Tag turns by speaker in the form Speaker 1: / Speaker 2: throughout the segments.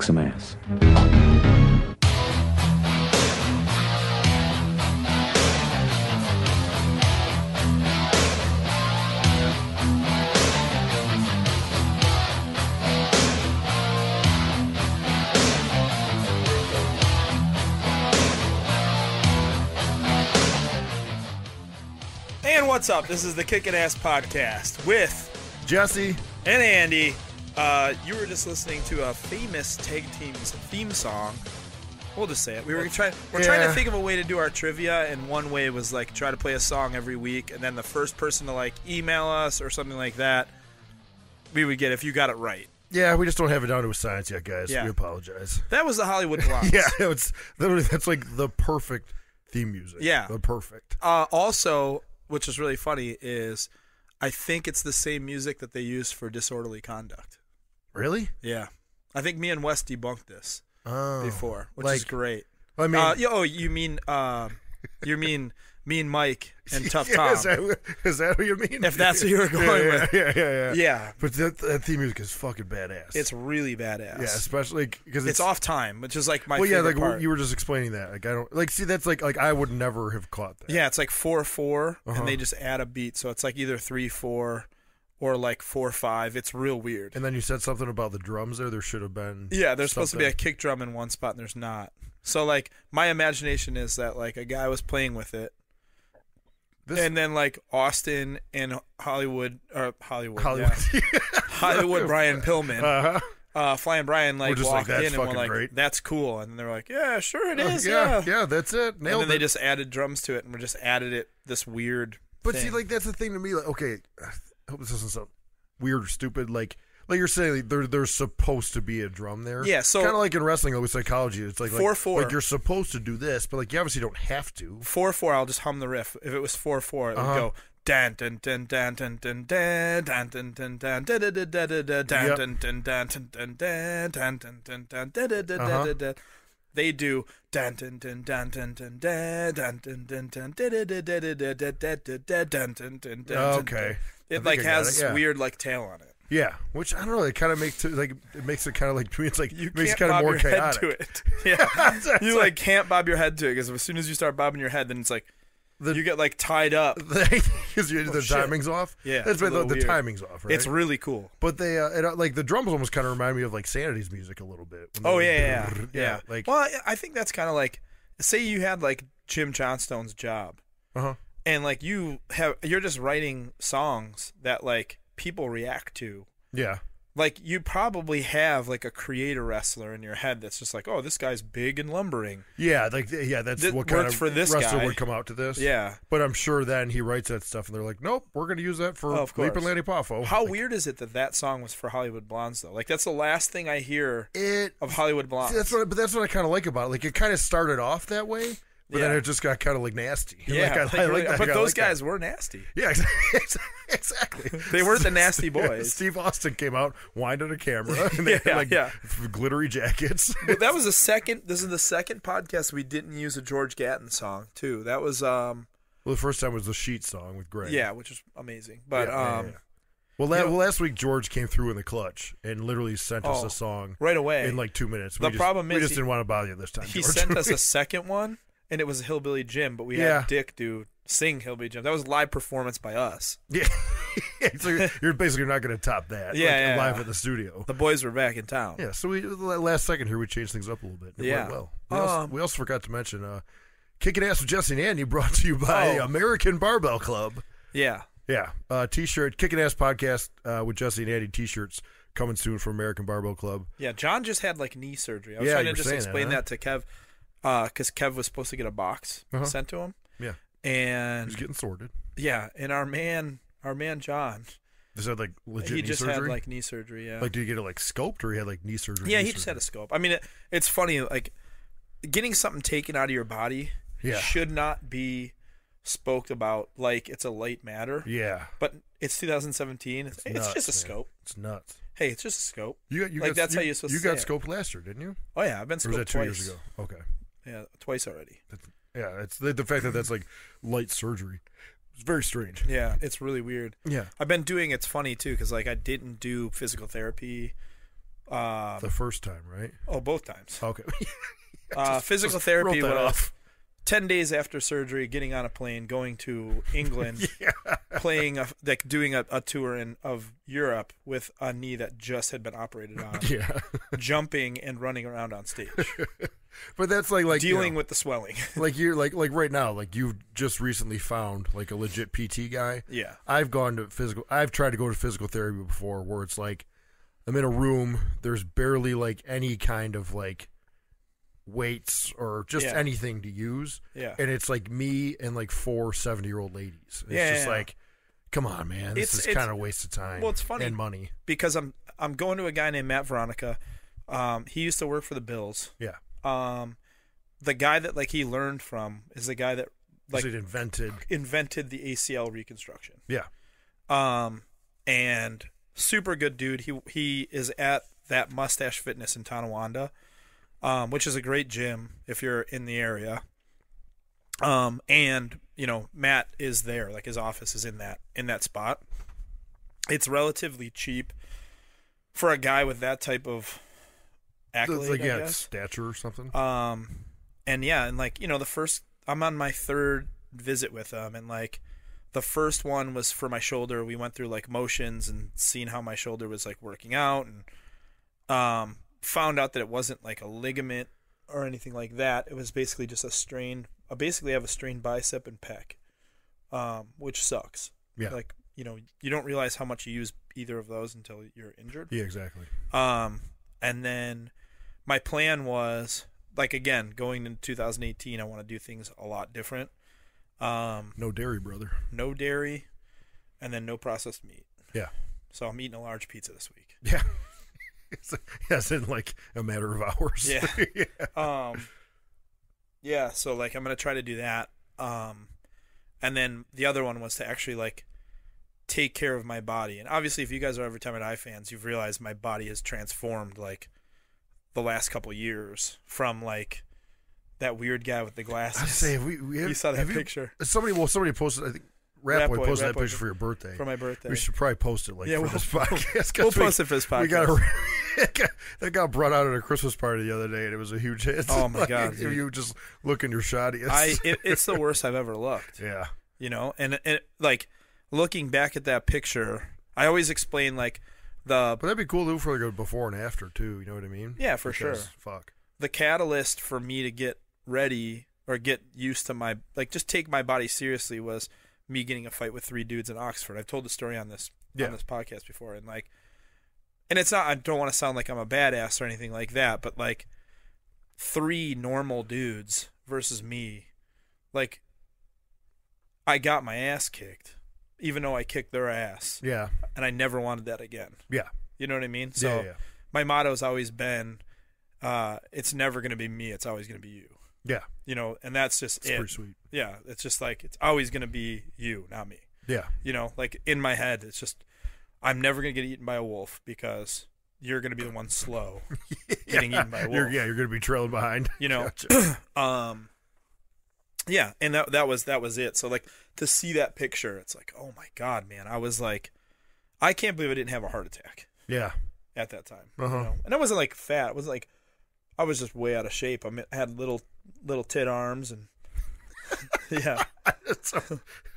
Speaker 1: kick some ass.
Speaker 2: And what's up? This is the Kickin' Ass Podcast with
Speaker 3: Jesse
Speaker 2: and Andy. You were just listening to a famous tag team's theme song. We'll just say it. We're trying to think of a way to do our trivia, and one way was like try to play a song every week, and then the first person to like email us or something like that, we would get if you got it right.
Speaker 3: Yeah, we just don't have it down to a science yet, guys.
Speaker 2: Yeah.
Speaker 3: We apologize.
Speaker 2: That was the Hollywood Blondes.
Speaker 3: Yeah, it's literally that's like the perfect theme music.
Speaker 2: Yeah.
Speaker 3: The perfect.
Speaker 2: Also, which is really funny, is I think it's the same music that they use for Disorderly Conduct.
Speaker 3: Really?
Speaker 2: Yeah. I think me and Wes debunked this before, which is great.
Speaker 3: I mean,
Speaker 2: you mean me and Mike and Tough
Speaker 3: yeah,
Speaker 2: Tom.
Speaker 3: Is that what you mean?
Speaker 2: If that's what you were going with.
Speaker 3: Yeah.
Speaker 2: Yeah.
Speaker 3: But that theme music is fucking badass.
Speaker 2: It's really badass.
Speaker 3: Yeah, especially because
Speaker 2: it's off time, which is like my favorite part.
Speaker 3: You were just explaining that. Like I don't like see that's like I would never have caught that.
Speaker 2: Yeah, it's like 4/4 and they just add a beat, so it's like either 3/4 or like 4/5. It's real weird.
Speaker 3: And then you said something about the drums there. There should have been.
Speaker 2: Yeah, there's supposed to be a kick drum in one spot, and there's not. So like my imagination is that like a guy was playing with it. And then like Austin and Hollywood yeah. Hollywood Brian Pillman, Flying Brian like walked
Speaker 3: like,
Speaker 2: in and were like,
Speaker 3: great.
Speaker 2: "That's cool," and they're like, "Yeah, sure it is."
Speaker 3: Yeah, that's it. Nailed
Speaker 2: and then
Speaker 3: it.
Speaker 2: they just added drums to it, and we just added it this weird.
Speaker 3: But
Speaker 2: thing.
Speaker 3: see, like that's the thing to me. Like, okay, I hope this isn't so weird or stupid. Like you're saying, like, there's supposed to be a drum there.
Speaker 2: Yeah, so
Speaker 3: kind of like in wrestling, like with psychology, it's like
Speaker 2: 4/4.
Speaker 3: Like you're supposed to do this, but like you obviously don't have to.
Speaker 2: 4/4. I'll just hum the riff. If it was 4/4, it would go dan dan dan dan dan dan dan dan dan dan dan dan dan dan dan dan dan dan dan. They do dan dan dan dan dan dan dan dan dan dan dan dan dan.
Speaker 3: Okay.
Speaker 2: It like has this weird like tail on it.
Speaker 3: Yeah, which I don't know. It kind of makes it like it makes it kind of like to me. It's like
Speaker 2: you
Speaker 3: makes it
Speaker 2: can't
Speaker 3: kind of
Speaker 2: bob
Speaker 3: more
Speaker 2: your
Speaker 3: chaotic.
Speaker 2: head to it. Yeah, you like can't bob your head to it because as soon as you start bobbing your head, then it's like you get like tied up
Speaker 3: because the timing's off.
Speaker 2: Yeah,
Speaker 3: that's why the timing's off. Right?
Speaker 2: It's really cool.
Speaker 3: But they like the drums almost kind of remind me of like Sanity's music a little bit.
Speaker 2: Oh yeah.
Speaker 3: Like,
Speaker 2: well, I think that's kind of like say you had like Jim Johnstone's job, and like you're just writing songs that like people react to.
Speaker 3: Yeah.
Speaker 2: Like you probably have like a creator wrestler in your head that's just like, oh, this guy's big and lumbering.
Speaker 3: Yeah, that's what kind of
Speaker 2: for this
Speaker 3: wrestler
Speaker 2: guy
Speaker 3: would come out to this.
Speaker 2: Yeah,
Speaker 3: but I'm sure then he writes that stuff and they're like, nope, we're going to use that for Leap and Lanny Poffo.
Speaker 2: How weird is it that song was for Hollywood Blondes though? Like that's the last thing I hear of Hollywood Blondes.
Speaker 3: That's what I kind of like about it. Like it kind of started off that way. But then it just got kind of like nasty.
Speaker 2: Yeah,
Speaker 3: I like that.
Speaker 2: But those guys were nasty.
Speaker 3: Yeah, exactly.
Speaker 2: They weren't the nasty boys.
Speaker 3: Steve Austin came out, whined at a camera, and they had glittery jackets.
Speaker 2: But that was the second. This is the second podcast we didn't use a George Gatton song too. That was
Speaker 3: well, the first time was the Sheet song with Greg.
Speaker 2: Yeah, which was amazing. But
Speaker 3: Well, last week George came through in the clutch and literally sent us a song
Speaker 2: right away
Speaker 3: in like 2 minutes.
Speaker 2: The problem is
Speaker 3: we just didn't want to bother you this time.
Speaker 2: He
Speaker 3: George.
Speaker 2: sent us a second one. And it was Hillbilly Jim, but we had Dick sing Hillbilly Jim. That was live performance by us.
Speaker 3: Yeah, so you're basically not going to top that.
Speaker 2: Yeah,
Speaker 3: live at the studio.
Speaker 2: The boys were back in town.
Speaker 3: Yeah, so last second here we changed things up a little bit. It went well. We also forgot to mention Kicking Ass with Jesse and Andy brought to you by American Barbell Club.
Speaker 2: Yeah.
Speaker 3: Yeah, T-shirt, Kicking Ass Podcast with Jesse and Andy T-shirts coming soon from American Barbell Club.
Speaker 2: Yeah, John just had like knee surgery. I was trying to just explain that to Kev. Because Kev was supposed to get a box sent to him.
Speaker 3: Yeah.
Speaker 2: And
Speaker 3: he's getting sorted.
Speaker 2: Yeah. And our man John.
Speaker 3: Just had like legit knee surgery?
Speaker 2: He just had like knee surgery, yeah.
Speaker 3: Like, did he get it like scoped or he had like knee surgery?
Speaker 2: Yeah, he just had a scope. I mean, it's funny, like getting something taken out of your body should not be spoke about like it's a light matter.
Speaker 3: Yeah.
Speaker 2: But it's 2017. It's nuts, just a scope.
Speaker 3: It's nuts.
Speaker 2: Hey, it's just a scope.
Speaker 3: That's how you're supposed to say it. You got scoped last year, didn't you?
Speaker 2: Oh, yeah. I've been scoped
Speaker 3: twice. Or was that 2
Speaker 2: years
Speaker 3: ago? Okay.
Speaker 2: Yeah, twice already.
Speaker 3: It's the fact that that's like light surgery. It's very strange.
Speaker 2: Yeah, it's really weird.
Speaker 3: Yeah.
Speaker 2: I've been doing, it's funny too, because like I didn't do physical therapy
Speaker 3: The first time, right?
Speaker 2: Oh, both times.
Speaker 3: Okay.
Speaker 2: Physical therapy was 10 days after surgery, getting on a plane, going to England, playing, doing a tour of Europe with a knee that just had been operated on, jumping and running around on stage.
Speaker 3: But that's like
Speaker 2: dealing with the swelling.
Speaker 3: Like you're like right now, like you've just recently found like a legit PT guy.
Speaker 2: Yeah.
Speaker 3: I've tried to go to physical therapy before where it's like I'm in a room, there's barely like any kind of like weights or just anything to use.
Speaker 2: Yeah.
Speaker 3: And it's like me and like 4 70-year-old ladies. It's just like, come on, man. This is kind of a waste of time.
Speaker 2: Well, it's funny
Speaker 3: and money.
Speaker 2: Because I'm going to a guy named Matt Veronica. He used to work for the Bills.
Speaker 3: Yeah.
Speaker 2: The guy that like he learned from is the guy that like
Speaker 3: invented
Speaker 2: the ACL reconstruction.
Speaker 3: Yeah.
Speaker 2: And super good dude. He is at that Mustache Fitness in Tonawanda. Which is a great gym if you're in the area. And you know, Matt is there, like his office is in that spot. It's relatively cheap for a guy with that type of accolade, I guess.
Speaker 3: Stature or something.
Speaker 2: And like, you know, I'm on my 3rd visit with him, and like the first one was for my shoulder. We went through like motions and seeing how my shoulder was like working out, and found out that it wasn't like a ligament or anything like that. It was basically just I basically have a strained bicep and pec, which sucks.
Speaker 3: Yeah.
Speaker 2: Like, you know, you don't realize how much you use either of those until you're injured.
Speaker 3: Yeah, exactly.
Speaker 2: And then my plan was, like, again, going into 2018, I want to do things a lot different.
Speaker 3: No dairy, brother.
Speaker 2: No dairy, and then no processed meat.
Speaker 3: Yeah.
Speaker 2: So I'm eating a large pizza this week.
Speaker 3: Yeah. Yes, in like a matter of hours.
Speaker 2: Yeah. Yeah, so like I'm going to try to do that. And then the other one was to actually like take care of my body. And obviously if you guys are Every Time I Die fans, you've realized my body has transformed like the last couple years from like that weird guy with the glasses.
Speaker 3: I say
Speaker 2: you saw that picture.
Speaker 3: Somebody posted, I think Rat Boy posted that picture for your birthday.
Speaker 2: For my birthday.
Speaker 3: We should probably post it for this podcast.
Speaker 2: We'll post it for this podcast.
Speaker 3: That got brought out at a Christmas party the other day, and it was a huge hit.
Speaker 2: Oh, my God.
Speaker 3: If you just look in your shotties.
Speaker 2: It's the worst I've ever looked.
Speaker 3: Yeah.
Speaker 2: You know, and like looking back at that picture, I always explain like
Speaker 3: But that'd be cool to do for like a before and after, too. You know what I mean?
Speaker 2: Yeah, for sure.
Speaker 3: Fuck.
Speaker 2: The catalyst for me to get ready or get used to just take my body seriously was me getting a fight with 3 dudes in Oxford. I've told the story on this podcast before, and it's not, I don't want to sound like I'm a badass or anything like that, but like 3 normal dudes versus me, like I got my ass kicked, even though I kicked their ass.
Speaker 3: Yeah.
Speaker 2: And I never wanted that again.
Speaker 3: Yeah.
Speaker 2: You know what I mean? So my motto's always been, it's never going to be me. It's always going to be you.
Speaker 3: Yeah.
Speaker 2: You know, and that's just
Speaker 3: it's pretty sweet.
Speaker 2: Yeah. It's just like, it's always going to be you, not me.
Speaker 3: Yeah.
Speaker 2: You know, like in my head, it's just, I'm never going to get eaten by a wolf because you're going to be the one slow getting eaten by a wolf.
Speaker 3: You're going to be trailing behind.
Speaker 2: You know?
Speaker 3: Gotcha.
Speaker 2: Yeah. And that was it. So like to see that picture, it's like, oh my God, man. I was like, I can't believe I didn't have a heart attack.
Speaker 3: Yeah.
Speaker 2: At that time.
Speaker 3: Uh-huh.
Speaker 2: You know? And I wasn't like fat. It was like, I was just way out of shape. I had little tit arms and yeah.
Speaker 3: I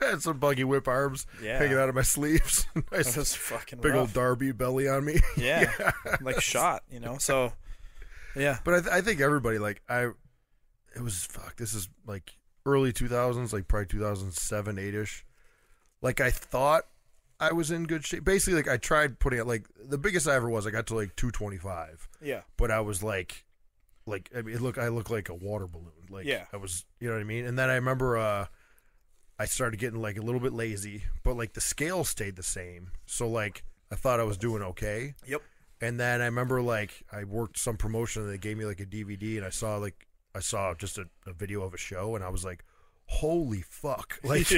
Speaker 3: had some buggy whip arms hanging out of my sleeves. Nice,
Speaker 2: that was fucking
Speaker 3: big
Speaker 2: rough.
Speaker 3: old Darby belly on me.
Speaker 2: Yeah. Like shot, you know. So yeah.
Speaker 3: But I think everybody this is like early 2000s, like probably 2007, 8ish. Like I thought I was in good shape. Basically, like I tried putting it, like the biggest I ever was, I got to like 225.
Speaker 2: Yeah.
Speaker 3: But I was like I mean, I look like a water balloon. Like I was, you know what I mean? And then I remember I started getting like a little bit lazy, but like the scale stayed the same. So like I thought I was doing okay.
Speaker 2: Yep.
Speaker 3: And then I remember like I worked some promotion and they gave me like a DVD and I saw just a video of a show and I was like, holy fuck. Like,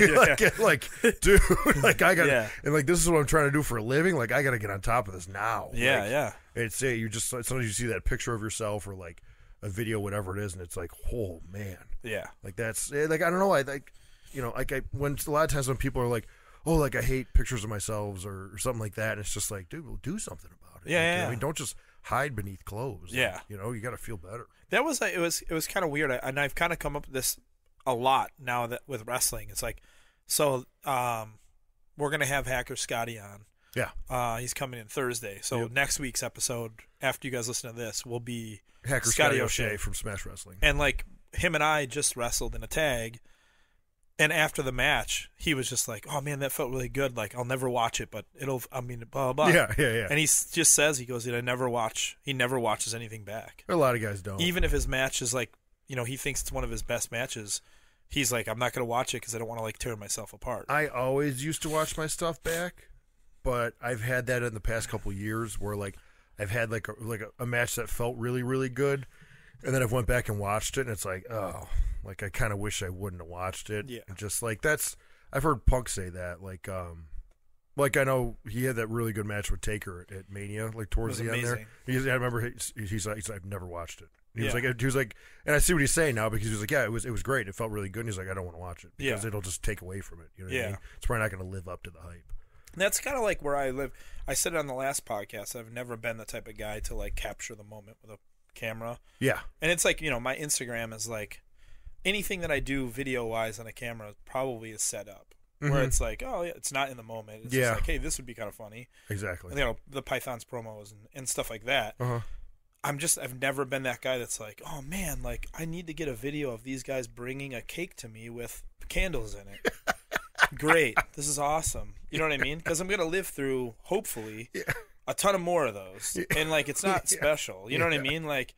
Speaker 3: like dude, like I got and like this is what I'm trying to do for a living. Like I got to get on top of this now.
Speaker 2: Yeah,
Speaker 3: like,
Speaker 2: yeah.
Speaker 3: It's you just sometimes you see that picture of yourself or like a video, whatever it is, and it's like, oh man.
Speaker 2: Yeah.
Speaker 3: Like that's like I don't know. I like, you know, like when a lot of times when people are like, oh, like I hate pictures of myself or something like that, and it's just like, dude, we'll do something about it.
Speaker 2: Yeah,
Speaker 3: like,
Speaker 2: yeah.
Speaker 3: I mean, don't just hide beneath clothes.
Speaker 2: Yeah.
Speaker 3: You know, you got to feel better.
Speaker 2: That was it was kind of weird, and I've kind of come up with this a lot now that with wrestling. It's like, so we're gonna have Hacker Scotty on.
Speaker 3: Yeah.
Speaker 2: He's coming in Thursday. So next week's episode, after you guys listen to this, will be
Speaker 3: Hacker Scotty O'Shea from Smash Wrestling.
Speaker 2: And like him and I just wrestled in a tag, and after the match, he was just like, "Oh man, that felt really good. Like I'll never watch it, but blah blah blah."
Speaker 3: Yeah.
Speaker 2: And he just says, he goes, "I never watch." He never watches anything back.
Speaker 3: A lot of guys don't.
Speaker 2: Even if his match is like, he thinks it's one of his best matches, he's like, "I'm not going to watch it because I don't want to like tear myself apart."
Speaker 3: I always used to watch my stuff back, but I've had that in the past couple years where like I've had like a match that felt really really good, and then I've went back and watched it, and it's like, oh, like I kind of wish I wouldn't have watched it.
Speaker 2: Yeah.
Speaker 3: And just like I've heard Punk say that, like I know he had that really good match with Taker at Mania, like towards the end there. I remember he's like, I've never watched it. He was like, and I see what he's saying now, because he was like, yeah, it was great. It felt really good. And he's like, I don't want to watch it because it'll just take away from it. You know what I mean? It's probably not going to live up to the hype.
Speaker 2: That's kind of like where I live. I said it on the last podcast. I've never been the type of guy to like capture the moment with a camera.
Speaker 3: Yeah.
Speaker 2: And it's like, my Instagram is like anything that I do video wise on a camera probably is set up. Mm-hmm. Where it's like, oh yeah, it's not in the moment. It's just like, hey, this would be kind of funny.
Speaker 3: Exactly.
Speaker 2: And, the Pythons promos and stuff like that.
Speaker 3: Uh-huh.
Speaker 2: I've never been that guy that's like, oh man, like I need to get a video of these guys bringing a cake to me with candles in it. Great. This is awesome. You know what I mean? Because I'm going to live through, hopefully, a ton of more of those. And like, it's not special. You know what I mean? Like,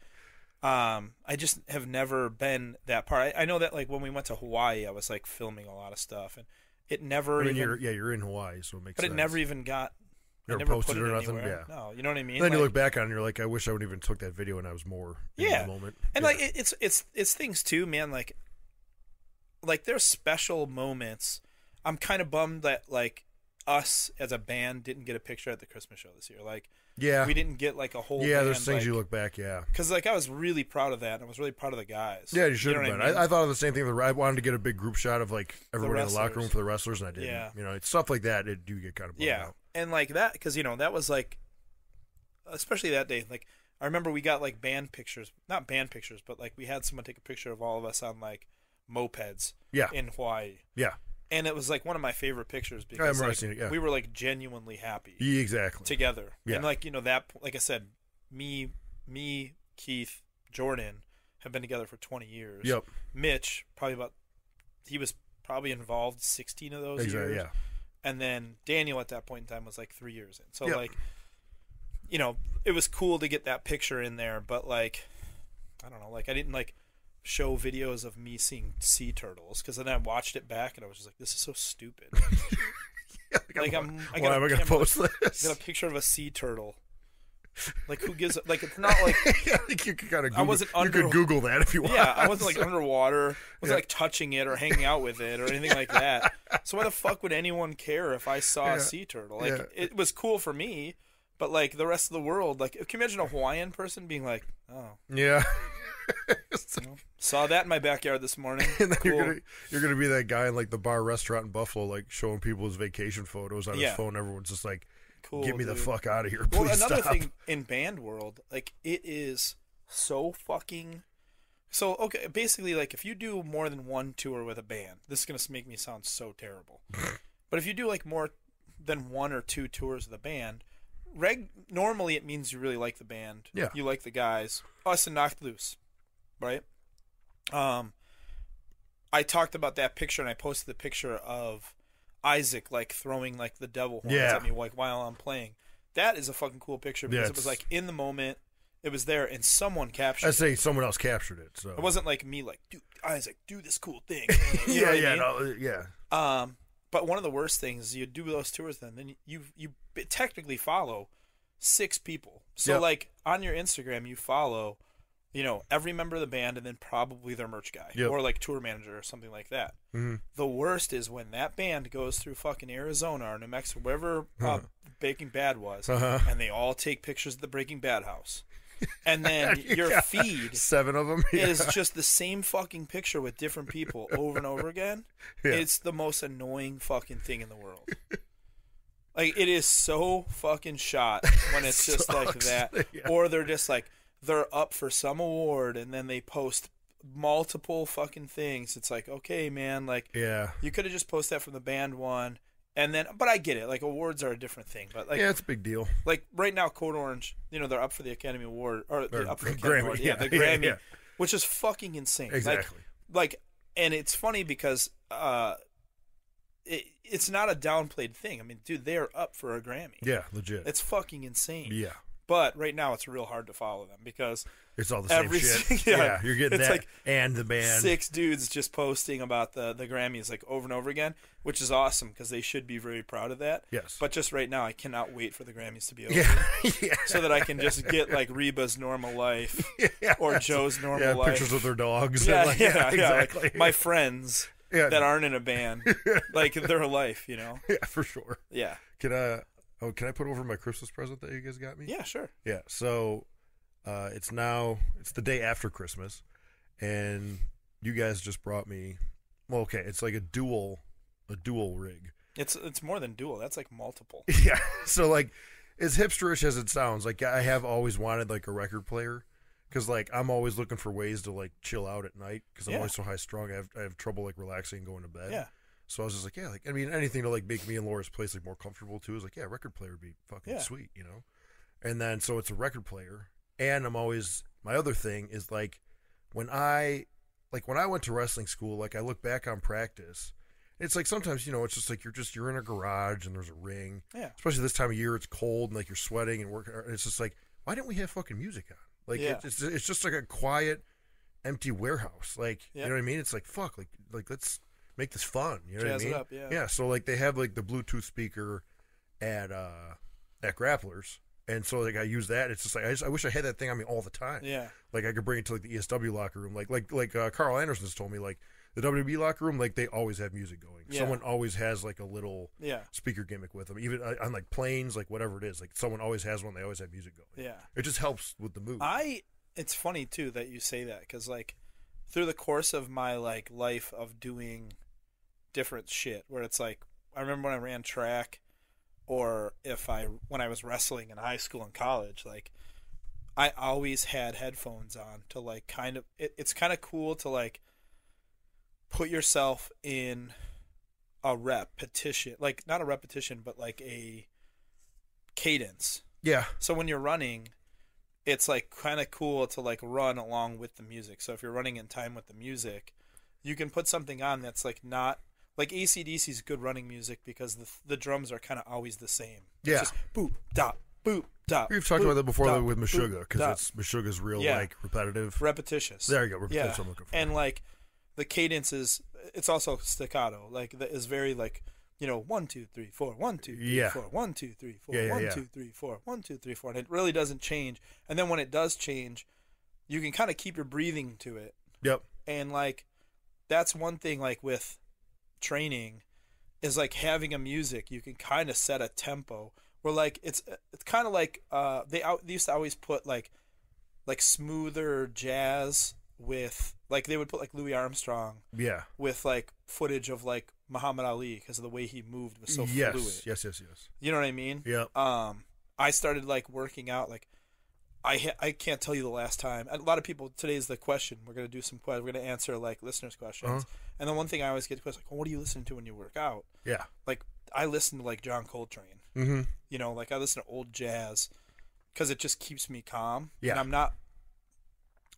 Speaker 2: I just have never been that part. I know that like when we went to Hawaii, I was like filming a lot of stuff, and it never
Speaker 3: you're in Hawaii, so it makes sense.
Speaker 2: But it never even got...
Speaker 3: Never
Speaker 2: put
Speaker 3: posted
Speaker 2: it
Speaker 3: or nothing.
Speaker 2: Anywhere.
Speaker 3: Yeah.
Speaker 2: No, you know what I mean.
Speaker 3: And then you look back on it and you're like, I wish I would even took that video and I was more in the moment.
Speaker 2: And like it's things too, man. Like there's special moments. I'm kind of bummed that like us as a band didn't get a picture at the Christmas show this year. Like we didn't get like a whole
Speaker 3: there's things
Speaker 2: like,
Speaker 3: you look back
Speaker 2: because like I was really proud of that, and I was really proud of the guys.
Speaker 3: Yeah, you should have been. I thought of the same thing. I wanted to get a big group shot of like everybody in the locker room for the wrestlers, and I didn't.
Speaker 2: Yeah.
Speaker 3: It's stuff like that. It do get kind of bummed out.
Speaker 2: And like that, because that was like, especially that day. Like I remember we got like band pictures, not band pictures, but like we had someone take a picture of all of us on like mopeds. In Hawaii. Yeah. And it was like one of my favorite pictures because like, we were like genuinely happy.
Speaker 3: Yeah, exactly.
Speaker 2: Together. Yeah. And like that, like I said, me, Keith, Jordan have been together for 20 years.
Speaker 3: Yep.
Speaker 2: Mitch he was probably involved 16 of those years.
Speaker 3: Yeah.
Speaker 2: And then Daniel at that point in time was like 3 years in. So like, it was cool to get that picture in there, but like, I don't know, like I didn't like show videos of me seeing sea turtles because then I watched it back and I was just like, this is so stupid. Why am I going to post this? I got a picture of a sea turtle. Like who gives like it's not like
Speaker 3: you could kind of
Speaker 2: I wasn't under,
Speaker 3: you could Google that if you want.
Speaker 2: Yeah, I wasn't like underwater, wasn't like touching it or hanging out with it or anything like that. So why the fuck would anyone care if I saw a sea turtle? Like it was cool for me, but like the rest of the world, like can you imagine a Hawaiian person being like, oh
Speaker 3: yeah.
Speaker 2: Saw that in my backyard this morning.
Speaker 3: And then cool. you're gonna be that guy in like the bar restaurant in Buffalo, like showing people his vacation photos on his phone. Everyone's just like, cool, get me the fuck out of here, please.
Speaker 2: Well, another
Speaker 3: stop.
Speaker 2: thing in band world, like it is so fucking. So okay, basically, like if you do more than one tour with a band, this is gonna make me sound so terrible. But if you do like more than one or two tours with a band, normally it means you really like the band.
Speaker 3: Yeah,
Speaker 2: you like the guys. Us and Knocked Loose, right? I talked about that picture and I posted the picture of Isaac like throwing like the devil horns at me like while I'm playing. That is a fucking cool picture because it was like in the moment, it was there and someone captured it.
Speaker 3: I say someone else captured it. So
Speaker 2: it wasn't like me like, dude, Isaac, do this cool thing. But one of the worst things is you do those tours then you technically follow 6 people. So like on your Instagram you follow every member of the band and then probably their merch guy or like tour manager or something like that.
Speaker 3: Mm-hmm.
Speaker 2: The worst is when that band goes through fucking Arizona or New Mexico, wherever Breaking Bad was, and they all take pictures of the Breaking Bad house. And then your feed
Speaker 3: 7 of them
Speaker 2: is just the same fucking picture with different people over and over again. It's the most annoying fucking thing in the world. Like, it is so fucking shot when it's just like that.
Speaker 3: Yeah.
Speaker 2: Or they're just like, they're up for some award and then they post multiple fucking things. It's like, okay, man, like,
Speaker 3: Yeah.
Speaker 2: you could have just posted that from the band one. And then, but I get it. Like, awards are a different thing. But like,
Speaker 3: Yeah, it's a big deal.
Speaker 2: like right now, Code Orange, you know, they're up for the Academy Award or they're up for the Academy
Speaker 3: Grammy,
Speaker 2: Award.
Speaker 3: yeah,
Speaker 2: the Grammy,
Speaker 3: yeah.
Speaker 2: which is fucking insane.
Speaker 3: Exactly.
Speaker 2: Like, and it's funny because it's not a downplayed thing. I mean, dude, they are up for a Grammy.
Speaker 3: Yeah, legit.
Speaker 2: It's fucking insane.
Speaker 3: Yeah.
Speaker 2: But right now, it's real hard to follow them because
Speaker 3: It's all the same shit.
Speaker 2: yeah,
Speaker 3: you're getting
Speaker 2: it's
Speaker 3: that
Speaker 2: like
Speaker 3: and the band.
Speaker 2: 6 dudes just posting about the Grammys like over and over again, which is awesome because they should be very proud of that.
Speaker 3: Yes.
Speaker 2: But just right now, I cannot wait for the Grammys to be over.
Speaker 3: Yeah.
Speaker 2: So that I can just get like Reba's Normal Life
Speaker 3: Yeah.
Speaker 2: or Joe's Normal Life.
Speaker 3: Pictures of their dogs.
Speaker 2: Yeah,
Speaker 3: Like,
Speaker 2: exactly.
Speaker 3: Like,
Speaker 2: my friends
Speaker 3: Yeah.
Speaker 2: that aren't in a band, like their life, you know.
Speaker 3: Yeah, for sure.
Speaker 2: Yeah.
Speaker 3: Can I put over my Christmas present that you guys got me?
Speaker 2: Yeah, sure.
Speaker 3: Yeah. So, it's the day after Christmas, and you guys just brought me. Well, okay, it's like a dual rig.
Speaker 2: It's more than dual. That's like multiple.
Speaker 3: Yeah. So like, as hipsterish as it sounds, like I have always wanted like a record player, because like I'm always looking for ways to like chill out at night because I'm
Speaker 2: Yeah.
Speaker 3: always so high strung. I have trouble like relaxing and going to bed.
Speaker 2: Yeah.
Speaker 3: So I was just like, yeah, like I mean, anything to like make me and Laura's place like more comfortable too is like, yeah, a record player would be fucking
Speaker 2: Yeah.
Speaker 3: sweet, you know. And then so it's a record player, and my other thing is like when I went to wrestling school, like I look back on practice, it's like sometimes, you know, it's just like you're in a garage and there's a ring.
Speaker 2: Yeah.
Speaker 3: Especially this time of year, it's cold and like you're sweating and working. And it's just like, why didn't we have fucking music on? Like
Speaker 2: Yeah.
Speaker 3: it's just like a quiet, empty warehouse. Like
Speaker 2: Yeah.
Speaker 3: you know what I mean? It's like fuck, like let's make this fun. You know what I
Speaker 2: Jazz it
Speaker 3: mean?
Speaker 2: up, yeah.
Speaker 3: Yeah. So like they have like the Bluetooth speaker at Grapplers. And so like I use that. It's just like I wish I had that thing on me all the time.
Speaker 2: Yeah.
Speaker 3: Like I could bring it to like the ESW locker room. Like Carl Anderson's told me, like the WWE locker room, like they always have music going.
Speaker 2: Yeah.
Speaker 3: Someone always has like a little
Speaker 2: Yeah.
Speaker 3: speaker gimmick with them. Even on like planes, like whatever it is, like someone always has one. They always have music going.
Speaker 2: Yeah.
Speaker 3: It just helps with the mood.
Speaker 2: It's funny too that you say that because like through the course of my like life of doing different shit, where it's like I remember when I ran track, or when I was wrestling in high school and college, like I always had headphones on to like kind of it's kind of cool to like put yourself in a repetition, like not a repetition, but like a cadence.
Speaker 3: Yeah.
Speaker 2: So when you're running, it's like kind of cool to like run along with the music. So if you're running in time with the music, you can put something on that's like not like AC/DC's good running music because the drums are kind of always the same.
Speaker 3: Yeah.
Speaker 2: It's just boop, dop, boop, dop.
Speaker 3: We've talked
Speaker 2: boop,
Speaker 3: about that before
Speaker 2: dop,
Speaker 3: with Meshuggah
Speaker 2: boop,
Speaker 3: because
Speaker 2: dop.
Speaker 3: it's Meshuggah's real
Speaker 2: Yeah.
Speaker 3: like repetitive.
Speaker 2: Repetitious.
Speaker 3: There you go.
Speaker 2: Yeah.
Speaker 3: That's what I'm looking for.
Speaker 2: And like the cadence it's also staccato. Like is very like, you know, 1 2 3 4 1 2 3
Speaker 3: Yeah.
Speaker 2: 4 1 2 3 4
Speaker 3: Yeah,
Speaker 2: 1
Speaker 3: yeah.
Speaker 2: 2 3 4 1 2 3 4, and it really doesn't change. And then when it does change, you can kind of keep your breathing to it.
Speaker 3: Yep.
Speaker 2: And like that's one thing like with training is like having a music you can kind of set a tempo where like it's kind of like they used to always put like smoother jazz with like they would put like Louis Armstrong
Speaker 3: Yeah.
Speaker 2: with like footage of like Muhammad Ali because of the way he moved was so
Speaker 3: Yes.
Speaker 2: fluid.
Speaker 3: Yes.
Speaker 2: You know what I mean?
Speaker 3: Yep.
Speaker 2: I started like working out like I can't tell you the last time. A lot of people, today's the question. We're gonna do some questions. We're gonna answer like listeners' questions.
Speaker 3: Uh-huh.
Speaker 2: And the one thing I always get questions like, well, what do you listen to when you work out?
Speaker 3: Yeah.
Speaker 2: Like I listen to like John Coltrane.
Speaker 3: Mm-hmm.
Speaker 2: You know, like I listen to old jazz because it just keeps me calm.
Speaker 3: Yeah.
Speaker 2: And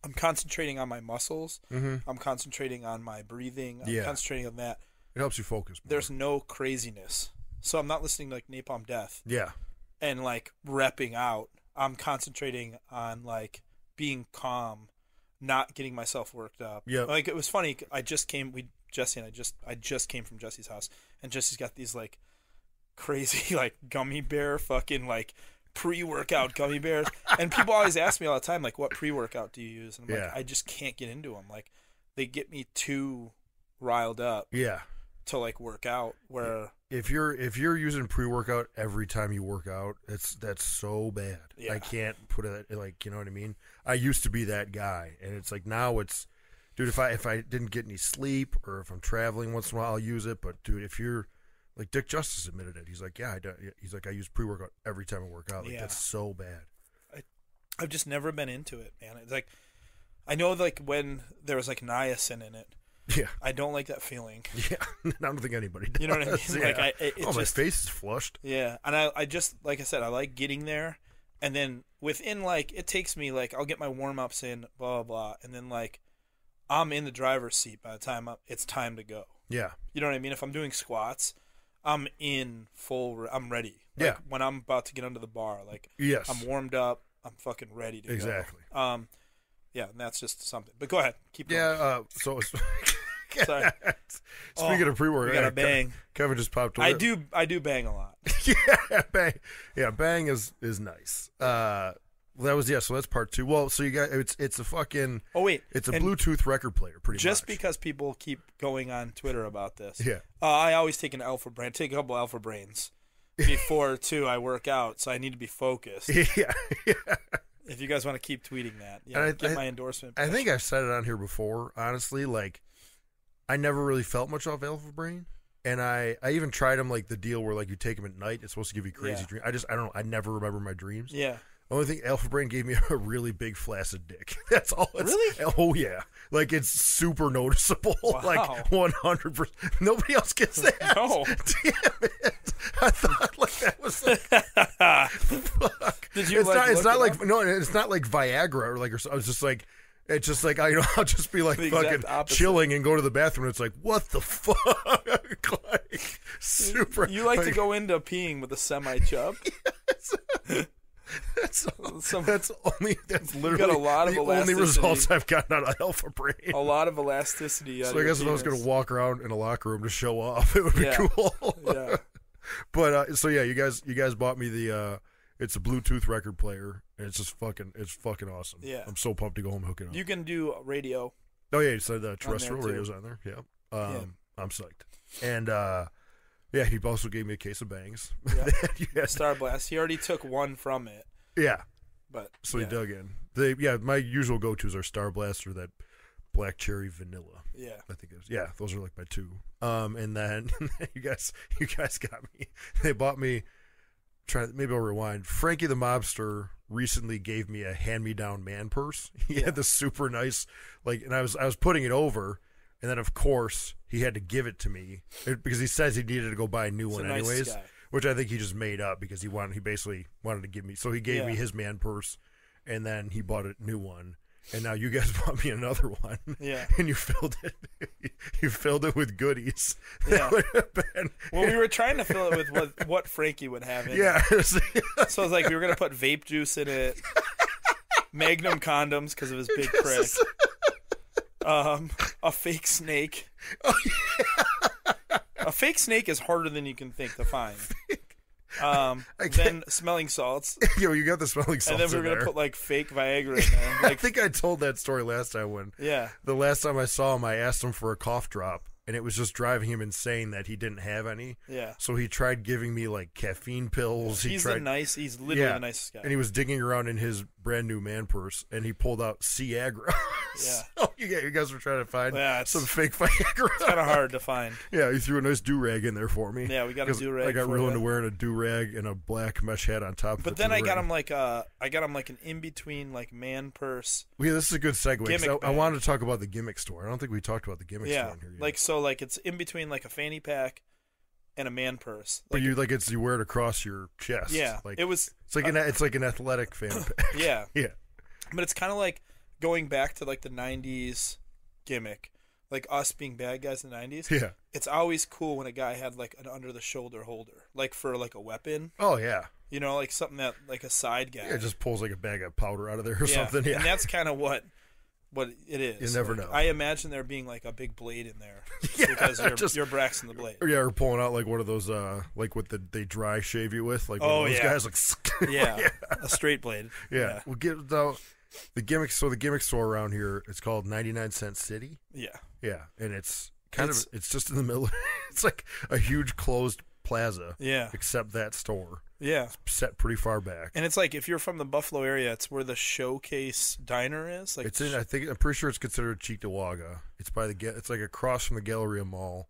Speaker 2: I'm concentrating on my muscles.
Speaker 3: Mm-hmm.
Speaker 2: I'm concentrating on my breathing. I'm
Speaker 3: Yeah.
Speaker 2: concentrating on that.
Speaker 3: It helps you focus more.
Speaker 2: There's no craziness. So I'm not listening to like Napalm Death
Speaker 3: Yeah.
Speaker 2: and like repping out. I'm concentrating on like being calm, not getting myself worked up.
Speaker 3: Yeah.
Speaker 2: Like it was funny. Jesse and I just came from Jesse's house, and Jesse's got these like crazy like gummy bear fucking like pre-workout gummy bears, and people always ask me all the time like, what pre-workout do you use? And I'm
Speaker 3: Yeah.
Speaker 2: like, I just can't get into them. Like they get me too riled up
Speaker 3: Yeah.
Speaker 2: to like work out. Where
Speaker 3: If you're using pre-workout every time you work out, that's so bad.
Speaker 2: Yeah.
Speaker 3: I can't put it like, you know what I mean? I used to be that guy, and it's like now it's, dude, if I didn't get any sleep or if I'm traveling once in a while, I'll use it. But dude, if you're Like Dick Justice admitted it. He's like, yeah, he's like, I use pre-workout every time I work out. Like that's so bad.
Speaker 2: I've just never been into it, man. It's like, I know like when there was like niacin in it.
Speaker 3: Yeah.
Speaker 2: I don't like that feeling.
Speaker 3: Yeah. I don't think anybody does.
Speaker 2: You know what I mean?
Speaker 3: Yeah.
Speaker 2: Like
Speaker 3: my face is flushed.
Speaker 2: Yeah. And I just, like I said, I like getting there. And then within like, it takes me like, I'll get my warm-ups in, blah, blah, blah. And then like, I'm in the driver's seat by the time it's time to go.
Speaker 3: Yeah.
Speaker 2: You know what I mean? If I'm doing squats, I'm I'm ready. Like,
Speaker 3: yeah.
Speaker 2: When I'm about to get under the bar, like,
Speaker 3: yes.
Speaker 2: I'm warmed up. I'm fucking ready to go.
Speaker 3: Exactly.
Speaker 2: Yeah, and that's just something. But go ahead. Keep going.
Speaker 3: Yeah, so
Speaker 2: Sorry.
Speaker 3: Speaking of pre-workout,
Speaker 2: we got a bang.
Speaker 3: Kevin just popped away.
Speaker 2: I do bang a lot.
Speaker 3: Yeah, bang. Yeah, bang is nice. That was so that's part 2. Well, so you got it's a fucking it's a Bluetooth record player pretty much.
Speaker 2: Just because people keep going on Twitter about this.
Speaker 3: Yeah.
Speaker 2: I always take a couple Alpha Brains before I work out, so I need to be focused.
Speaker 3: Yeah.
Speaker 2: If you guys want to keep tweeting that, get my endorsement.
Speaker 3: I think I've said it on here before, honestly, like I never really felt much off Alpha Brain. And I even tried them like the deal where like you take them at night, it's supposed to give you crazy dreams. I don't know, I never remember my dreams.
Speaker 2: Yeah.
Speaker 3: The only thing, Alpha Brain gave me a really big flaccid dick. That's all.
Speaker 2: Really?
Speaker 3: Oh yeah, like it's super noticeable.
Speaker 2: Wow.
Speaker 3: Like 100%. Nobody else gets that.
Speaker 2: No.
Speaker 3: Damn it! I thought like that was like. Fuck.
Speaker 2: Did you?
Speaker 3: It's not like no. It's not like Viagra or like. I was just like. It's just like I'll just be like fucking chilling and go to the bathroom. And it's like what the fuck, like super.
Speaker 2: You like to go into peeing with a semi chub.
Speaker 3: Yes. That's literally
Speaker 2: got a lot of
Speaker 3: the only results I've gotten out of Alpha Brain.
Speaker 2: A lot of elasticity.
Speaker 3: So I guess if I was going to walk around in a locker room to show off, it would be cool.
Speaker 2: Yeah.
Speaker 3: But so yeah, you guys bought me the. It's a Bluetooth record player, and it's fucking awesome.
Speaker 2: Yeah.
Speaker 3: I'm so pumped to go home and hook it up.
Speaker 2: You can do radio.
Speaker 3: Oh yeah, so the terrestrial radio's on there. Yeah. I'm psyched. And yeah, he also gave me a case of bangs.
Speaker 2: Yeah. Star Blast. He already took one from it.
Speaker 3: Yeah.
Speaker 2: But
Speaker 3: so he dug in. My usual go-tos are Star Blast or that Black Cherry Vanilla.
Speaker 2: Yeah.
Speaker 3: I think it was. Yeah, those are like my 2. And then you guys got me. They bought me. Maybe I'll rewind. Frankie the Mobster recently gave me a hand-me-down man purse. He had this super nice, and I was putting it over, and then of course he had to give it to me because he says he needed to go buy a new one anyways,
Speaker 2: nice guy.
Speaker 3: Which I think he just made up because he basically wanted to give me. So he gave me his man purse, and then he bought a new one. And now you guys bought me another one. Yeah. And you filled it with goodies.
Speaker 2: Yeah. Well, we were trying to fill it with what Frankie would have in it. So it's like we were going to put vape juice in it, Magnum condoms because of his big prick, a fake snake.
Speaker 3: Oh, yeah.
Speaker 2: A fake snake is harder than you can think to find. Then smelling salts.
Speaker 3: Yo, you got the smelling salts.
Speaker 2: And then we were gonna put like fake Viagra in there. Like,
Speaker 3: I think I told that story last time when.
Speaker 2: Yeah.
Speaker 3: The last time I saw him, I asked him for a cough drop, and it was just driving him insane that he didn't have any.
Speaker 2: Yeah.
Speaker 3: So he tried giving me like caffeine pills.
Speaker 2: He's literally the nicest guy.
Speaker 3: And he was digging around in his brand new man purse, and he pulled out Ciagra.
Speaker 2: Yeah.
Speaker 3: So you guys were trying to find some fake Viagra.
Speaker 2: It's kind of hard to find.
Speaker 3: Yeah, he threw a nice do-rag in there for me.
Speaker 2: Yeah, we got a do-rag.
Speaker 3: I got real into wearing a do-rag and a black mesh hat on top of it.
Speaker 2: But then I got him like an in-between like man purse.
Speaker 3: Well, yeah, this is a good segue. I wanted to talk about the gimmick store. I don't think we talked about the gimmick store in here yet.
Speaker 2: Like it's in between like a fanny pack and a man purse.
Speaker 3: But you wear it across your chest.
Speaker 2: Yeah.
Speaker 3: Like,
Speaker 2: it's
Speaker 3: like an athletic fanny pack.
Speaker 2: Yeah.
Speaker 3: Yeah.
Speaker 2: But it's kind of like going back to like the 90s gimmick, like us being bad guys in the 90s.
Speaker 3: Yeah.
Speaker 2: It's always cool when a guy had like an under the shoulder holder, like for like a weapon.
Speaker 3: Oh yeah.
Speaker 2: You know, like something that like a side guy.
Speaker 3: Yeah, it just pulls like a bag of powder out of there or something. Yeah.
Speaker 2: And that's kind of what it is.
Speaker 3: You never know.
Speaker 2: I imagine there being like a big blade in there because you're Braxton the Blade.
Speaker 3: Yeah, or pulling out like one of those like what they dry shave you with, like one of those guys like
Speaker 2: yeah, a straight blade.
Speaker 3: Yeah. We'll get the gimmick. So the gimmick store around here, it's called 99-Cent City.
Speaker 2: Yeah.
Speaker 3: Yeah, and it's just in the middle. It's like a huge closed plaza.
Speaker 2: Yeah.
Speaker 3: Except that store.
Speaker 2: Yeah.
Speaker 3: It's set pretty far back.
Speaker 2: And it's like if you're from the Buffalo area, it's where the Showcase Diner is. Like
Speaker 3: it's in. I'm pretty sure it's considered Cheektowaga. It's by it's like across from the Galleria Mall.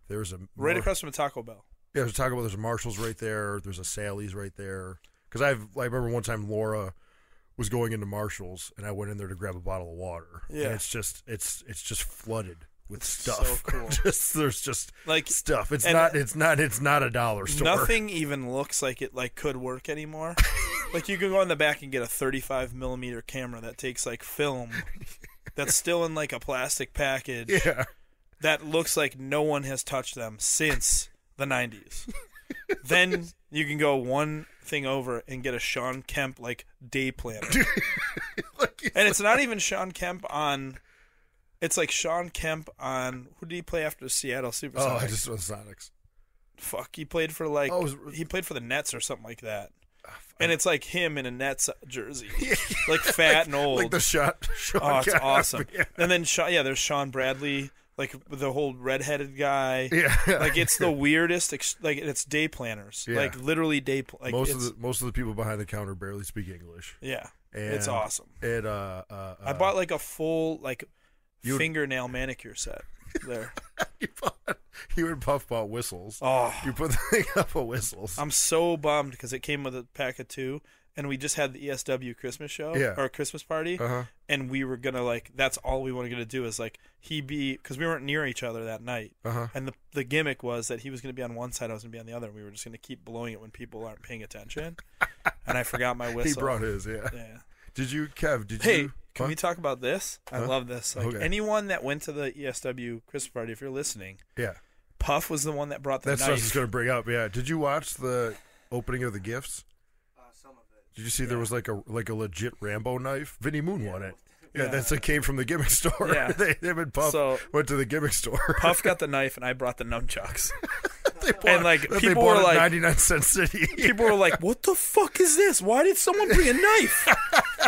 Speaker 3: There's
Speaker 2: right across from the Taco Bell.
Speaker 3: Yeah, there's Taco Bell. There's a Marshalls right there. There's a Sally's right there. Because I remember one time Laura was going into Marshalls, and I went in there to grab a bottle of water.
Speaker 2: Yeah.
Speaker 3: And it's just flooded with stuff.
Speaker 2: So cool.
Speaker 3: There's just
Speaker 2: like
Speaker 3: stuff. It's not a dollar store.
Speaker 2: Nothing even looks like it could work anymore. Like you can go in the back and get a 35 millimeter camera that takes like film that's still in like a plastic package.
Speaker 3: Yeah.
Speaker 2: That looks like no one has touched them since the 90s. Then you can go one thing over and get a Sean Kemp like day planner. And it's not even Sean Kemp on. It's like Sean Kemp on. Who did he play after the Seattle Supersonics?
Speaker 3: Oh, I just saw the Sonics.
Speaker 2: Fuck, he played for like he played for the Nets or something like that. And it's like him in a Nets jersey, like fat and old,
Speaker 3: like the Sean
Speaker 2: oh, it's
Speaker 3: Kemp.
Speaker 2: awesome.
Speaker 3: Yeah.
Speaker 2: And then there's Sean Bradley, like the whole redheaded guy.
Speaker 3: Yeah,
Speaker 2: like it's the weirdest. Like it's day planners,
Speaker 3: Yeah.
Speaker 2: like literally day. Like
Speaker 3: most of the people behind the counter barely speak English.
Speaker 2: Yeah,
Speaker 3: And
Speaker 2: it's awesome.
Speaker 3: It
Speaker 2: I bought like a full fingernail manicure set there.
Speaker 3: You and Puff bought whistles.
Speaker 2: Oh,
Speaker 3: You put the thing up of whistles.
Speaker 2: I'm so bummed because it came with a pack of 2, and we just had the ESW Christmas show or Christmas party, and we were gonna that's all we were gonna do is because we weren't near each other that night, and the gimmick was that he was gonna be on one side, I was gonna be on the other, and we were just gonna keep blowing it when people aren't paying attention, and I forgot my whistle.
Speaker 3: He brought his, yeah. Did you, Kev?
Speaker 2: Hey, can we talk about this? I love this.
Speaker 3: Okay.
Speaker 2: Anyone that went to the ESW Christmas party, if you're listening,
Speaker 3: Yeah.
Speaker 2: Puff was the one that brought the
Speaker 3: That's
Speaker 2: knife.
Speaker 3: what I was going to bring up. Yeah. Did you watch the opening of the gifts?
Speaker 1: Some of it.
Speaker 3: Did you see there was like a legit Rambo knife? Vinny Moon won it. Yeah, that's it came from the gimmick store.
Speaker 2: Yeah.
Speaker 3: Him and Puff went to the gimmick store.
Speaker 2: Puff got the knife, and I brought the nunchucks.
Speaker 3: They
Speaker 2: People were like
Speaker 3: 99-cent City.
Speaker 2: People were like, "What the fuck is this? Why did someone bring a knife?"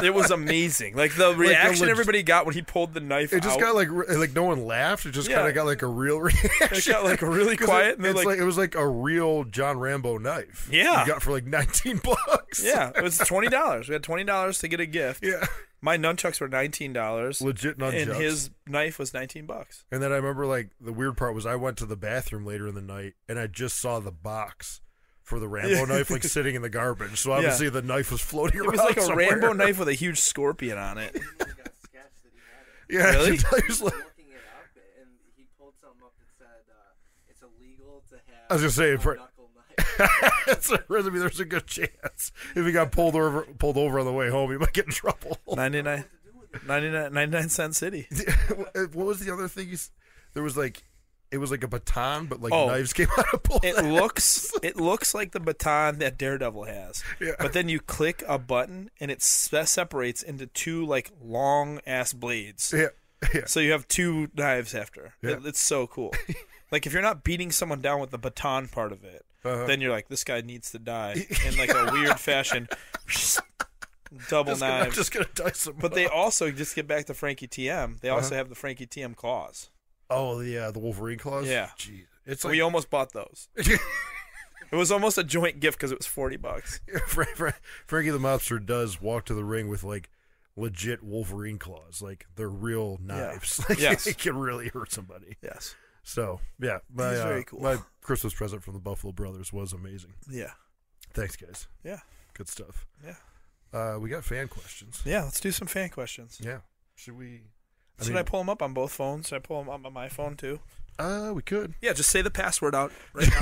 Speaker 2: It was amazing. Like the reaction everybody got when he pulled the knife.
Speaker 3: It just got like no one laughed. It just kind of got like a real reaction.
Speaker 2: It got like really quiet. And
Speaker 3: it was like a real John Rambo knife.
Speaker 2: Yeah,
Speaker 3: you got for like $19.
Speaker 2: Yeah, it was $20. We had $20 to get a gift.
Speaker 3: Yeah.
Speaker 2: My nunchucks were $19.
Speaker 3: Legit nunchucks.
Speaker 2: And his knife was $19.
Speaker 3: And then I remember like the weird part was I went to the bathroom later in the night and I just saw the box for the Rambo knife like sitting in the garbage. So obviously the knife was floating around.
Speaker 2: It was like a
Speaker 3: somewhere.
Speaker 2: Rambo knife with a huge scorpion on it.
Speaker 3: Yeah,
Speaker 2: really?
Speaker 1: Looking it up, and he pulled something up that said it's illegal to have
Speaker 3: I was gonna say,
Speaker 1: a knuckle knife.
Speaker 3: there's a good chance if he got pulled over on the way home, he might get in trouble.
Speaker 2: 99 cent city.
Speaker 3: What was the other thing? There was like, it was like a baton, but like knives came out of both.
Speaker 2: It looks like the baton that Daredevil has.
Speaker 3: Yeah.
Speaker 2: But then you click a button and it separates into 2 like long ass blades.
Speaker 3: Yeah.
Speaker 2: So you have 2 knives after.
Speaker 3: Yeah.
Speaker 2: It's so cool. Like if you're not beating someone down with the baton part of it, then you're like, this guy needs to die in like a weird fashion. Double knives.
Speaker 3: I'm just gonna dice him.
Speaker 2: But they also, just get back to Frankie TM, they also have the Frankie TM claws.
Speaker 3: Oh, the Wolverine claws.
Speaker 2: Yeah.
Speaker 3: Jeez. It's like,
Speaker 2: We almost bought those. It was almost a joint gift because it was $40.
Speaker 3: Frankie the Mobster does walk to the ring with like legit Wolverine claws, like they're real knives. Like,
Speaker 2: Yes.
Speaker 3: it can really hurt somebody.
Speaker 2: Yes.
Speaker 3: So yeah,
Speaker 2: He's very cool.
Speaker 3: my Christmas present from the Buffalo Brothers was amazing.
Speaker 2: Yeah.
Speaker 3: Thanks, guys.
Speaker 2: Yeah.
Speaker 3: Good stuff.
Speaker 2: Yeah.
Speaker 3: We got fan questions.
Speaker 2: Yeah, let's do some fan questions.
Speaker 3: Yeah. Should we?
Speaker 2: Should I pull them up on both phones? Should I pull them up on my phone too?
Speaker 3: We could.
Speaker 2: Yeah, just say the password out right now.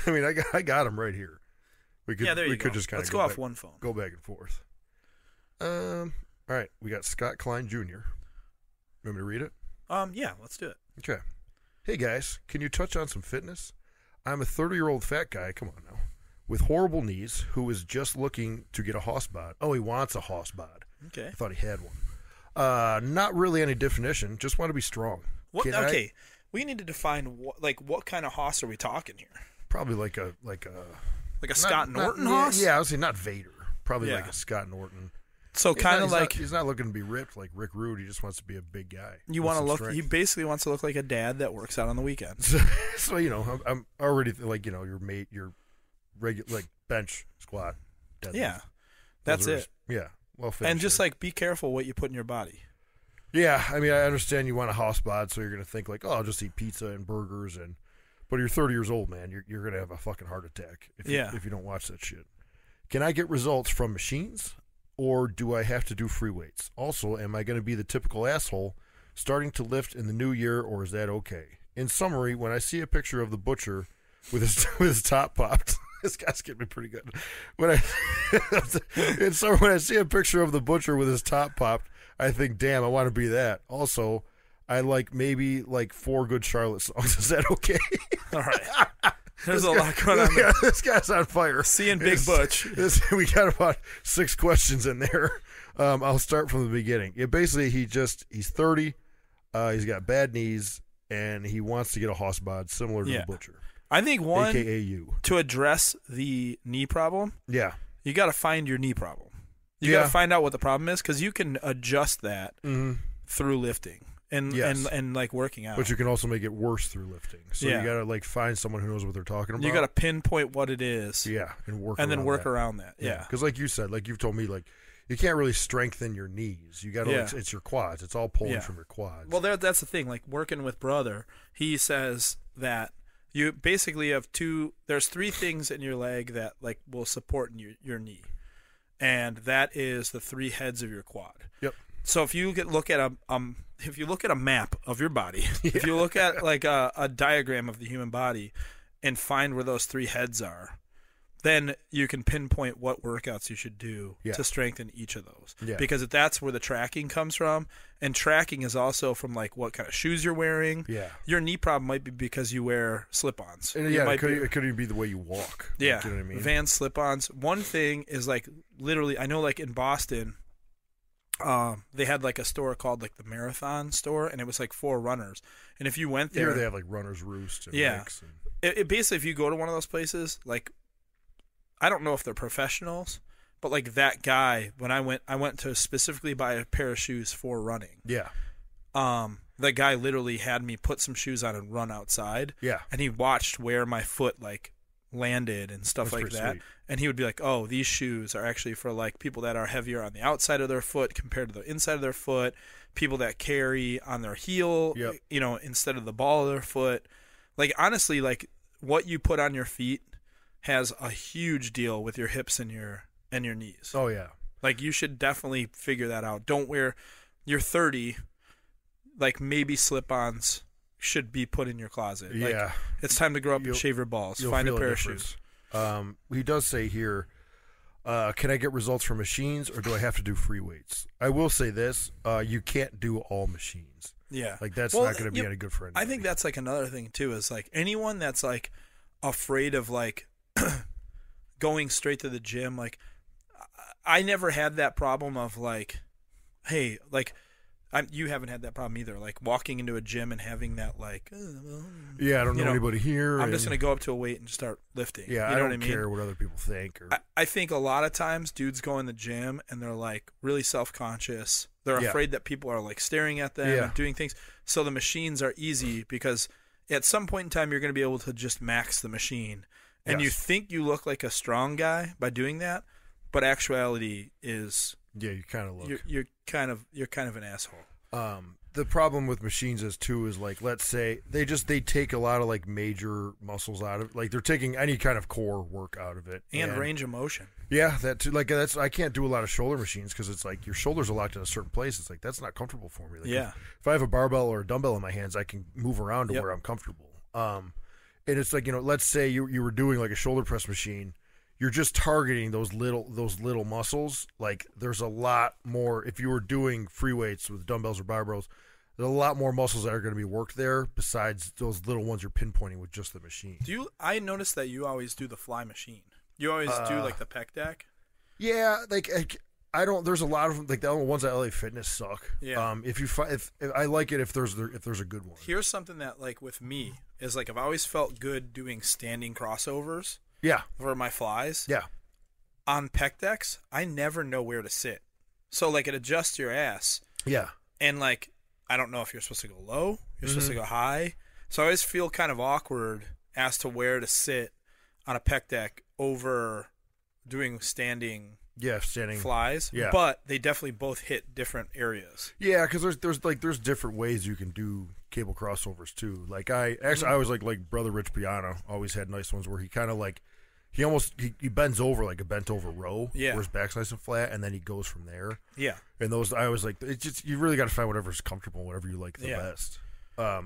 Speaker 3: I mean, I got them right here. We could.
Speaker 2: Yeah, there you
Speaker 3: we
Speaker 2: go.
Speaker 3: could just kind of
Speaker 2: let's go off one phone.
Speaker 3: Go back and forth. All right. We got Scott Klein Jr. You want me to read it?
Speaker 2: Yeah, let's do it.
Speaker 3: Okay. Hey guys, can you touch on some fitness? I'm a 30-year-old fat guy. Come on now. With horrible knees, who is just looking to get a hoss bod. Oh, he wants a hoss bod.
Speaker 2: Okay.
Speaker 3: I thought he had one. Not really any definition. Just want to be strong.
Speaker 2: Okay. We need to define what kind of hoss are we talking here?
Speaker 3: Probably like a
Speaker 2: Scott Norton hoss?
Speaker 3: Yeah, I would say not Vader. Probably
Speaker 2: Yeah.
Speaker 3: like a Scott Norton.
Speaker 2: So kind of like
Speaker 3: he's not looking to be ripped like Rick Rude. He just wants to be a big guy.
Speaker 2: you want to look. He basically wants to look like a dad that works out on the weekends.
Speaker 3: So I'm already like your regular like bench squat. Deadlift.
Speaker 2: Yeah, that's it.
Speaker 3: Yeah, well,
Speaker 2: And just like be careful what you put in your body.
Speaker 3: Yeah, I mean, I understand you want a house bod, so you're going to think like, oh, I'll just eat pizza and burgers and But you're 30 years old, man. You're gonna have a fucking heart attack if you don't watch that shit. Can I get results from machines, or do I have to do free weights? Also, am I going to be the typical asshole starting to lift in the new year, or is that okay? In summary, when I see a picture of the butcher with his top popped, this guy's getting me pretty good. When I see a picture of the butcher with his top popped, I think, damn, I want to be that. Also, I maybe 4 good Charlotte songs. Is that okay?
Speaker 2: All right. There's a lot going on there.
Speaker 3: This guy's on fire.
Speaker 2: Seeing Big Butch.
Speaker 3: We got about 6 questions in there. I'll start from the beginning. Basically, he's 30. He's got bad knees, and he wants to get a hoss bod similar to the butcher.
Speaker 2: I think
Speaker 3: AKA you.
Speaker 2: To address the knee problem,
Speaker 3: you
Speaker 2: got to find your knee problem. You got to find out what the problem is, because you can adjust that through lifting. And like working out.
Speaker 3: But you can also make it worse through lifting. So you got to find someone who knows what they're talking about.
Speaker 2: You got to pinpoint what it is.
Speaker 3: Yeah, and work
Speaker 2: around that. Yeah.
Speaker 3: Because like you said, like you've told me, you can't really strengthen your knees. You got to it's your quads. It's all pulling from your quads.
Speaker 2: Well, that's the thing. Like working with Brother, he says that you basically have there's 3 things in your leg that will support your knee. And that is the 3 heads of your quad.
Speaker 3: Yep.
Speaker 2: So if you look at a map of your body, if you look at a diagram of the human body and find where those 3 heads are, then you can pinpoint what workouts you should do to strengthen each of those. Yeah. Because that's where the tracking comes from, and tracking is also from what kind of shoes you're wearing. Yeah. Your knee problem might be because you wear slip-ons.
Speaker 3: And it could even be the way you walk.
Speaker 2: Yeah.
Speaker 3: You know what I mean?
Speaker 2: Vans slip-ons. One thing is literally, I know in Boston, they had a store called the Marathon store, and it was 4 runners. And if you went there,
Speaker 3: here they have Runner's Roost. And
Speaker 2: it basically, if you go to one of those places, I don't know if they're professionals, but that guy, when I went to specifically buy a pair of shoes for running.
Speaker 3: Yeah.
Speaker 2: That guy literally had me put some shoes on and run outside.
Speaker 3: Yeah.
Speaker 2: And he watched where my foot landed and stuff like that.
Speaker 3: Sweet.
Speaker 2: And he would be like, oh, these shoes are actually for people that are heavier on the outside of their foot compared to the inside of their foot, people that carry on their heel, instead of the ball of their foot. Honestly, what you put on your feet has a huge deal with your hips and your knees.
Speaker 3: Oh yeah.
Speaker 2: You should definitely figure that out. Don't wear, you're 30, maybe slip-ons should be put in your closet.
Speaker 3: Yeah.
Speaker 2: It's time to grow up and shave your balls. Find a pair of shoes.
Speaker 3: He does say here, can I get results from machines, or do I have to do free weights? I will say this, you can't do all machines.
Speaker 2: Yeah.
Speaker 3: That's not going to be any good for anybody.
Speaker 2: I think that's another thing too, is anyone that's afraid of going straight to the gym. I never had that problem of hey, you haven't had that problem either. Walking into a gym and having that
Speaker 3: I don't know anybody here.
Speaker 2: I'm just gonna go up to a weight and start lifting.
Speaker 3: Yeah,
Speaker 2: you know
Speaker 3: I don't
Speaker 2: what I mean?
Speaker 3: care what other people think.
Speaker 2: I think a lot of times dudes go in the gym and they're really self-conscious. They're afraid that people are staring at them and doing things. So the machines are easy because at some point in time you're gonna be able to just max the machine. And you think you look like a strong guy by doing that, but actuality is
Speaker 3: you kind of look
Speaker 2: you're kind of an asshole.
Speaker 3: The problem with machines is let's say they take a lot of major muscles out of it. They're taking any kind of core work out of it
Speaker 2: and range of motion.
Speaker 3: Yeah, that too. That's I can't do a lot of shoulder machines because it's your shoulders are locked in a certain place. It's that's not comfortable for me. If I have a barbell or a dumbbell in my hands, I can move around to where I'm comfortable. And it's let's say you were doing a shoulder press machine, you're just targeting those little muscles. There's a lot more if you were doing free weights with dumbbells or barbells. There's a lot more muscles that are going to be worked there besides those little ones you're pinpointing with just the machine.
Speaker 2: I noticed that you always do the fly machine. You always do the pec deck.
Speaker 3: Yeah, I don't. There's a lot of them. The ones at LA Fitness suck.
Speaker 2: Yeah.
Speaker 3: If I like it if there's a good one.
Speaker 2: Here's something that with me is I've always felt good doing standing crossovers.
Speaker 3: Yeah.
Speaker 2: For my flies.
Speaker 3: Yeah.
Speaker 2: On pec decks, I never know where to sit. So it adjusts your ass.
Speaker 3: Yeah.
Speaker 2: And I don't know if you're supposed to go low. You're supposed to go high. So I always feel kind of awkward as to where to sit on a pec deck over doing standing.
Speaker 3: Yeah, standing
Speaker 2: flies. Yeah, but they definitely both hit different areas.
Speaker 3: Yeah, because there's different ways you can do cable crossovers too. Like I always like Brother Rich Piana always had nice ones where he kind of like he bends over like a bent over row, where his back's nice and flat, and then he goes from there. Yeah, and those I always like. It's just you really got to find whatever's comfortable, whatever you like the best.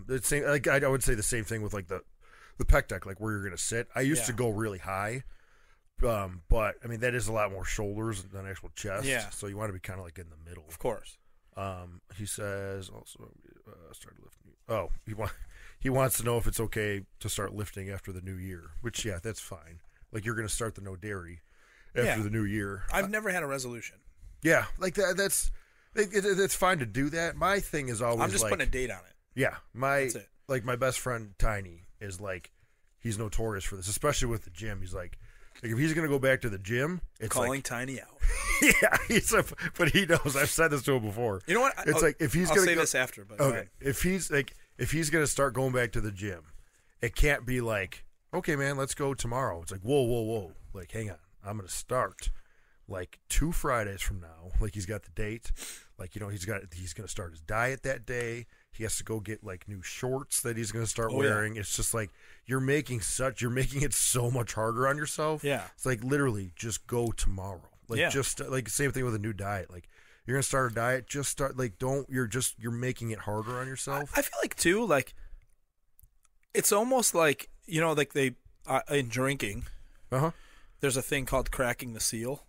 Speaker 3: It's same like I would say the same thing with like the pec deck, like where you're gonna sit. I used to go really high. But I mean that is a lot more shoulders than actual chest. Yeah. So you want to be kind of like in the middle.
Speaker 2: Of course.
Speaker 3: He says also started lifting. Oh, he wants to know if it's okay to start lifting after the new year. Which that's fine. Like you're going to start the no dairy after the new year.
Speaker 2: I've never had a resolution.
Speaker 3: Yeah, like that's fine to do that. My thing is always
Speaker 2: I'm just putting a date on it.
Speaker 3: Yeah, that's it. Like my best friend Tiny is like he's notorious for this, especially with the gym. He's like if he's going to go back to the gym, it's
Speaker 2: calling
Speaker 3: like,
Speaker 2: Tiny out.
Speaker 3: Yeah, but he knows. I've said this to him before.
Speaker 2: You know what?
Speaker 3: It's like if he's
Speaker 2: I'll
Speaker 3: going
Speaker 2: say this after, but
Speaker 3: okay. If he's going to start going back to the gym, it can't be like, okay, man, let's go tomorrow. It's like, whoa. Like, hang on. I'm going to start like 2 Fridays from now. Like he's got the date. Like, he's going to start his diet that day. He has to go get like new shorts that he's going to start wearing. Yeah. It's just like you're making it so much harder on yourself. Yeah. It's like literally just go tomorrow. Like just like same thing with a new diet. Like you're going to start a diet, just start like you're making it harder on yourself.
Speaker 2: I feel like too like it's almost like like they in drinking. There's a thing called cracking the seal.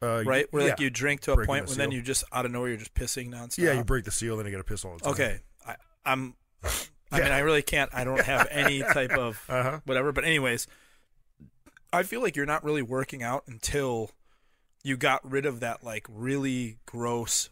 Speaker 2: Right? Where like you drink to a point where then you just out of nowhere you're just pissing nonstop.
Speaker 3: Yeah, you break the seal, then you got to piss all the time.
Speaker 2: Okay. I mean, I really can't. I don't have any type of whatever. But anyways, I feel like you're not really working out until you got rid of that like really gross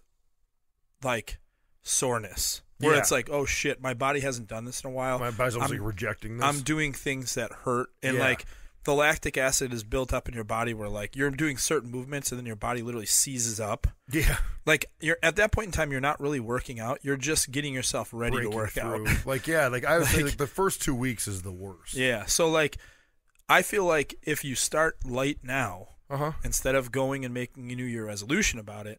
Speaker 2: like soreness. Where it's like, oh shit, my body hasn't done this in a while.
Speaker 3: My body's almost like rejecting this.
Speaker 2: I'm doing things that hurt, and like the lactic acid is built up in your body where like you're doing certain movements and then your body literally seizes up. Yeah. Like you're at that point in time you're not really working out. You're just getting yourself ready to work out.
Speaker 3: Like I would say like the first 2 weeks is the worst.
Speaker 2: Yeah. So like I feel like if you start light now, instead of going and making a New Year resolution about it,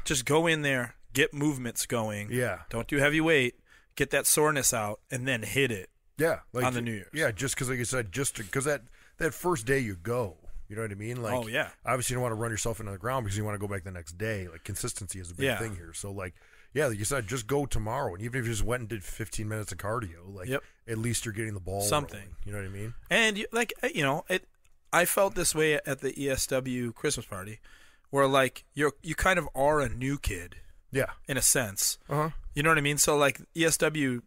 Speaker 2: just go in there, get movements going. Yeah. Don't do heavy weight, get that soreness out, and then hit it.
Speaker 3: Yeah. Like,
Speaker 2: on the New Year's.
Speaker 3: Yeah, just because like you said, just because that first day you go, you know what I mean? Like, obviously you don't want to run yourself into the ground because you want to go back the next day. Like consistency is a big thing here. So like, like you said, just go tomorrow. And even if you just went and did 15 minutes of cardio, like at least you're getting the ball
Speaker 2: something.
Speaker 3: Rolling, you know what I mean?
Speaker 2: And I felt this way at the ESW Christmas party where like you kind of are a new kid. Yeah. In a sense. You know what I mean? So like ESW,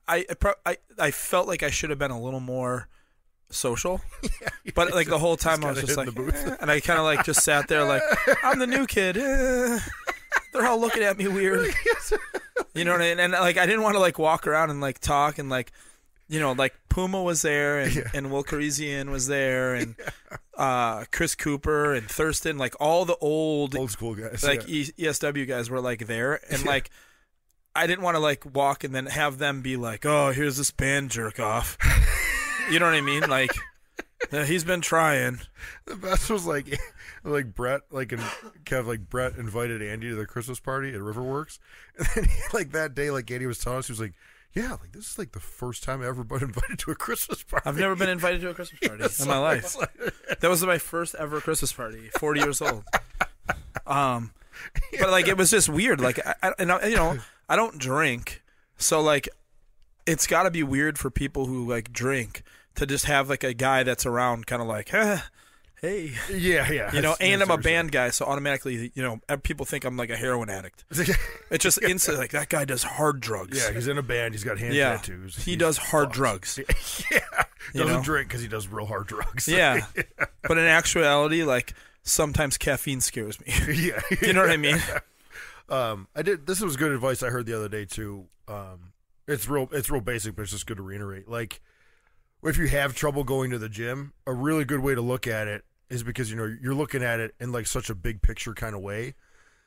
Speaker 2: I felt like I should have been a little more social, but like the whole time I was just like, and I kind of like just sat there like I'm the new kid. They're all looking at me weird. You know what I mean? And like I didn't want to like walk around and like talk and like like Puma was there and Will Carizian was there and Chris Cooper and Thurston, like all the old
Speaker 3: school guys,
Speaker 2: like ESW guys were like there and like I didn't want to like walk and then have them be like, oh, here's this band jerk off. You know what I mean? Like, he's been trying.
Speaker 3: The best was like Brett, like and Kev, like Brett invited Andy to the Christmas party at Riverworks, and then like that day, like Andy was telling us, he was like, "Yeah, like this is like the first time I ever been invited to a Christmas party."
Speaker 2: I've never been invited to a Christmas party in my life. That was my first ever Christmas party. 40 years old. But like it was just weird. Like I don't drink, so like it's got to be weird for people who like drink to just have like a guy that's around kind of like, hey.
Speaker 3: Yeah.
Speaker 2: And I'm a band guy, so automatically, people think I'm like a heroin addict. It's just instantly like that guy does hard drugs.
Speaker 3: Yeah, he's in a band. He's got hand tattoos.
Speaker 2: He does hard drugs.
Speaker 3: Doesn't drink because he does real hard drugs.
Speaker 2: Yeah. But in actuality, like sometimes caffeine scares me. Yeah. You know what I mean?
Speaker 3: This was good advice I heard the other day too. It's real basic, but it's just good to reiterate. Like, if you have trouble going to the gym, a really good way to look at it is because you're looking at it in like such a big picture kind of way.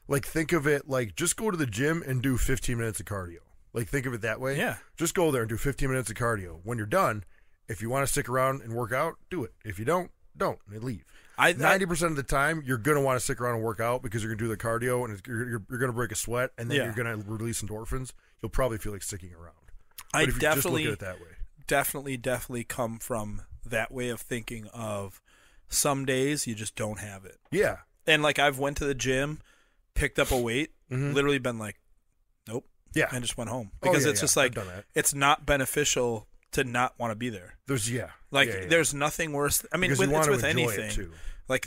Speaker 3: Like, think of it like just go to the gym and do 15 minutes of cardio. Like, think of it that way. Yeah. Just go there and do 15 minutes of cardio. When you're done, if you want to stick around and work out, do it. If you don't and leave. 90% of the time, you're going to want to stick around and work out because you're going to do the cardio and you're going to break a sweat and then you're going to release endorphins. You'll probably feel like sticking around.
Speaker 2: I
Speaker 3: But if you just look at it that way.
Speaker 2: definitely come from that way of thinking of some days you just don't have it.
Speaker 3: Yeah.
Speaker 2: And like I've went to the gym, picked up a weight, literally been like, nope.
Speaker 3: Yeah.
Speaker 2: And just went home. Because it's just like,
Speaker 3: I've done that.
Speaker 2: it's not beneficial to not want to be there. There's nothing worse. I mean,
Speaker 3: Because you want
Speaker 2: it's
Speaker 3: to
Speaker 2: with
Speaker 3: enjoy
Speaker 2: anything.
Speaker 3: it too.
Speaker 2: Like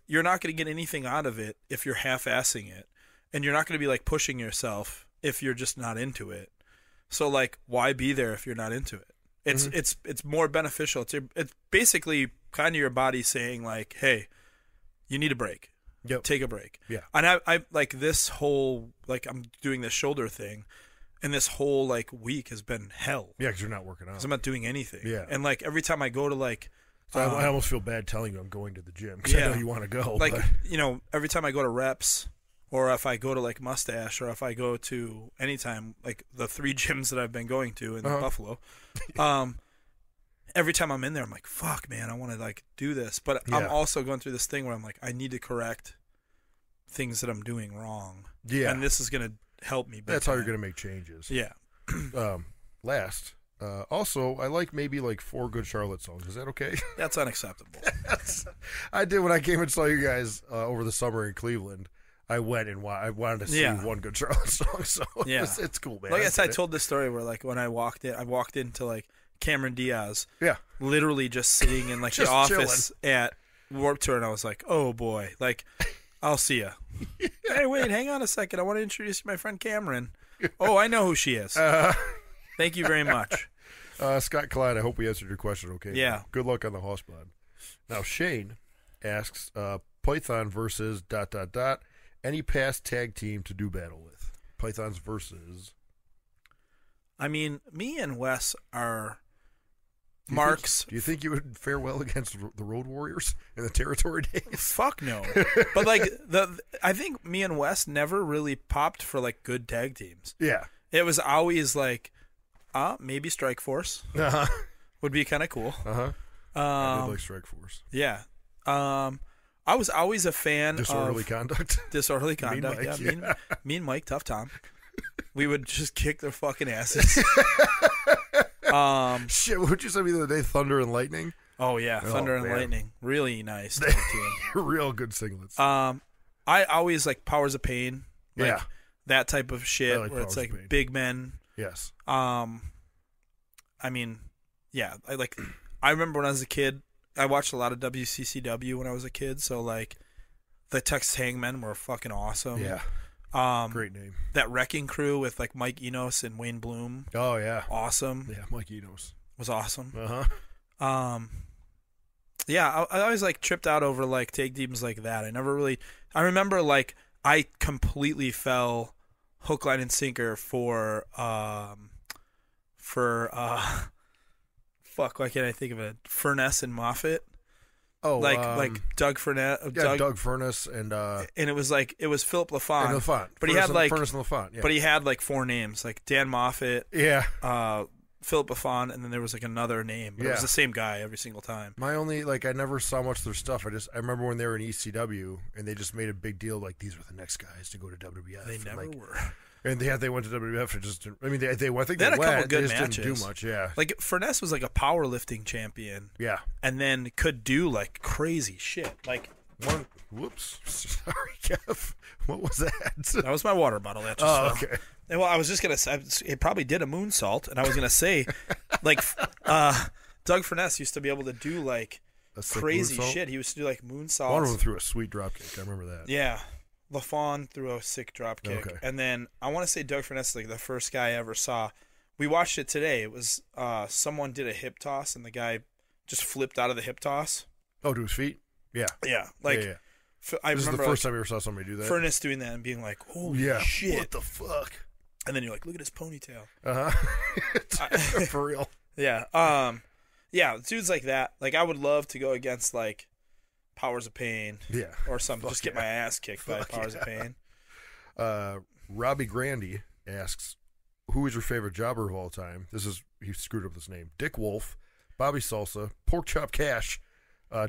Speaker 2: you're not going to get anything out of it if you're half-assing it. And you're not going to be like pushing yourself if you're just not into it. So like, why be there if you're not into it? It's more beneficial. It's basically kind of your body saying like, hey, you need a break.
Speaker 3: Yep.
Speaker 2: Take a break.
Speaker 3: Yeah.
Speaker 2: And I like this whole, like I'm doing this shoulder thing, and this whole like week has been hell.
Speaker 3: Yeah, because you're not working out.
Speaker 2: Because I'm not doing anything.
Speaker 3: Yeah.
Speaker 2: And like every time I go to like,
Speaker 3: So I almost feel bad telling you I'm going to the gym because I know you want to go.
Speaker 2: Like,
Speaker 3: but...
Speaker 2: every time I go to reps, or if I go to like Mustache, or if I go to anytime, like the 3 gyms that I've been going to in Buffalo, every time I'm in there, I'm like, fuck, man, I want to like do this. But I'm also going through this thing where I'm like, I need to correct things that I'm doing wrong.
Speaker 3: Yeah.
Speaker 2: And this is going to help me.
Speaker 3: That's how you're going to make changes.
Speaker 2: Yeah.
Speaker 3: Last. Also, I like maybe like 4 Good Charlotte songs. Is that okay?
Speaker 2: That's unacceptable.
Speaker 3: I did when I came and saw you guys over the summer in Cleveland. I went and I wanted to see 1 Good Charlotte song, so it's cool, man.
Speaker 2: Like I told this story where like when I walked into like Cameron Diaz, literally just sitting in like the office at Warped Tour, and I was like, oh boy, like I'll see ya. Hey, wait, hang on a second, I want to introduce you to my friend Cameron. Oh, I know who she is. Thank you very much.
Speaker 3: Scott Klein, I hope we answered your question okay.
Speaker 2: Yeah.
Speaker 3: Good luck on the horse pod. Now, Shane asks, Python versus ... Any past tag team to do battle with? Pythons versus...
Speaker 2: I mean, me and Wes are marks.
Speaker 3: Do you think you would fare well against the Road Warriors in the Territory days?
Speaker 2: Fuck no. But like, I think me and Wes never really popped for like good tag teams.
Speaker 3: Yeah.
Speaker 2: It was always like, maybe Strike Force would be kind of cool.
Speaker 3: I did like Strike Force.
Speaker 2: Yeah. I was always a fan
Speaker 3: Disorderly
Speaker 2: of
Speaker 3: Conduct.
Speaker 2: Disorderly Conduct.
Speaker 3: Mean Mike,
Speaker 2: Me and Mike, Tough Tom. We would just kick their fucking asses.
Speaker 3: Shit, what you send me the other day? Thunder and Lightning?
Speaker 2: Oh, yeah. Thunder and
Speaker 3: man.
Speaker 2: Lightning. Really nice tag team.
Speaker 3: Real good singlets.
Speaker 2: I always like Powers of Pain. Like that type of shit
Speaker 3: like
Speaker 2: where it's
Speaker 3: Powers of
Speaker 2: like
Speaker 3: Pain.
Speaker 2: big men.
Speaker 3: Yes.
Speaker 2: I mean, yeah. I remember when I was a kid, I watched a lot of WCCW when I was a kid, so like the Texas Hangmen were fucking awesome.
Speaker 3: Yeah. Great name.
Speaker 2: That Wrecking Crew with like Mike Enos and Wayne Bloom.
Speaker 3: Oh yeah.
Speaker 2: Awesome.
Speaker 3: Yeah, Mike Enos
Speaker 2: was awesome.
Speaker 3: Yeah,
Speaker 2: I always like tripped out over like tag teams like that. I remember like I completely fell hook, line, and sinker for fuck, why can't I think of it? Furness and Moffitt.
Speaker 3: Oh,
Speaker 2: like Doug Furness.
Speaker 3: Doug Furness and
Speaker 2: it was Philip LaFont.
Speaker 3: And LaFont.
Speaker 2: But he had like
Speaker 3: Furness and LaFont. Yeah.
Speaker 2: But he had like 4 names, like Dan Moffitt.
Speaker 3: Yeah.
Speaker 2: Philip LaFont, and then there was like another name. But it was the same guy every single time.
Speaker 3: My only I never saw much of their stuff. I remember when they were in ECW and they just made a big deal like these were the next guys to go to WWF.
Speaker 2: They never were.
Speaker 3: And they went to WWF and just I think they
Speaker 2: had a couple good matches.
Speaker 3: Didn't do much. Yeah.
Speaker 2: Like Furness was like a powerlifting champion.
Speaker 3: Yeah.
Speaker 2: And then could do like crazy shit. Like
Speaker 3: whoops. Sorry, Kev. What was that?
Speaker 2: That was my water bottle. That just
Speaker 3: okay.
Speaker 2: Well, I was just gonna say it probably did a moonsault, and I was gonna say, like, Doug Furness used to be able to do like crazy shit. He used to do like moonsaults.
Speaker 3: One of them threw a sweet dropkick. I remember that.
Speaker 2: Yeah, LaFawn threw a sick dropkick, and then I want to say Doug Furness is like the first guy I ever saw. We watched it today. It was someone did a hip toss, and the guy just flipped out of the hip toss.
Speaker 3: Oh, to his feet. Yeah.
Speaker 2: Yeah. Like.
Speaker 3: Yeah.
Speaker 2: I
Speaker 3: this
Speaker 2: remember
Speaker 3: is the first time I ever saw somebody do that.
Speaker 2: Furness doing that and being like, "Holy shit!
Speaker 3: What the fuck?"
Speaker 2: And then you're like, "Look at his ponytail."
Speaker 3: For real.
Speaker 2: Yeah. Yeah. Dudes like that. Like, I would love to go against like Powers of Pain.
Speaker 3: Yeah.
Speaker 2: Or something. Just get my ass kicked by Powers of Pain.
Speaker 3: Robbie Grandy asks, "Who is your favorite jobber of all time?" He screwed up this name. Dick Wolf, Bobby Salsa, Pork Chop Cash,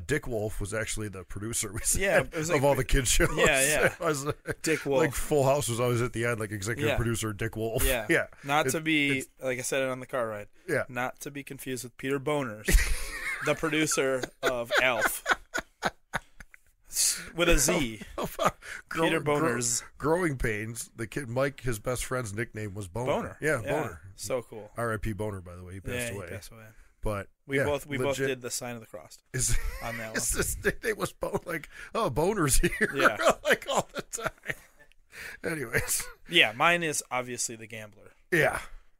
Speaker 3: Dick Wolf was actually the producer.
Speaker 2: It was
Speaker 3: of all the kids shows.
Speaker 2: Yeah.
Speaker 3: I was
Speaker 2: Dick Wolf.
Speaker 3: Like Full House was always at the end, like executive producer Dick Wolf.
Speaker 2: Yeah. Not to be, like I said it on the car ride.
Speaker 3: Yeah.
Speaker 2: Not to be confused with Peter Boners, the producer of ALF. With a Z. Peter Boners.
Speaker 3: Growing Pains. The kid Mike, his best friend's nickname was Boner. Yeah, Boner.
Speaker 2: So cool.
Speaker 3: R.I.P. Boner, by the way. He passed away.
Speaker 2: He passed away.
Speaker 3: But
Speaker 2: we both did the sign of the cross on that one.
Speaker 3: His nickname was Boner's here.
Speaker 2: Yeah.
Speaker 3: Like all the time. Anyways.
Speaker 2: Yeah, mine is obviously The Gambler.
Speaker 3: Yeah.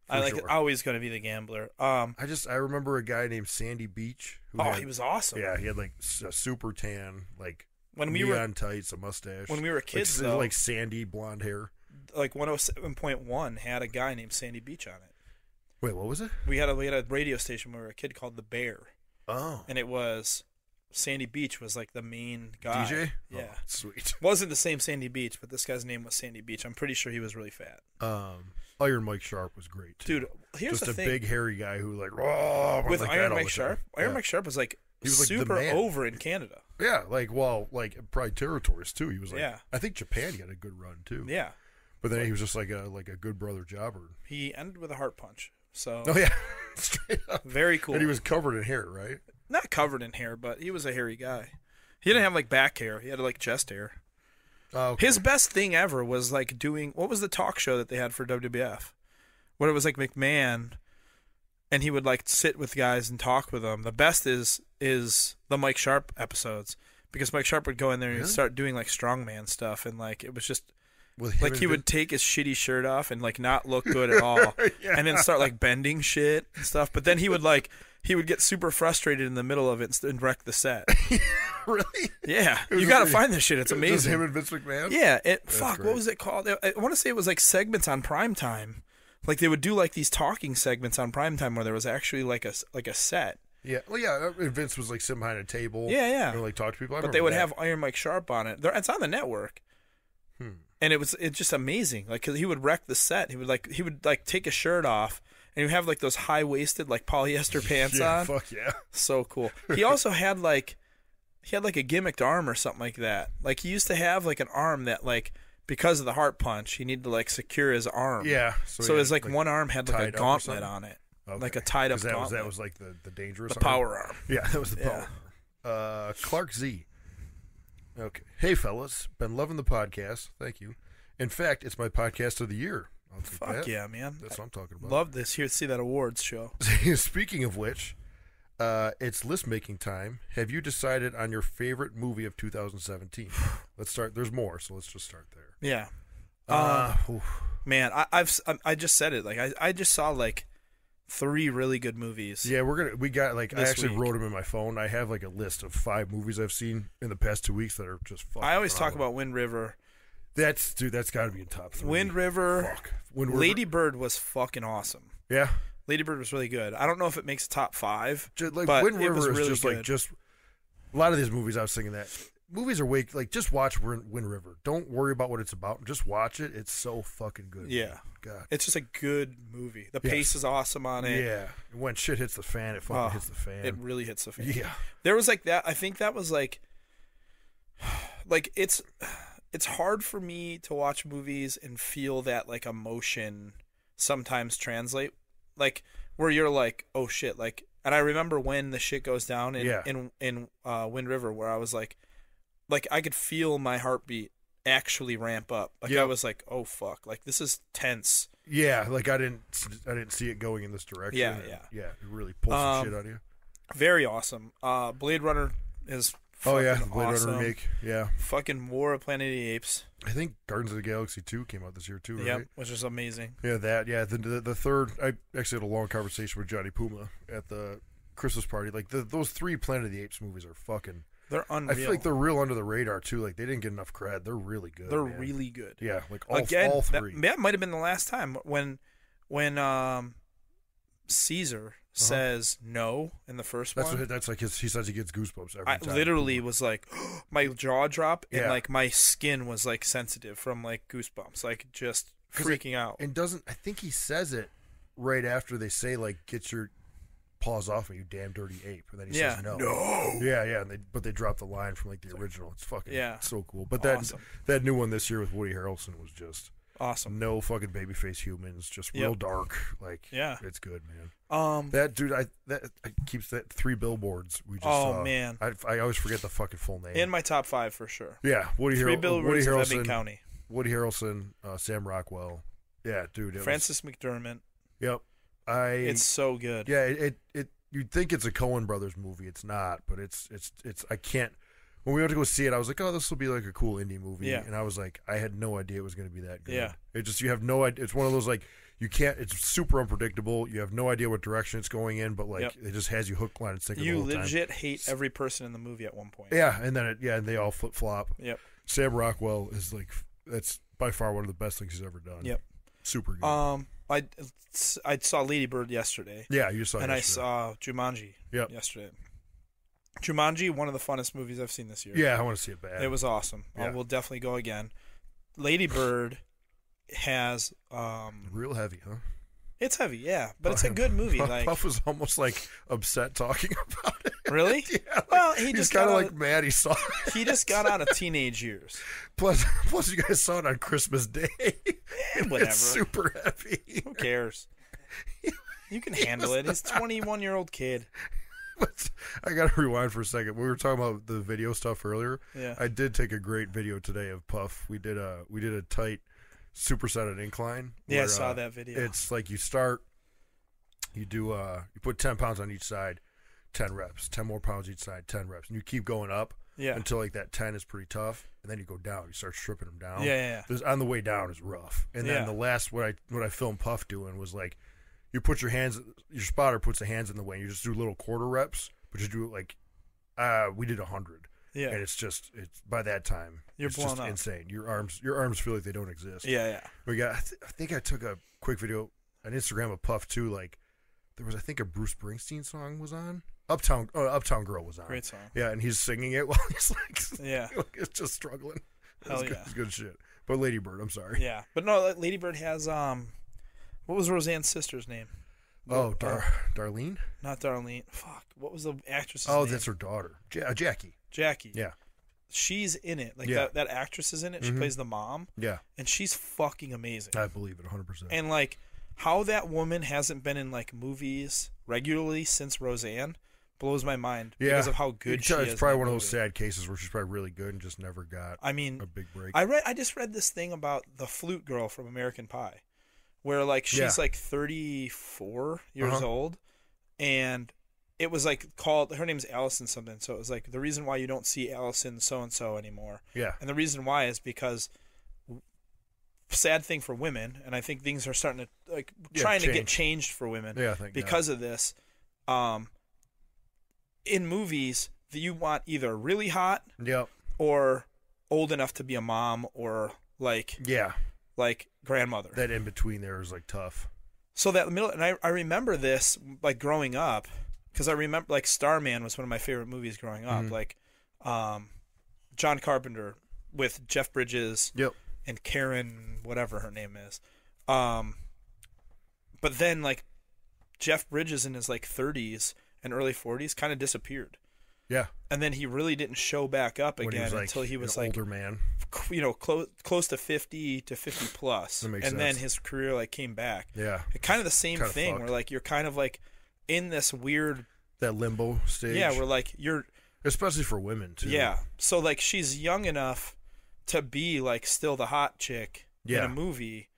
Speaker 2: Always going to be The Gambler. I
Speaker 3: remember a guy named Sandy Beach.
Speaker 2: He was awesome.
Speaker 3: Yeah, he had like a super tan, like
Speaker 2: when we
Speaker 3: neon tights, a mustache.
Speaker 2: When we were kids, though,
Speaker 3: like sandy blonde hair.
Speaker 2: Like 107.1 had a guy named Sandy Beach on it.
Speaker 3: Wait, what was it?
Speaker 2: We had a radio station when we were a kid called The Bear.
Speaker 3: Oh.
Speaker 2: And it was Sandy Beach was like the main guy.
Speaker 3: DJ?
Speaker 2: Yeah.
Speaker 3: Oh, sweet.
Speaker 2: Wasn't the same Sandy Beach, but this guy's name was Sandy Beach. I'm pretty sure he was really fat.
Speaker 3: Iron Mike Sharp was great too.
Speaker 2: Dude, here's
Speaker 3: just
Speaker 2: the thing.
Speaker 3: Just a big hairy guy who like
Speaker 2: with
Speaker 3: like
Speaker 2: Iron Mike Sharp. Iron Mike Sharp was like
Speaker 3: he was
Speaker 2: super
Speaker 3: like
Speaker 2: over in Canada.
Speaker 3: Yeah, like probably territories too. He was like I think Japan got a good run too.
Speaker 2: Yeah.
Speaker 3: But then he was just like a good brother jobber.
Speaker 2: He ended with a heart punch. So
Speaker 3: oh yeah, straight up.
Speaker 2: Very cool.
Speaker 3: And he was covered in hair, right?
Speaker 2: Not covered in hair, but he was a hairy guy. He didn't have like back hair. He had like chest hair.
Speaker 3: Oh, okay.
Speaker 2: His best thing ever was like doing what was the talk show that they had for WWF, where it was like McMahon, and he would like sit with guys and talk with them. The best is the Mike Sharp episodes because Mike Sharp would go in there and start doing like strongman stuff, and like it was just. Like he would take his shitty shirt off and like not look good at all, and then start like bending shit and stuff. But then he would get super frustrated in the middle of it and wreck the set.
Speaker 3: Really?
Speaker 2: Yeah, you got to find this shit. It's amazing.
Speaker 3: Just him and Vince McMahon.
Speaker 2: Yeah. What was it called? I want to say it was like segments on primetime. Like they would do like these talking segments on primetime where there was actually like a set.
Speaker 3: Yeah, well, yeah. Vince was like sitting behind a table.
Speaker 2: Yeah.
Speaker 3: And like talk to people.
Speaker 2: But they would have Iron Mike Sharp on it. It's on the network. And it's just amazing. Like, 'cause he would wreck the set. He would take his shirt off, and he would have like those high waisted like polyester pants on.
Speaker 3: Fuck yeah.
Speaker 2: So cool. He also had like a gimmicked arm or something like that. Like he used to have like an arm that like because of the heart punch, he needed to like secure his arm.
Speaker 3: Yeah.
Speaker 2: So his like one arm had like a gauntlet on it, like a tied up gauntlet.
Speaker 3: That was like the dangerous.
Speaker 2: The power arm.
Speaker 3: Yeah, that was the power arm. Clark Z. Okay. Hey, fellas. Been loving the podcast. Thank you. In fact, it's my podcast of the year. I'll take
Speaker 2: Fuck
Speaker 3: that.
Speaker 2: yeah, man.
Speaker 3: That's what I'm talking about.
Speaker 2: Love this. Here, see that awards show.
Speaker 3: Speaking of which, it's list-making time. Have you decided on your favorite movie of 2017? Let's start. There's more, so let's just start there.
Speaker 2: Yeah. Man, I just said it. Like, I just saw, like, 3 really good movies.
Speaker 3: Yeah, I actually wrote them in my phone. I have like a list of 5 movies I've seen in the past 2 weeks that are just fucking
Speaker 2: I always talk
Speaker 3: phenomenal.
Speaker 2: about Wind River.
Speaker 3: That's got to be in top 3.
Speaker 2: Wind River. Lady Bird was fucking awesome.
Speaker 3: Yeah.
Speaker 2: Lady Bird was really good. I don't know if it makes top 5.
Speaker 3: Like
Speaker 2: but
Speaker 3: Wind River
Speaker 2: was
Speaker 3: is
Speaker 2: really
Speaker 3: just
Speaker 2: good.
Speaker 3: like a lot of these movies I was thinking that. Movies are just watch Wind River. Don't worry about what it's about. Just watch it. It's so fucking good.
Speaker 2: Yeah.
Speaker 3: Man. God.
Speaker 2: It's just a good movie. The pace is awesome on it.
Speaker 3: Yeah. When shit hits the fan, it fucking hits the fan.
Speaker 2: It really hits the fan.
Speaker 3: Yeah.
Speaker 2: There was like that. I think that was like it's hard for me to watch movies and feel that like emotion sometimes translate. Like where you're like, oh shit, like, and I remember when the shit goes down in Wind River where I was like I could feel my heartbeat actually ramp up. Like I was like, oh fuck, like this is tense.
Speaker 3: Yeah, like I didn't see it going in this direction. Yeah. It really pulls some shit out of you.
Speaker 2: Very awesome. Blade Runner is
Speaker 3: the Blade
Speaker 2: awesome.
Speaker 3: Runner remake. Yeah.
Speaker 2: Fucking War of Planet of the Apes.
Speaker 3: I think Guardians of the Galaxy 2 came out this year too, right?
Speaker 2: Yep, which is amazing.
Speaker 3: Yeah, that. Yeah, the third. I actually had a long conversation with Johnny Puma at the Christmas party. Like those 3 Planet of the Apes movies are fucking.
Speaker 2: They're unreal.
Speaker 3: I feel like they're real under the radar too. Like they didn't get enough cred. They're really good.
Speaker 2: They're really good.
Speaker 3: Yeah, like all 3.
Speaker 2: That might have been the last time when Caesar says no in the first one.
Speaker 3: That's like he says he gets goosebumps every time.
Speaker 2: I literally was like, my jaw dropped and
Speaker 3: Yeah.
Speaker 2: like my skin was like sensitive from like goosebumps, like just freaking out.
Speaker 3: And I think he says it right after they say like get your paws off me, you damn dirty ape. And then he
Speaker 2: Yeah.
Speaker 3: says no.
Speaker 2: No.
Speaker 3: Yeah. But they dropped the line from like the original. It's fucking so cool. But
Speaker 2: Awesome.
Speaker 3: that new one this year with Woody Harrelson was just
Speaker 2: Awesome.
Speaker 3: no fucking babyface humans, just real dark. Like, it's good, man. That dude, that keeps that 3 Billboards we just saw.
Speaker 2: Oh man,
Speaker 3: I always forget the fucking full name.
Speaker 2: in my top 5 for sure.
Speaker 3: Yeah,
Speaker 2: 3 Billboards of Ebbing County.
Speaker 3: Woody Harrelson, Sam Rockwell. Yeah, dude.
Speaker 2: Francis McDermott.
Speaker 3: Yep.
Speaker 2: It's so good.
Speaker 3: Yeah, it you'd think it's a Coen Brothers movie. It's not, but it's I can't. When we went to go see it, I was like, oh, this will be like a cool indie movie.
Speaker 2: Yeah.
Speaker 3: And I was like, I had no idea it was going to be that good.
Speaker 2: Yeah.
Speaker 3: It just, you have no idea. It's one of those, like, you can't, it's super unpredictable. You have no idea what direction it's going in, but, like, it just has you hook, line, and sinker the whole time.
Speaker 2: You legit hate every person in the movie at one point.
Speaker 3: Yeah, and then, they all flip-flop.
Speaker 2: Yep.
Speaker 3: Sam Rockwell is, like, that's by far one of the best things he's ever done.
Speaker 2: Yep.
Speaker 3: Super good.
Speaker 2: I saw Lady Bird yesterday.
Speaker 3: Yeah, you saw it.
Speaker 2: And
Speaker 3: yesterday.
Speaker 2: I saw Jumanji yesterday. Jumanji, one of the funnest movies I've seen this year.
Speaker 3: Yeah, I want to see it bad.
Speaker 2: It was awesome.
Speaker 3: Yeah.
Speaker 2: We'll definitely go again. Lady Bird has
Speaker 3: real heavy, huh?
Speaker 2: It's heavy, yeah, but it's a good movie. Like
Speaker 3: Puff was almost like upset talking about it.
Speaker 2: Really?
Speaker 3: Yeah. Like,
Speaker 2: Well,
Speaker 3: he's kind of like mad. He saw it.
Speaker 2: He just got out of teenage years.
Speaker 3: Plus, you guys saw it on Christmas Day.
Speaker 2: Whatever.
Speaker 3: It's super heavy.
Speaker 2: Who cares? You can handle it. He's a 21-year-old kid.
Speaker 3: But I got to rewind for a second. We were talking about the video stuff earlier.
Speaker 2: Yeah.
Speaker 3: I did take a great video today of Puff. We did a tight superset at incline.
Speaker 2: Yeah,
Speaker 3: where,
Speaker 2: I saw that video.
Speaker 3: It's like you do you put 10 pounds on each side, 10 reps, 10 more pounds each side, 10 reps, and you keep going up until like that 10 is pretty tough, and then you go down. You start stripping them down.
Speaker 2: Yeah.
Speaker 3: On the way down is rough, and then the last what I filmed Puff doing was like, you put your spotter puts the hands in the way, and you just do little quarter reps, but you do it like, we did 100.
Speaker 2: Yeah.
Speaker 3: And it's by that time
Speaker 2: You're blown
Speaker 3: just
Speaker 2: up.
Speaker 3: insane. Your arms feel like they don't exist.
Speaker 2: Yeah.
Speaker 3: We got. I think I took a quick video on Instagram of Puff too. Like there was, I think, a Bruce Springsteen song was on. Uptown Girl was on.
Speaker 2: Great song.
Speaker 3: Yeah, and he's singing it while he's like, it's just struggling.
Speaker 2: Hell yeah.
Speaker 3: It's good shit. But Lady Bird, I'm sorry.
Speaker 2: Yeah, but no, Lady Bird has what was Roseanne's sister's name?
Speaker 3: Oh, Darlene?
Speaker 2: Not Darlene. Fuck. What was the actress's
Speaker 3: name?
Speaker 2: name?
Speaker 3: That's her daughter, Jackie.
Speaker 2: Jackie.
Speaker 3: Yeah.
Speaker 2: She's in it. Like that actress is in it. She plays the mom.
Speaker 3: Yeah.
Speaker 2: And she's fucking amazing.
Speaker 3: I believe it 100%.
Speaker 2: And like how that woman hasn't been in like movies regularly since Roseanne blows my mind because of how good she is.
Speaker 3: It's probably one of those sad cases where she's probably really good and just never got a big break.
Speaker 2: I just read this thing about the flute girl from American Pie where like she's like 34 years old and it was like called, her name's Allison something, so it was like the reason why you don't see Allison so-and-so anymore.
Speaker 3: Yeah.
Speaker 2: And the reason why is because sad thing for women, and I think things are starting to like trying to get changed for women because of this. In movies, you want either really hot or old enough to be a mom or like grandmother.
Speaker 3: That in between there is like tough.
Speaker 2: So that middle, and I remember this like growing up because I remember like Starman was one of my favorite movies growing up. Like John Carpenter with Jeff Bridges and Karen, whatever her name is. But then like Jeff Bridges in his like 30s and early 40s kind of disappeared.
Speaker 3: Yeah.
Speaker 2: And then he really didn't show back up again until he was
Speaker 3: an
Speaker 2: like
Speaker 3: older man.
Speaker 2: Close to 50 to 50 plus.
Speaker 3: That makes
Speaker 2: and
Speaker 3: sense.
Speaker 2: then his career like came back.
Speaker 3: Yeah.
Speaker 2: Kind of the same
Speaker 3: Kinda
Speaker 2: thing
Speaker 3: fucked.
Speaker 2: where like you're kind of like in this weird
Speaker 3: that limbo stage.
Speaker 2: Yeah, where like you're
Speaker 3: especially for women too.
Speaker 2: Yeah. So like she's young enough to be like still the hot chick in a movie.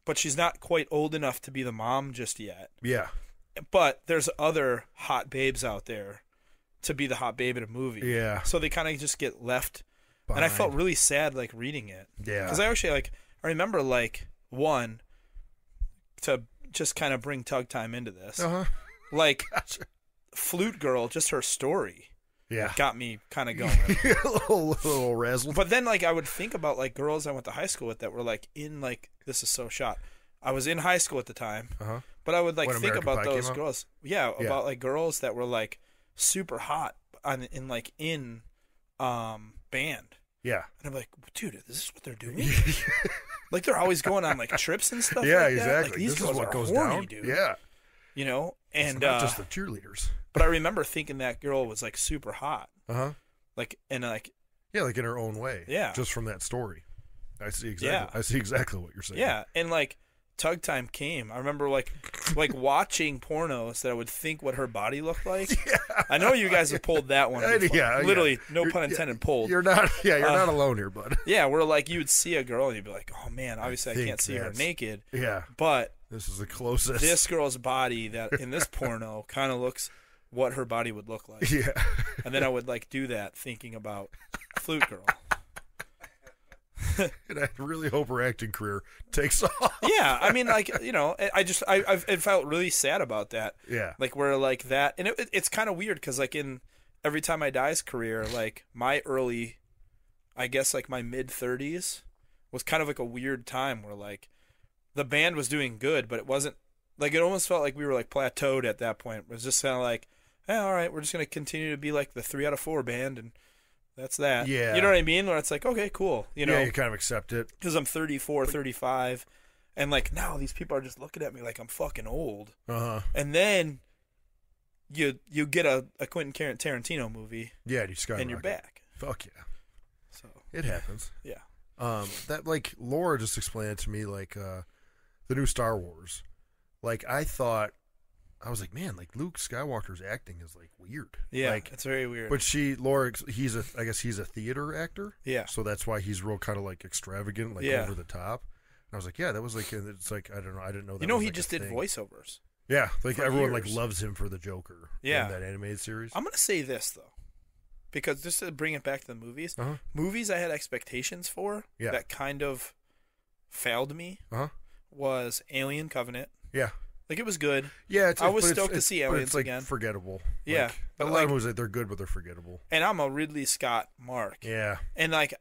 Speaker 2: But she's not quite old enough to be the mom just yet.
Speaker 3: Yeah.
Speaker 2: But there's other hot babes out there to be the hot babe in a movie.
Speaker 3: Yeah.
Speaker 2: So they kind of just get left.
Speaker 3: Behind.
Speaker 2: And I felt really sad like reading it.
Speaker 3: Yeah.
Speaker 2: Because I actually I remember like one to just kind of bring Tug Time into this. Like Flute Girl, just her story.
Speaker 3: Yeah.
Speaker 2: Got me kind of going.
Speaker 3: a little razzled.
Speaker 2: But then like I would think about like girls I went to high school with that were like in like this is so shot. I was in high school at the time. But I would like think
Speaker 3: American
Speaker 2: about
Speaker 3: Pie
Speaker 2: those
Speaker 3: came out?
Speaker 2: girls. Yeah, about like girls that were like super hot in band.
Speaker 3: Yeah.
Speaker 2: And I'm like, dude, this is what they're doing? Like they're always going on like trips and stuff
Speaker 3: Yeah,
Speaker 2: like that.
Speaker 3: exactly.
Speaker 2: Like, these
Speaker 3: this
Speaker 2: girls
Speaker 3: is what
Speaker 2: are
Speaker 3: goes
Speaker 2: horny,
Speaker 3: down.
Speaker 2: dude.
Speaker 3: Yeah.
Speaker 2: You know? And
Speaker 3: not just the cheerleaders.
Speaker 2: But I remember thinking that girl was like super hot. Like
Speaker 3: Yeah, like in her own way.
Speaker 2: Yeah.
Speaker 3: Just from that story. I see exactly.
Speaker 2: Yeah.
Speaker 3: I see exactly what you're saying.
Speaker 2: Yeah, and like Tug Time came. I remember like watching pornos that I would think what her body looked like. Yeah. I know you guys have pulled that one before.
Speaker 3: Yeah,
Speaker 2: literally, no pun intended, pulled.
Speaker 3: You're not. Yeah, you're not alone here, bud.
Speaker 2: Yeah, where like you would see a girl and you'd be like, oh man, obviously I can't see her naked.
Speaker 3: Yeah,
Speaker 2: but
Speaker 3: this is the closest.
Speaker 2: This girl's body that in this porno kind of looks what her body would look like.
Speaker 3: Yeah,
Speaker 2: and then I would like do that thinking about Flute Girl.
Speaker 3: And I really hope her acting career takes off.
Speaker 2: Yeah, I mean, like, you know, I felt really sad about that.
Speaker 3: Yeah,
Speaker 2: like where like that, and it's kind of weird because like in Every Time I Die's career, like my early, I guess like my mid-30s was kind of like a weird time where like the band was doing good, but it wasn't like, it almost felt like we were like plateaued at that point. It was just kind of like, all right, we're just gonna continue to be like the 3 out of 4 band and. That's that.
Speaker 3: Yeah.
Speaker 2: You know what I mean? Where it's like, okay, cool. You know,
Speaker 3: you kind of accept it.
Speaker 2: Because I'm 34, 35, and like now these people are just looking at me like I'm fucking old. And then you get a Quentin Tarantino movie.
Speaker 3: Yeah, you skyrocket.
Speaker 2: And you're back.
Speaker 3: Fuck yeah.
Speaker 2: So
Speaker 3: it happens.
Speaker 2: Yeah.
Speaker 3: That like Laura just explained it to me, like the new Star Wars. Like I was like, man, like Luke Skywalker's acting is like weird.
Speaker 2: Yeah,
Speaker 3: like,
Speaker 2: it's very weird.
Speaker 3: But I guess he's a theater actor.
Speaker 2: Yeah.
Speaker 3: So that's why he's real kind of like extravagant, like over the top. And I was like, yeah, that was like, it's like, I don't know, I didn't know that.
Speaker 2: You know,
Speaker 3: was
Speaker 2: he
Speaker 3: like
Speaker 2: just did voiceovers.
Speaker 3: Yeah, like everyone
Speaker 2: years.
Speaker 3: like loves him for the Joker.
Speaker 2: Yeah.
Speaker 3: In that animated series.
Speaker 2: I'm gonna say this though, because just to bring it back to the movies, movies I had expectations for that kind of failed me. Was Alien Covenant.
Speaker 3: Yeah.
Speaker 2: Like it was good.
Speaker 3: Yeah,
Speaker 2: I was stoked to see Aliens
Speaker 3: it's like
Speaker 2: again.
Speaker 3: Forgettable.
Speaker 2: Yeah,
Speaker 3: like,
Speaker 2: but
Speaker 3: a lot of movies they're good, but they're forgettable.
Speaker 2: And I'm a Ridley Scott mark.
Speaker 3: Yeah,
Speaker 2: and like,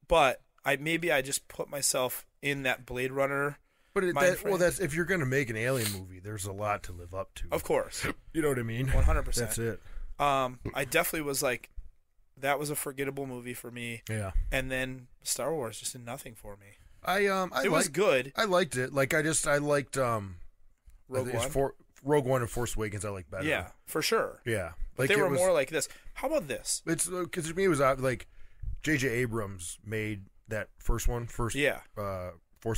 Speaker 2: but I just put myself in that Blade Runner.
Speaker 3: But that's if you're gonna make an Alien movie, there's a lot to live up to.
Speaker 2: Of course,
Speaker 3: you know what I mean.
Speaker 2: 100%.
Speaker 3: That's it.
Speaker 2: I definitely was like, that was a forgettable movie for me.
Speaker 3: Yeah,
Speaker 2: and then Star Wars just did nothing for me.
Speaker 3: It
Speaker 2: was good.
Speaker 3: I liked it. Like I liked Rogue One and Force Awakens. I like better.
Speaker 2: Yeah, for sure.
Speaker 3: Yeah,
Speaker 2: like they were more like this. How about this?
Speaker 3: It's because to me it was like J.J. Abrams made that first Force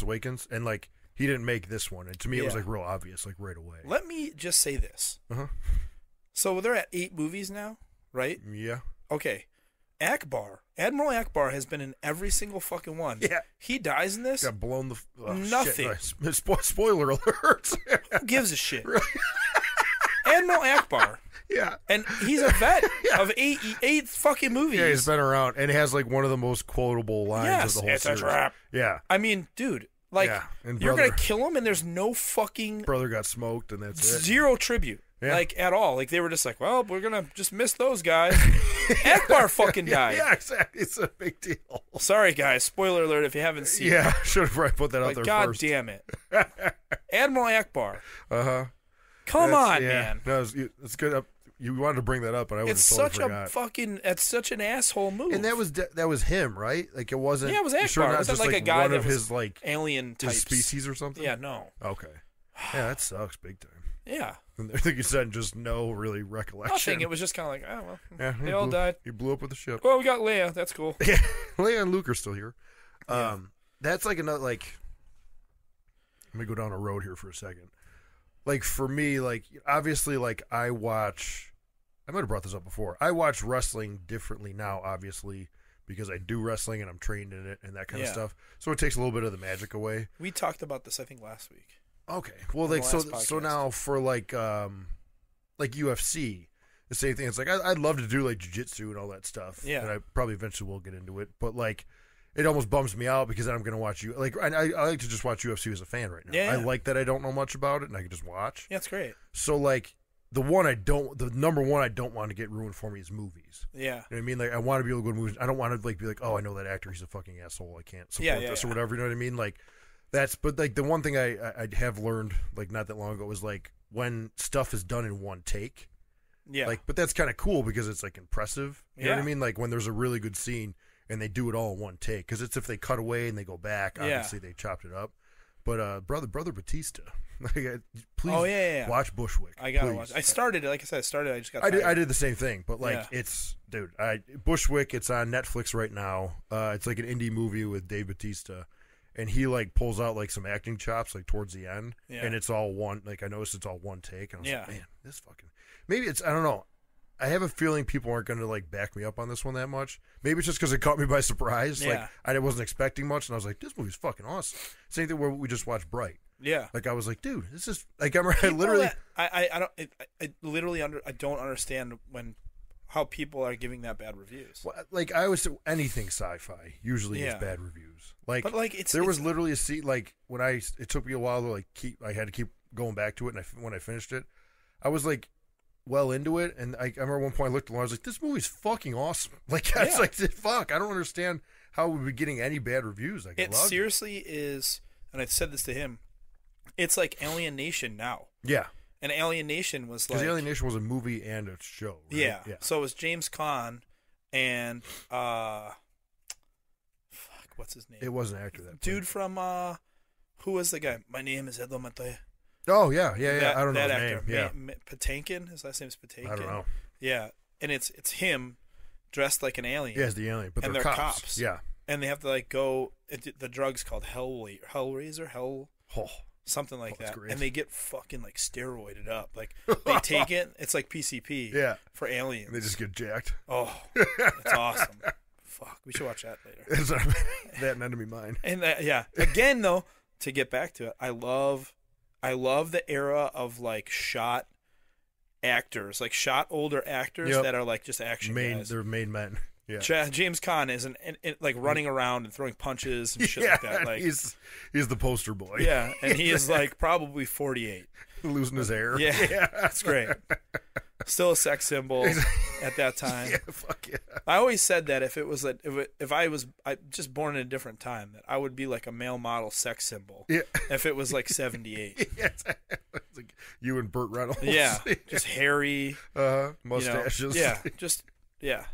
Speaker 3: Awakens, and like he didn't make this one. And to me it was like real obvious, like right away.
Speaker 2: Let me just say this. So they're at 8 movies now, right?
Speaker 3: Yeah.
Speaker 2: Okay. Admiral Akbar has been in every single fucking one.
Speaker 3: Yeah.
Speaker 2: He dies in this.
Speaker 3: Got blown the
Speaker 2: nothing.
Speaker 3: Shit. Spoiler alert.
Speaker 2: Who gives a shit? Admiral Akbar.
Speaker 3: Yeah.
Speaker 2: And he's a vet of eight fucking movies.
Speaker 3: Yeah, he's been around and has like one of the most quotable lines of the whole series.
Speaker 2: It's a trap.
Speaker 3: Yeah.
Speaker 2: I mean, dude, like you're gonna kill him and there's no fucking
Speaker 3: brother got smoked and that's it.
Speaker 2: Zero tribute. Yeah. Like at all. Like they were just like, well, we're gonna just miss those guys. Akbar fucking died.
Speaker 3: Yeah, exactly. It's a big deal.
Speaker 2: Sorry guys, spoiler alert if you haven't seen it.
Speaker 3: Yeah, should have probably put that out there
Speaker 2: God
Speaker 3: first.
Speaker 2: God damn it. Admiral Akbar.
Speaker 3: Come
Speaker 2: on, man.
Speaker 3: No, it's good. You wanted to bring that up, but I would have totally forgot.
Speaker 2: It's such an asshole move.
Speaker 3: And that was him, right? Like it wasn't.
Speaker 2: Yeah, it was Akbar.
Speaker 3: Sure
Speaker 2: it wasn't
Speaker 3: just
Speaker 2: like a guy
Speaker 3: one
Speaker 2: that
Speaker 3: of
Speaker 2: was
Speaker 3: his like
Speaker 2: alien types.
Speaker 3: His species or something.
Speaker 2: Yeah, no.
Speaker 3: Okay. Yeah, that sucks big time.
Speaker 2: Yeah.
Speaker 3: I think you said just no really recollection.
Speaker 2: Nothing. It was just kind of like, oh, well,
Speaker 3: yeah,
Speaker 2: they all died.
Speaker 3: He blew up with the ship.
Speaker 2: Well, we got Leia. That's cool.
Speaker 3: Yeah, Leia and Luke are still here. That's like another, like, let me go down a road here for a second. Like, for me, like, obviously, like, I might have brought this up before. I watch wrestling differently now, obviously, because I do wrestling and I'm trained in it and that kind of stuff. So it takes a little bit of the magic away.
Speaker 2: We talked about this, I think, last week.
Speaker 3: Okay. Well, like so now for like UFC, the same thing. It's like I'd love to do like jiu-jitsu and all that stuff.
Speaker 2: Yeah.
Speaker 3: And I probably eventually will get into it, but like it almost bums me out because then I'm going to watch you. Like I like to just watch UFC as a fan right now.
Speaker 2: Yeah.
Speaker 3: I like that I don't know much about it and I can just watch.
Speaker 2: Yeah, it's great.
Speaker 3: So like the number one I don't want to get ruined for me is movies.
Speaker 2: Yeah.
Speaker 3: You know what I mean? Like I want to be able to go to movies. I don't want to like be like, oh, I know that actor. He's a fucking asshole. I can't support this or whatever. You know what I mean? Like. But like the one thing I have learned like not that long ago was like when stuff is done in one take.
Speaker 2: Yeah.
Speaker 3: Like, but that's kind of cool because it's like impressive. You know what I mean? Like when there's a really good scene and they do it all in one take. Because it's if they cut away and they go back, obviously they chopped it up. But brother Batista, please
Speaker 2: yeah.
Speaker 3: watch Bushwick.
Speaker 2: I gotta
Speaker 3: please.
Speaker 2: watch. I started, like I said, I just got.
Speaker 3: I did the same thing, but like
Speaker 2: Yeah.
Speaker 3: it's dude, Bushwick. It's on Netflix right now. It's like an indie movie with Dave Batista, and he like pulls out like some acting chops like towards the end,
Speaker 2: Yeah.
Speaker 3: and it's all one. Like I noticed it's all one take, and I was
Speaker 2: Yeah.
Speaker 3: like, man, this fucking. Maybe it's I don't know. I have a feeling people aren't going to like back me up on this one that much. Maybe it's just because it caught me by surprise.
Speaker 2: Yeah.
Speaker 3: Like I wasn't expecting much, and I was like, "This movie's fucking awesome." Same thing where we just watched Bright.
Speaker 2: Yeah.
Speaker 3: Like I was like, "Dude, this is like I
Speaker 2: People
Speaker 3: literally."
Speaker 2: that- I literally I don't understand how people are giving that bad reviews.
Speaker 3: Well, like I always say, anything sci-fi usually
Speaker 2: Yeah.
Speaker 3: gets bad reviews. Like,
Speaker 2: But like it's
Speaker 3: there was literally a scene like when it took me a while to like I had to keep going back to it, and when I finished it, I was like well into it, and I remember one point I looked along, I was like, this movie's fucking awesome. Like I was like, fuck, I don't understand how we'd be getting any bad reviews. Like
Speaker 2: it seriously is, and I said this to him. It's like Alien Nation now.
Speaker 3: Yeah,
Speaker 2: And Alien Nation was like
Speaker 3: because Alien Nation was a movie and a show. Right?
Speaker 2: Yeah. So it was James Caan and what's his name?
Speaker 3: It was an actor that
Speaker 2: Dude from who was the guy? My name is Edlo Montoya.
Speaker 3: Oh yeah. I don't know
Speaker 2: that
Speaker 3: his
Speaker 2: actor.
Speaker 3: name. Yeah,
Speaker 2: Patinkin. His last name's Patinkin.
Speaker 3: I don't know.
Speaker 2: Yeah, and it's him dressed like an alien.
Speaker 3: Yeah, it's the alien, but
Speaker 2: And
Speaker 3: they're
Speaker 2: they're
Speaker 3: cops.
Speaker 2: cops.
Speaker 3: Yeah.
Speaker 2: And they have to like go. The drug's called Hellraiser,
Speaker 3: Oh.
Speaker 2: something like
Speaker 3: that's
Speaker 2: that.
Speaker 3: great.
Speaker 2: And they get fucking like steroided up. Like they take it. It's like PCP.
Speaker 3: Yeah.
Speaker 2: For aliens.
Speaker 3: And they just get jacked.
Speaker 2: Oh, it's awesome. Fuck, we should watch that later.
Speaker 3: That and Enemy Mine.
Speaker 2: And yeah, again though, to get back to it, I love the era of like shot actors, like shot older actors
Speaker 3: Yep.
Speaker 2: that are like just action guys.
Speaker 3: They're made men. Yeah.
Speaker 2: James Caan is like running around and throwing punches and shit like that. Like
Speaker 3: he's the poster boy.
Speaker 2: yeah, and he is like probably 48.
Speaker 3: Losing his hair.
Speaker 2: Yeah, that's great. Still a sex symbol at that time.
Speaker 3: Yeah, fuck yeah.
Speaker 2: I always said that if it was if I was just born in a different time, that I would be like a male model sex symbol.
Speaker 3: Yeah.
Speaker 2: If it was like 78.
Speaker 3: Yeah, it's like you and Burt Reynolds.
Speaker 2: Yeah, just hairy
Speaker 3: mustaches.
Speaker 2: Yeah, just yeah.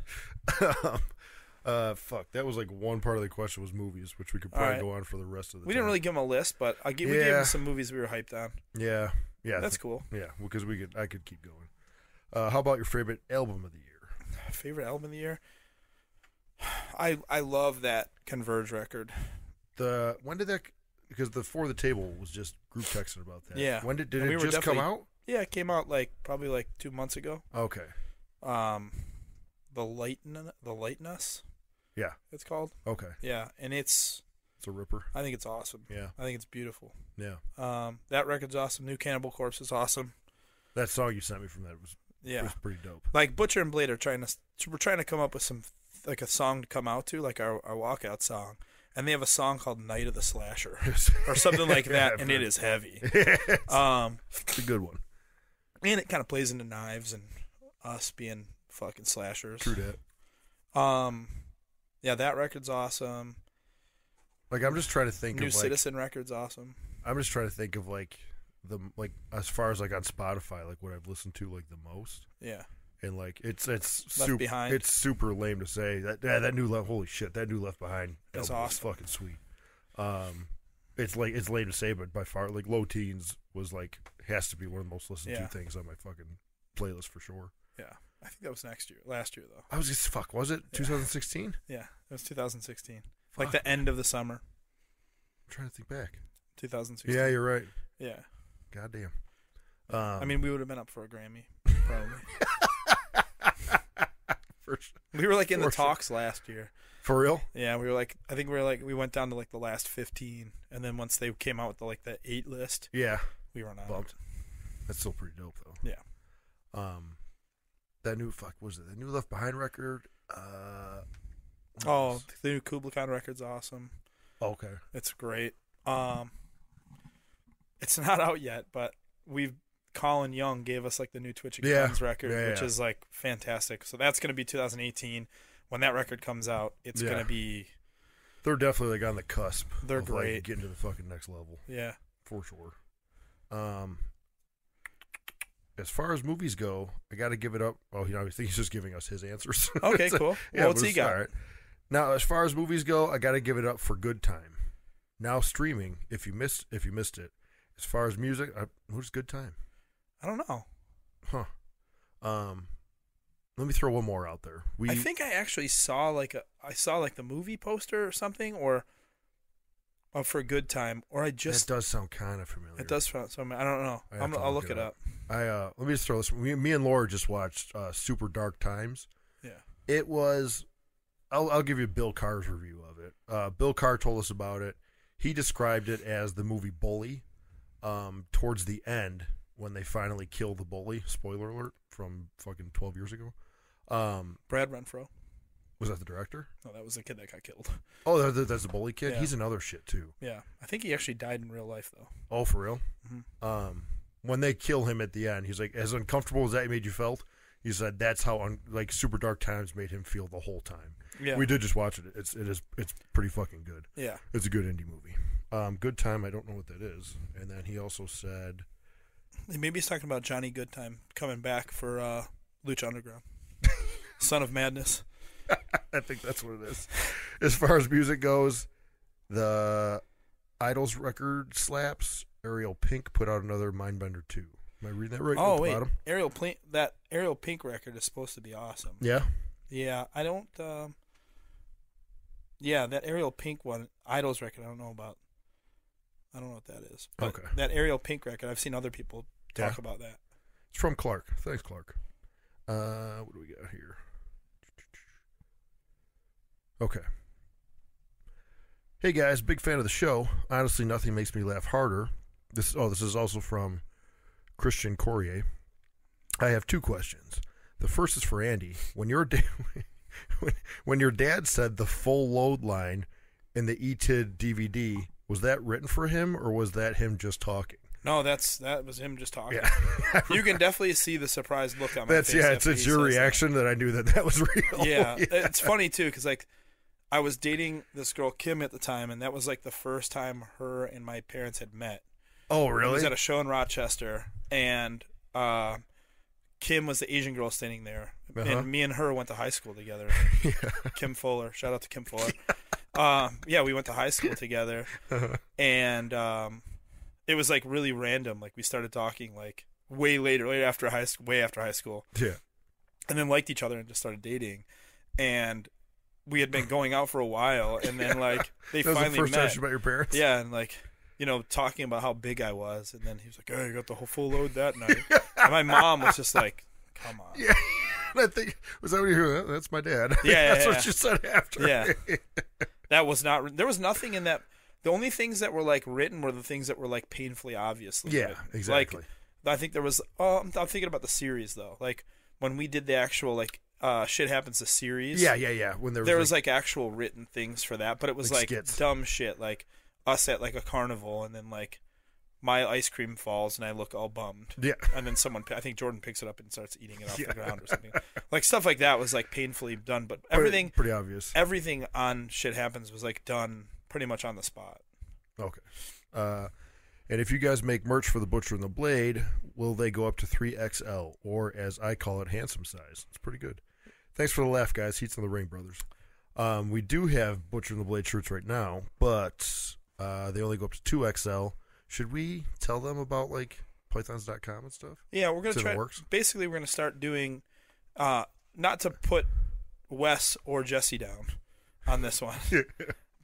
Speaker 3: Fuck. That was like one part of the question was movies, which we could
Speaker 2: All
Speaker 3: probably
Speaker 2: right.
Speaker 3: go on for the rest of the
Speaker 2: We
Speaker 3: time.
Speaker 2: didn't really give him a list, but we gave him some movies we were hyped on.
Speaker 3: Yeah.
Speaker 2: That's cool.
Speaker 3: Yeah, because I could keep going. How about your favorite album of the year?
Speaker 2: Favorite album of the year? I love that Converge record.
Speaker 3: When did that? Because the For the Table was just group texting about that.
Speaker 2: Yeah.
Speaker 3: When did
Speaker 2: And we
Speaker 3: it
Speaker 2: were
Speaker 3: just come
Speaker 2: definitely-
Speaker 3: out?
Speaker 2: Yeah, it came out probably like 2 months ago.
Speaker 3: Okay.
Speaker 2: The Lightness.
Speaker 3: Yeah.
Speaker 2: It's called.
Speaker 3: Okay.
Speaker 2: Yeah, and it's
Speaker 3: a ripper.
Speaker 2: I think it's awesome.
Speaker 3: Yeah.
Speaker 2: I think it's beautiful.
Speaker 3: Yeah.
Speaker 2: That record's awesome. New Cannibal Corpse is awesome.
Speaker 3: That song you sent me from that was pretty dope.
Speaker 2: Like Butcher and Blade we're trying to come up with some like a song to come out to, like our walkout song. And they have a song called Night of the Slasher or something like that, and it is heavy.
Speaker 3: It's a good one.
Speaker 2: And it kind of plays into Knives and us being fucking slashers.
Speaker 3: True that.
Speaker 2: Yeah, that record's awesome.
Speaker 3: Like I'm just trying to think
Speaker 2: New
Speaker 3: of like
Speaker 2: Citizen record's awesome.
Speaker 3: I'm just trying to think of like as far as like on Spotify, like what I've listened to like the most.
Speaker 2: Yeah.
Speaker 3: And like it's
Speaker 2: Left Behind.
Speaker 3: It's super lame to say that new holy shit, that new Left Behind
Speaker 2: That's
Speaker 3: album
Speaker 2: awesome.
Speaker 3: was fucking sweet. It's lame to say, but by far like Low Teens was like has to be one of the most listened to things on my fucking playlist for sure.
Speaker 2: Yeah. I think that was last year though.
Speaker 3: I was just was it 2016?
Speaker 2: Yeah, it was 2016. Like the end of the summer.
Speaker 3: I'm trying to think back.
Speaker 2: 2016.
Speaker 3: Yeah, you're right.
Speaker 2: Yeah.
Speaker 3: Goddamn.
Speaker 2: I mean, we would have been up for a Grammy, probably. We were like in the talks last year.
Speaker 3: For real?
Speaker 2: Yeah, we were like, I think we went down to like the last 15, and then once they came out with the 8 list,
Speaker 3: yeah,
Speaker 2: we were not
Speaker 3: bumped. That's still pretty dope though.
Speaker 2: Yeah.
Speaker 3: That new was it the new Left Behind record?
Speaker 2: The new Kubla Khan record's awesome.
Speaker 3: Okay.
Speaker 2: It's great. It's not out yet, but Colin Young gave us like the new Twitch Guns record, which is like fantastic. So that's going to be 2018 when that record comes out. It's going to be.
Speaker 3: They're definitely like on the cusp.
Speaker 2: They're
Speaker 3: of,
Speaker 2: great.
Speaker 3: Like, getting to the fucking next level.
Speaker 2: Yeah,
Speaker 3: for sure. As far as movies go, I got to give it up. Oh, I think he's just giving us his answers.
Speaker 2: Okay, cool. Well, what's he got?
Speaker 3: All right. Now, as far as movies go, I got to give it up for Good Time. now streaming. If you missed it, as far as music, who's Good Time?
Speaker 2: I don't know.
Speaker 3: Huh. Let me throw one more out there.
Speaker 2: I think I actually saw the movie poster or something, or for Good Time, or I just.
Speaker 3: That does sound kind of familiar.
Speaker 2: It does sound. So I don't know. I'll look it up.
Speaker 3: Let me just throw this. Me and Laura just watched Super Dark Times.
Speaker 2: Yeah.
Speaker 3: It was. I'll give you Bill Carr's review of it. Bill Carr told us about it. He described it as the movie Bully. Towards the end, when they finally kill the bully, spoiler alert from fucking 12 years ago.
Speaker 2: Brad Renfro.
Speaker 3: Was that the director?
Speaker 2: No, that was the kid that got killed.
Speaker 3: Oh, that's the bully kid?
Speaker 2: Yeah.
Speaker 3: He's in other shit, too.
Speaker 2: Yeah. I think he actually died in real life, though.
Speaker 3: Oh, for real?
Speaker 2: Mm-hmm.
Speaker 3: When they kill him at the end, he's like, as uncomfortable as that made you felt, he said that's how Super Dark Times made him feel the whole time.
Speaker 2: Yeah.
Speaker 3: We did just watch it. It's pretty fucking good.
Speaker 2: Yeah.
Speaker 3: It's a good indie movie. Good Time, I don't know what that is. And then he also said...
Speaker 2: Maybe he's talking about Johnny Goodtime coming back for Lucha Underground. Son of Madness.
Speaker 3: I think that's what it is. As far as music goes, the Idols record slaps. Ariel Pink put out another Mindbender 2. Am I reading that right?
Speaker 2: Oh, wait. That Ariel Pink record is supposed to be awesome.
Speaker 3: Yeah?
Speaker 2: Yeah, I don't... yeah, that Ariel Pink one, Idols record, I don't know what that is. But
Speaker 3: okay.
Speaker 2: That Ariel Pink record, I've seen other people talk about that.
Speaker 3: It's from Clark. Thanks, Clark. What do we got here? Okay. Hey guys, big fan of the show. Honestly, nothing makes me laugh harder. This is also from Christian Courier. I have 2 questions. The first is for Andy. When your dad said the full load line in the E-Tid DVD, was that written for him or was that him just talking?
Speaker 2: No, that was him just talking.
Speaker 3: Yeah.
Speaker 2: You can definitely see the surprised look on my face.
Speaker 3: It's your reaction that I knew that was real.
Speaker 2: Yeah. It's funny too because I was dating this girl Kim at the time, and that was the first time her and my parents had met.
Speaker 3: Oh, really?
Speaker 2: It was at a show in Rochester, and Kim was the Asian girl standing there, and me and her went to high school together.
Speaker 3: Yeah.
Speaker 2: Kim Fuller, shout out to Kim Fuller. Yeah, we went to high school together, and it was really random. We started talking way after high school.
Speaker 3: Yeah,
Speaker 2: and then liked each other and just started dating, and we had been going out for a while, and then they
Speaker 3: that was
Speaker 2: finally
Speaker 3: the first
Speaker 2: met.
Speaker 3: time you met your parents.
Speaker 2: Yeah, and talking about how big I was, and then he was like, "Hey, you got the whole full load that night." And my mom was just like, "Come on."
Speaker 3: Yeah. I think was that what you heard? That's my dad.
Speaker 2: Yeah,
Speaker 3: that's what you said after.
Speaker 2: Yeah, that was not. There was nothing in that. The only things that were written were the things that were painfully obviously.
Speaker 3: Yeah,
Speaker 2: written.
Speaker 3: exactly.
Speaker 2: I think there was. I'm thinking about the series though. When we did the actual Shit Happens the series.
Speaker 3: Yeah. When there
Speaker 2: was actual written things for that, but it was
Speaker 3: skits.
Speaker 2: Dumb shit us at a carnival, and then my ice cream falls and I look all bummed.
Speaker 3: Yeah.
Speaker 2: And then I think Jordan picks it up and starts eating it off the ground or something. Stuff like that was painfully done, but everything
Speaker 3: pretty obvious.
Speaker 2: Everything on Shit Happens was done pretty much on the spot.
Speaker 3: Okay. And if you guys make merch for the Butcher and the Blade, will they go up to 3XL or as I call it, handsome size? It's pretty good. Thanks for the laugh, guys. Heats on the Ring Brothers. We do have Butcher and the Blade shirts right now, but they only go up to 2XL. Should we tell them about pythons.com and stuff?
Speaker 2: Yeah, we're gonna try. Basically, we're gonna start doing, not to put Wes or Jesse down on this one,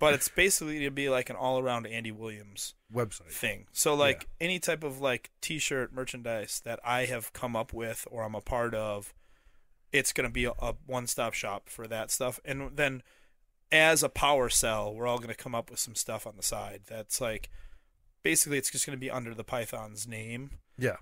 Speaker 2: but it's basically to be an all-around Andy Williams
Speaker 3: website
Speaker 2: thing. So any type of T-shirt merchandise that I have come up with or I'm a part of, it's gonna be a one-stop shop for that stuff. And then, as a power sell, we're all gonna come up with some stuff on the side that's basically, it's just going to be under the Pythons name.
Speaker 3: Yeah.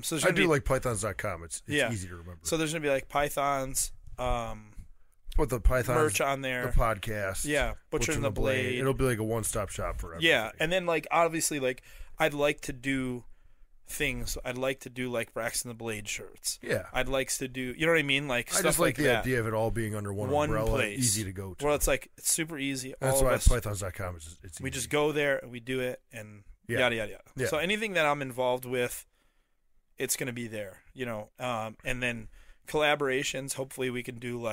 Speaker 2: So
Speaker 3: I do like pythons.com. It's easy to remember.
Speaker 2: So there's going to be Pythons.
Speaker 3: Put the Pythons
Speaker 2: merch on there.
Speaker 3: The podcast.
Speaker 2: Yeah. Butcher and the Blade.
Speaker 3: It'll be a one-stop shop for everything.
Speaker 2: Yeah. And then obviously I'd like to do things. I'd like to do Braxton the Blade shirts.
Speaker 3: Yeah.
Speaker 2: I'd like to do, you know what I mean?
Speaker 3: I just like the idea of it all being under one umbrella.
Speaker 2: Place.
Speaker 3: Easy to go to.
Speaker 2: Well, it's it's super easy.
Speaker 3: That's why pythons.com is it's easy.
Speaker 2: We just go there and we do it and yada, yada, yada.
Speaker 3: Yeah.
Speaker 2: So anything that I'm involved with, it's going to be there, and then collaborations, hopefully we can do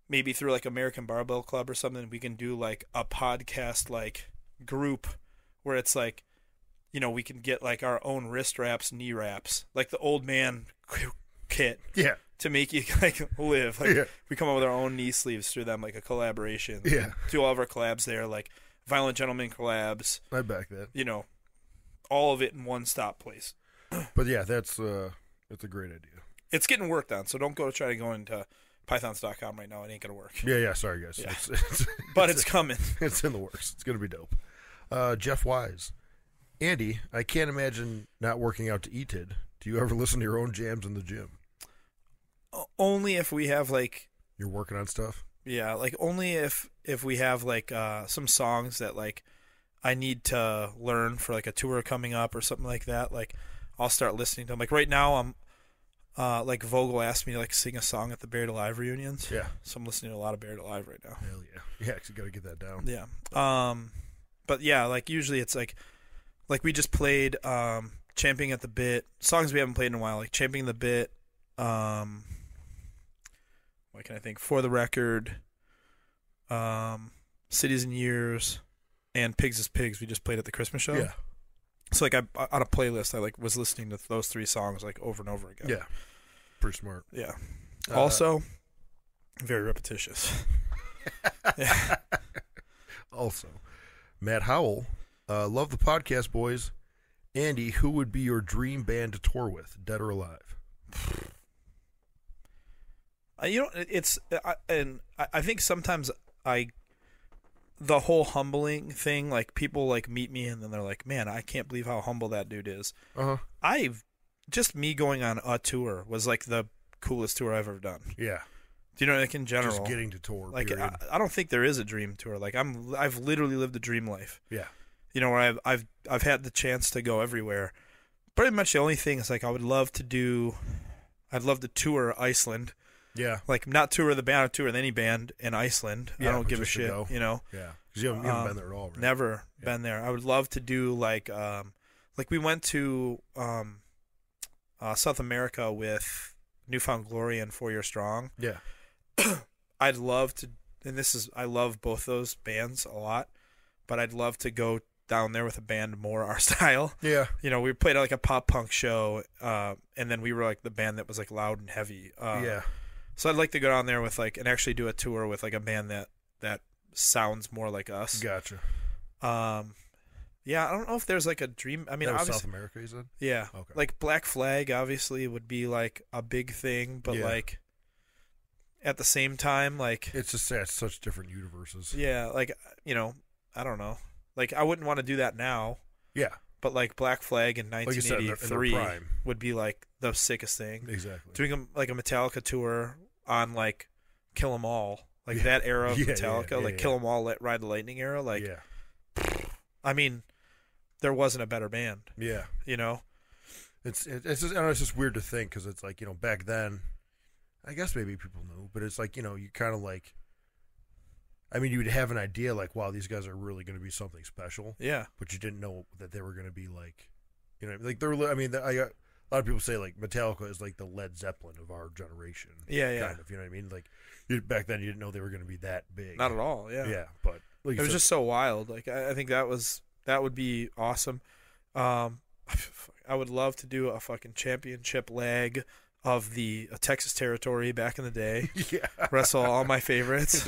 Speaker 2: maybe through American Barbell Club or something, we can do a podcast group where it's like, you know, we can get like our own wrist wraps, knee wraps, like the old man kit.
Speaker 3: Yeah.
Speaker 2: To make you like live, like
Speaker 3: Yeah.
Speaker 2: we come up with our own knee sleeves through them, like a collaboration.
Speaker 3: Yeah.
Speaker 2: Do all of our collabs there, like Violent Gentleman collabs.
Speaker 3: I back that.
Speaker 2: You know, all of it in one stop place.
Speaker 3: But yeah, that's a great idea.
Speaker 2: It's getting worked on, so don't go try to go into pythons.com right now. It ain't gonna work.
Speaker 3: Yeah. Sorry, guys.
Speaker 2: Yeah.
Speaker 3: It's
Speaker 2: But it's coming.
Speaker 3: It's in the works. It's gonna be dope. Jeff Wise, Andy, I can't imagine not working out to ETID. Do you ever listen to your own jams in the gym?
Speaker 2: Only if we have like,
Speaker 3: You're working on stuff.
Speaker 2: yeah, like only if we have like some songs that like I need to learn for like a tour coming up or something like that. Like I'll start listening to them. Like right now I'm like Vogel asked me to like sing a song at the Buried Alive reunions.
Speaker 3: Yeah.
Speaker 2: So I'm listening to a lot of Buried Alive right now.
Speaker 3: Hell yeah. Yeah, 'cause you got to get that down.
Speaker 2: Yeah. But yeah, like usually it's like we just played Champing at the Bit, songs we haven't played in a while, like Champing the Bit, what can I think? For the Record, Cities and Years, and Pigs is Pigs we just played at the Christmas show.
Speaker 3: Yeah.
Speaker 2: So like I on a playlist I like was listening to those 3 songs like over and over again.
Speaker 3: Yeah. Pretty smart.
Speaker 2: Yeah. Also very repetitious. Yeah.
Speaker 3: Also, Matt Howell, love the podcast, boys. Andy, who would be your dream band to tour with, dead or alive?
Speaker 2: You know, I think sometimes the whole humbling thing, like people like meet me and then they're like, man, I can't believe how humble that dude is. Just me going on a tour was like the coolest tour I've ever done.
Speaker 3: Yeah.
Speaker 2: Do you know, like in general,
Speaker 3: Just getting to tour.
Speaker 2: like
Speaker 3: period.
Speaker 2: I don't think there is a dream tour. Like I've literally lived a dream life.
Speaker 3: Yeah.
Speaker 2: You know, where I've had the chance to go everywhere. Pretty much the only thing is like I'd love to tour Iceland.
Speaker 3: Yeah.
Speaker 2: Like not tour the band, I'd tour with any band in Iceland.
Speaker 3: Yeah,
Speaker 2: I don't
Speaker 3: but
Speaker 2: give a
Speaker 3: just to
Speaker 2: shit.
Speaker 3: go.
Speaker 2: You know.
Speaker 3: Yeah. Because you haven't been there at all, right?
Speaker 2: Never been there. I would love to do like we went to South America with Newfound Glory and 4 Year Strong.
Speaker 3: Yeah.
Speaker 2: I'd love to, and I love both those bands a lot, but I'd love to go down there with a band more our style.
Speaker 3: Yeah.
Speaker 2: You know, we played at like a pop punk show, and then we were like the band that was like loud and heavy.
Speaker 3: Yeah.
Speaker 2: So I'd like to go down there with like and actually do a tour with like a band that sounds more like us.
Speaker 3: Gotcha.
Speaker 2: Yeah, I don't know if there's like a dream. I mean,
Speaker 3: That was
Speaker 2: obviously,
Speaker 3: South America, you said?
Speaker 2: yeah,
Speaker 3: Okay.
Speaker 2: like Black Flag obviously would be like a big thing, but
Speaker 3: Yeah.
Speaker 2: like at the same time, like
Speaker 3: It's just it's such different universes.
Speaker 2: yeah, like you know, I don't know, like I wouldn't want to do that now,
Speaker 3: Yeah.
Speaker 2: but like Black Flag in
Speaker 3: Like you said, in their
Speaker 2: 1983
Speaker 3: prime.
Speaker 2: would be like the sickest thing.
Speaker 3: Exactly.
Speaker 2: Doing like a Metallica tour on like Kill 'Em All, like that era of
Speaker 3: Yeah,
Speaker 2: Metallica,
Speaker 3: yeah,
Speaker 2: like
Speaker 3: yeah.
Speaker 2: Kill 'Em All, Ride the Lightning era, like
Speaker 3: yeah.
Speaker 2: I mean, there wasn't a better band,
Speaker 3: Yeah.
Speaker 2: you know.
Speaker 3: It's just, I don't know, it's just weird to think because it's like, you know, back then, I guess maybe people knew, but it's like, you know, you kind of like, I mean, you would have an idea like, wow, these guys are really going to be something special,
Speaker 2: Yeah.
Speaker 3: but you didn't know that they were going to be like, you know, like they're, I mean, I got a lot of people say like Metallica is like the Led Zeppelin of our generation.
Speaker 2: Yeah, yeah.
Speaker 3: Kind of, you know what I mean? Like back then you didn't know they were going to be that big.
Speaker 2: Not at all. Yeah.
Speaker 3: Yeah, but like
Speaker 2: It was just so wild. Like I think that would be awesome. I would love to do a fucking championship leg of the Texas territory back in the day.
Speaker 3: yeah,
Speaker 2: Wrestle all my favorites.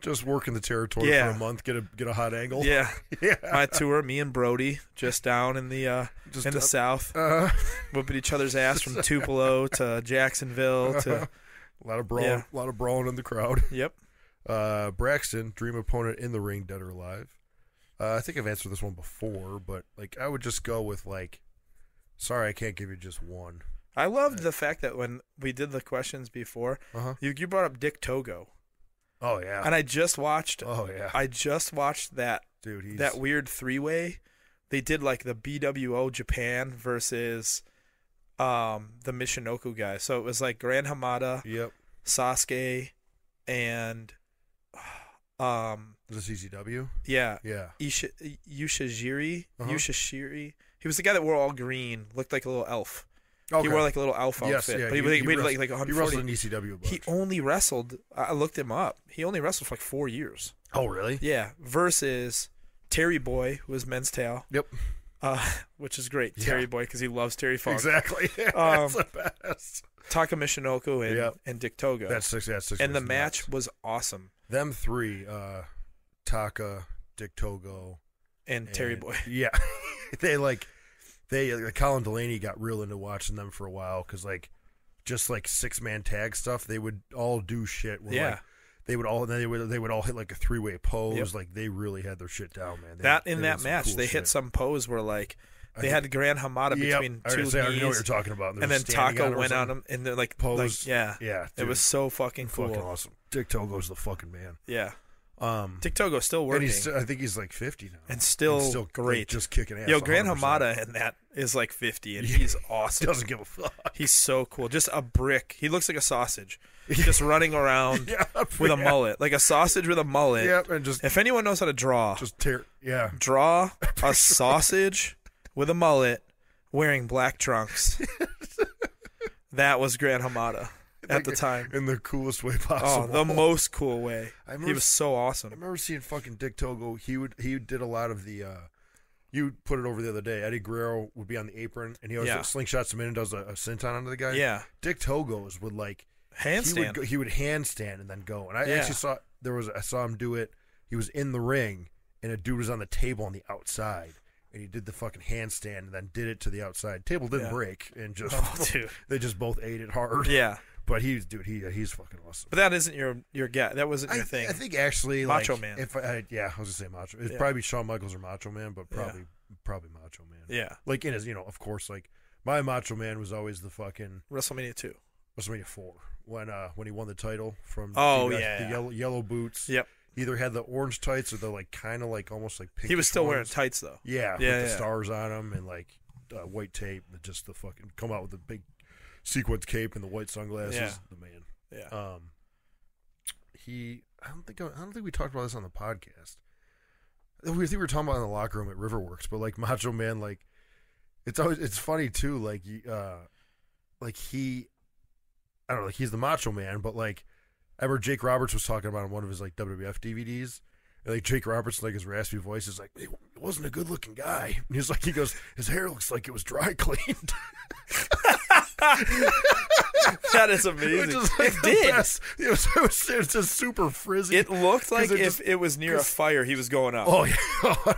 Speaker 3: just work in the territory
Speaker 2: Yeah.
Speaker 3: for a month, get a hot angle.
Speaker 2: Yeah.
Speaker 3: yeah.
Speaker 2: My tour, me and Brody, just down in the
Speaker 3: Just
Speaker 2: in the south,
Speaker 3: Uh,
Speaker 2: whooping each other's ass from Tupelo to Jacksonville to
Speaker 3: a lot of brawling,
Speaker 2: Yeah.
Speaker 3: a lot of brawling in the crowd.
Speaker 2: yep.
Speaker 3: Braxton, dream opponent in the ring, dead or alive. I think I've answered this one before, but like I would just go with like, sorry, I can't give you just one.
Speaker 2: I loved the fact that when we did the questions before, you brought up Dick Togo,
Speaker 3: Oh yeah.
Speaker 2: and I just watched that
Speaker 3: Dude, he's
Speaker 2: that weird 3-way. They did like the BWO Japan versus the Michinoku guys. So it was like Gran Hamada,
Speaker 3: Yep.
Speaker 2: Sasuke, and
Speaker 3: The CCW.
Speaker 2: yeah,
Speaker 3: Yeah.
Speaker 2: Yushijiri.
Speaker 3: Uh-huh.
Speaker 2: Yushishiri. He was the guy that wore all green, looked like a little elf.
Speaker 3: Okay.
Speaker 2: He wore like a little elf
Speaker 3: Yes,
Speaker 2: outfit,
Speaker 3: yeah,
Speaker 2: but he
Speaker 3: he
Speaker 2: weighed
Speaker 3: wrestled-
Speaker 2: like
Speaker 3: He
Speaker 2: 140.
Speaker 3: wrestled in ECW. A bunch.
Speaker 2: He only wrestled. I looked him up. He only wrestled for like 4 years.
Speaker 3: Oh really?
Speaker 2: Yeah, versus Terry Boy was Men's Tale.
Speaker 3: Yep.
Speaker 2: Which is great. Terry Boy, because he loves Terry Funk.
Speaker 3: Exactly. That's the best.
Speaker 2: Taka Michinoku and Dick Togo.
Speaker 3: That's six.
Speaker 2: And the match was awesome.
Speaker 3: Them three, Taka, Dick Togo,
Speaker 2: and Terry Boy.
Speaker 3: Yeah. Colin Delaney got real into watching them for a while because, like, just like 6-man tag stuff, they would all do shit. Where, like, they would all hit like a 3-way pose. Yep. Like, they really had their shit down, man.
Speaker 2: That match, cool they hit some pose where, like, they had Grand Hamada between two knees.
Speaker 3: I know what you're talking about.
Speaker 2: And then Taka went on him, and they're like,
Speaker 3: pose.
Speaker 2: Yeah.
Speaker 3: Dude,
Speaker 2: it was so fucking cool.
Speaker 3: Fucking awesome. Dick Togo's the fucking man.
Speaker 2: Yeah. Dick Togo's still working.
Speaker 3: And I think he's like 50 now.
Speaker 2: And still great.
Speaker 3: Like, just kicking ass.
Speaker 2: Yo, Grand Hamada in that is like 50, and he's awesome.
Speaker 3: Doesn't give a fuck.
Speaker 2: He's so cool. Just a brick. He looks like a sausage. Just running around with a mullet. Like a sausage with a mullet.
Speaker 3: Yep, and just...
Speaker 2: If anyone knows how to draw... Draw a sausage with a mullet wearing black trunks. That was Grand Hamada. At the time.
Speaker 3: In the coolest way possible.
Speaker 2: Oh, the most cool way. He was so awesome.
Speaker 3: I remember seeing fucking Dick Togo. He did a lot of the you put it over the other day. Eddie Guerrero would be on the apron and he always slingshots him in and does a senton onto the guy.
Speaker 2: Yeah.
Speaker 3: Dick Togo's would like
Speaker 2: handstand.
Speaker 3: He would handstand and then go. And I actually saw him do it. He was in the ring and a dude was on the table on the outside. And he did the fucking handstand and then did it to the outside. Table didn't break and just they just both ate it hard.
Speaker 2: Yeah.
Speaker 3: But he's fucking awesome.
Speaker 2: But that isn't your guy. That wasn't your thing.
Speaker 3: I think actually
Speaker 2: Macho Man.
Speaker 3: If I was gonna say Macho. It'd probably be Shawn Michaels or Macho Man, but probably Macho Man.
Speaker 2: Yeah.
Speaker 3: Like in his, of course, like my Macho Man was always the fucking
Speaker 2: WrestleMania 2,
Speaker 3: WrestleMania 4 when he won the title from
Speaker 2: the
Speaker 3: yellow boots.
Speaker 2: Yep.
Speaker 3: He either had the orange tights or the like kind of like almost like pink.
Speaker 2: He was still wearing tights though.
Speaker 3: Yeah. With the stars on them and like white tape, and just the fucking come out with the big sequence cape and the white sunglasses.
Speaker 2: Yeah.
Speaker 3: The man.
Speaker 2: Yeah.
Speaker 3: I don't think we talked about this on the podcast. I think we were talking about it in the locker room at Riverworks, but like Macho Man, like it's funny too. Like he, I don't know, like he's the Macho Man, but like I remember Jake Roberts was talking about on one of his like WWF DVDs. And like Jake Roberts, like his raspy voice is like, he wasn't a good looking guy. And he goes, his hair looks like it was dry cleaned.
Speaker 2: That is amazing. It did.
Speaker 3: It was just super frizzy.
Speaker 2: It looked like if it was near a fire, he was going up.
Speaker 3: Oh yeah,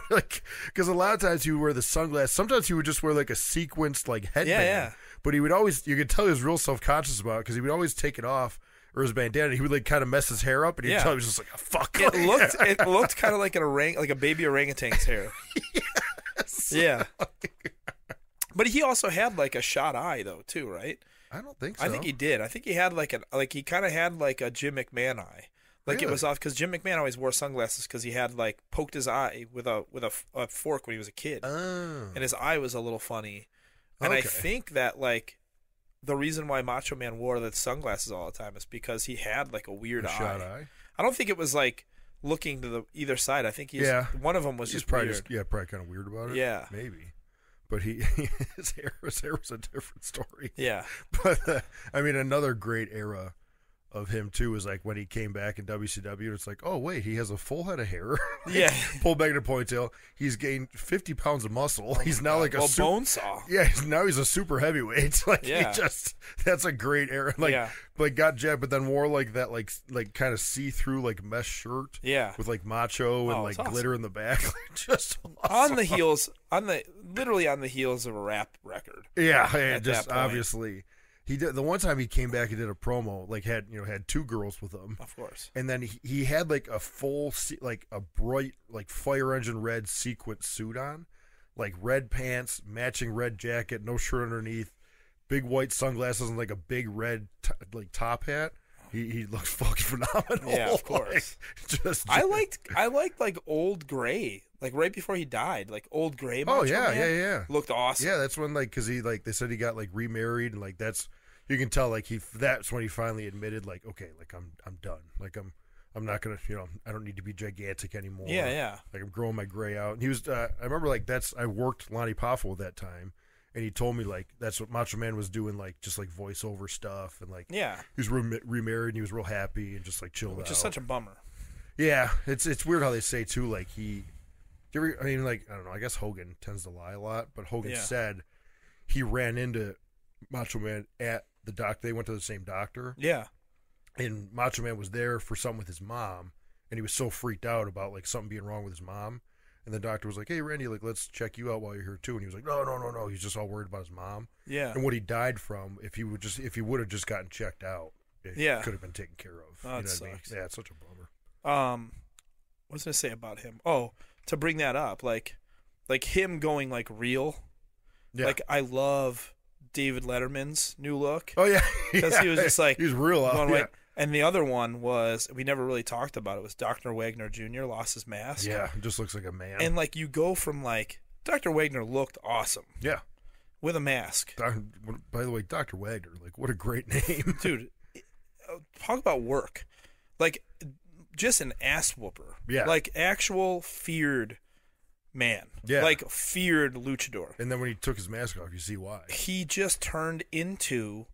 Speaker 3: like because a lot of times he would wear the sunglasses. Sometimes he would just wear like a sequenced like headband.
Speaker 2: Yeah.
Speaker 3: But he would always, you could tell he was real self conscious about it because he would always take it off. Or his bandana, he would like kind of mess his hair up, and he'd tell he was just like, oh, "Fuck."
Speaker 2: It looked kind of like like a baby orangutan's hair.
Speaker 3: Yes.
Speaker 2: Yeah. But he also had like a shot eye though too, right?
Speaker 3: I don't think so.
Speaker 2: I think he did. I think he had he kind of had like a Jim McMahon eye. Like It was off because Jim McMahon always wore sunglasses because he had like poked his eye with a fork when he was a kid, and his eye was a little funny. And I think that like. The reason why Macho Man wore the sunglasses all the time is because he had like a weird eye. I don't think it was like looking to the either side. I think one of them was just
Speaker 3: probably
Speaker 2: weird.
Speaker 3: Probably kind of weird about it.
Speaker 2: Yeah,
Speaker 3: maybe. But his hair was a different story.
Speaker 2: Yeah.
Speaker 3: But I mean, another great era of him too is like when he came back in WCW. It's like, oh wait, he has a full head of hair.
Speaker 2: Yeah,
Speaker 3: pulled back in a ponytail. He's gained 50 pounds of muscle. He's now like a
Speaker 2: bone saw.
Speaker 3: Yeah, now he's a super heavyweight. Like that's a great era. Like got jacked, but then wore like that like kind of see through like mesh shirt.
Speaker 2: Yeah,
Speaker 3: with like macho and like glitter in the back. Just
Speaker 2: awesome. Literally on the heels of a rap record.
Speaker 3: Yeah, just obviously. He did the one time he came back and did a promo, like had 2 girls with him,
Speaker 2: of course,
Speaker 3: and then he had like a full like a bright like fire engine red sequin suit on, like red pants, matching red jacket, no shirt underneath, big white sunglasses, and like a big red like top hat. He looks fucking phenomenal.
Speaker 2: Yeah, of course. I liked like Old Gray, like right before he died, like Old Gray.
Speaker 3: Macho Man yeah.
Speaker 2: Looked awesome.
Speaker 3: Yeah, that's when like because he like they said he got like remarried and like that's. You can tell, like that's when he finally admitted, like, okay, like I'm done, like I'm not gonna, I don't need to be gigantic anymore.
Speaker 2: Yeah.
Speaker 3: Like I'm growing my gray out. And he was, I remember, like I worked Lonnie Poffo at that time, and he told me like that's what Macho Man was doing, like just like voiceover stuff, and like he was remarried and he was real happy and just like chilled out.
Speaker 2: Which is such a bummer.
Speaker 3: Yeah, it's weird how they say too, like he I mean, like, I don't know. I guess Hogan tends to lie a lot, but Hogan
Speaker 2: Yeah.
Speaker 3: said he ran into Macho Man at the doctor. They went to the same doctor,
Speaker 2: Yeah.
Speaker 3: and Macho Man was there for something with his mom, and he was so freaked out about like something being wrong with his mom. And the doctor was like, "Hey, Randy, like, let's check you out while you're here too." And he was like, "No." He's just all worried about his mom.
Speaker 2: Yeah.
Speaker 3: And what he died from, if he would have just gotten checked out, it could have been taken care of.
Speaker 2: Oh, that
Speaker 3: you know what I
Speaker 2: sucks.
Speaker 3: mean? Yeah, it's such a bummer.
Speaker 2: What was I gonna say about him? Oh, to bring that up, like him going like real.
Speaker 3: Yeah.
Speaker 2: Like I love David Letterman's new look.
Speaker 3: Oh yeah,
Speaker 2: Because he was just like
Speaker 3: he was real out.
Speaker 2: going
Speaker 3: Yeah.
Speaker 2: away. And the other one was we never really talked about it. Was Dr. Wagner Jr. lost his mask.
Speaker 3: Yeah, it just looks like a man.
Speaker 2: And like you go from like Dr. Wagner looked awesome
Speaker 3: yeah.
Speaker 2: with a mask.
Speaker 3: By the way, Dr. Wagner, like, what a great name.
Speaker 2: Dude, talk about work. Like just an ass whooper.
Speaker 3: Yeah.
Speaker 2: Like actual feared man.
Speaker 3: Yeah.
Speaker 2: Like feared luchador.
Speaker 3: And then when he took his mask off, you see why.
Speaker 2: He just turned into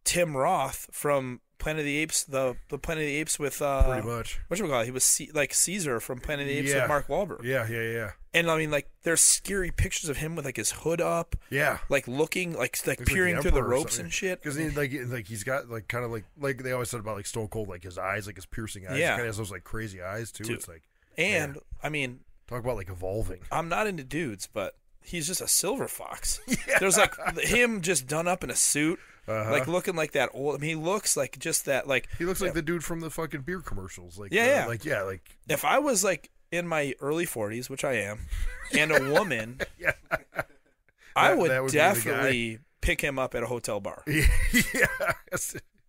Speaker 2: Tim Roth from Planet of the Apes, the Planet of the Apes with
Speaker 3: Pretty much.
Speaker 2: whatchamacallit? He was like Caesar from Planet of the Apes
Speaker 3: Yeah.
Speaker 2: with Mark Wahlberg.
Speaker 3: Yeah.
Speaker 2: And I mean, like, there's scary pictures of him with like his hood up,
Speaker 3: Yeah.
Speaker 2: like looking, like
Speaker 3: He's
Speaker 2: peering
Speaker 3: like
Speaker 2: through the
Speaker 3: Emperor or
Speaker 2: ropes
Speaker 3: something.
Speaker 2: and shit.
Speaker 3: Because like he's got like kind of like they always said about like Stone Cold, like his eyes, like his piercing eyes.
Speaker 2: Yeah.
Speaker 3: He kind of has those like crazy eyes too.
Speaker 2: Dude.
Speaker 3: It's like,
Speaker 2: And I mean,
Speaker 3: talk about like evolving.
Speaker 2: I'm not into dudes, but he's just a silver fox. There's like him just done up in a suit, like looking like that old. I mean, he looks like just that. Like
Speaker 3: He looks like the dude from the fucking beer commercials. Like
Speaker 2: Yeah.
Speaker 3: like
Speaker 2: if I was like in my early 40s, which I am, and a woman, I would,
Speaker 3: that would be the guy.
Speaker 2: definitely pick him up at a hotel bar.
Speaker 3: yeah.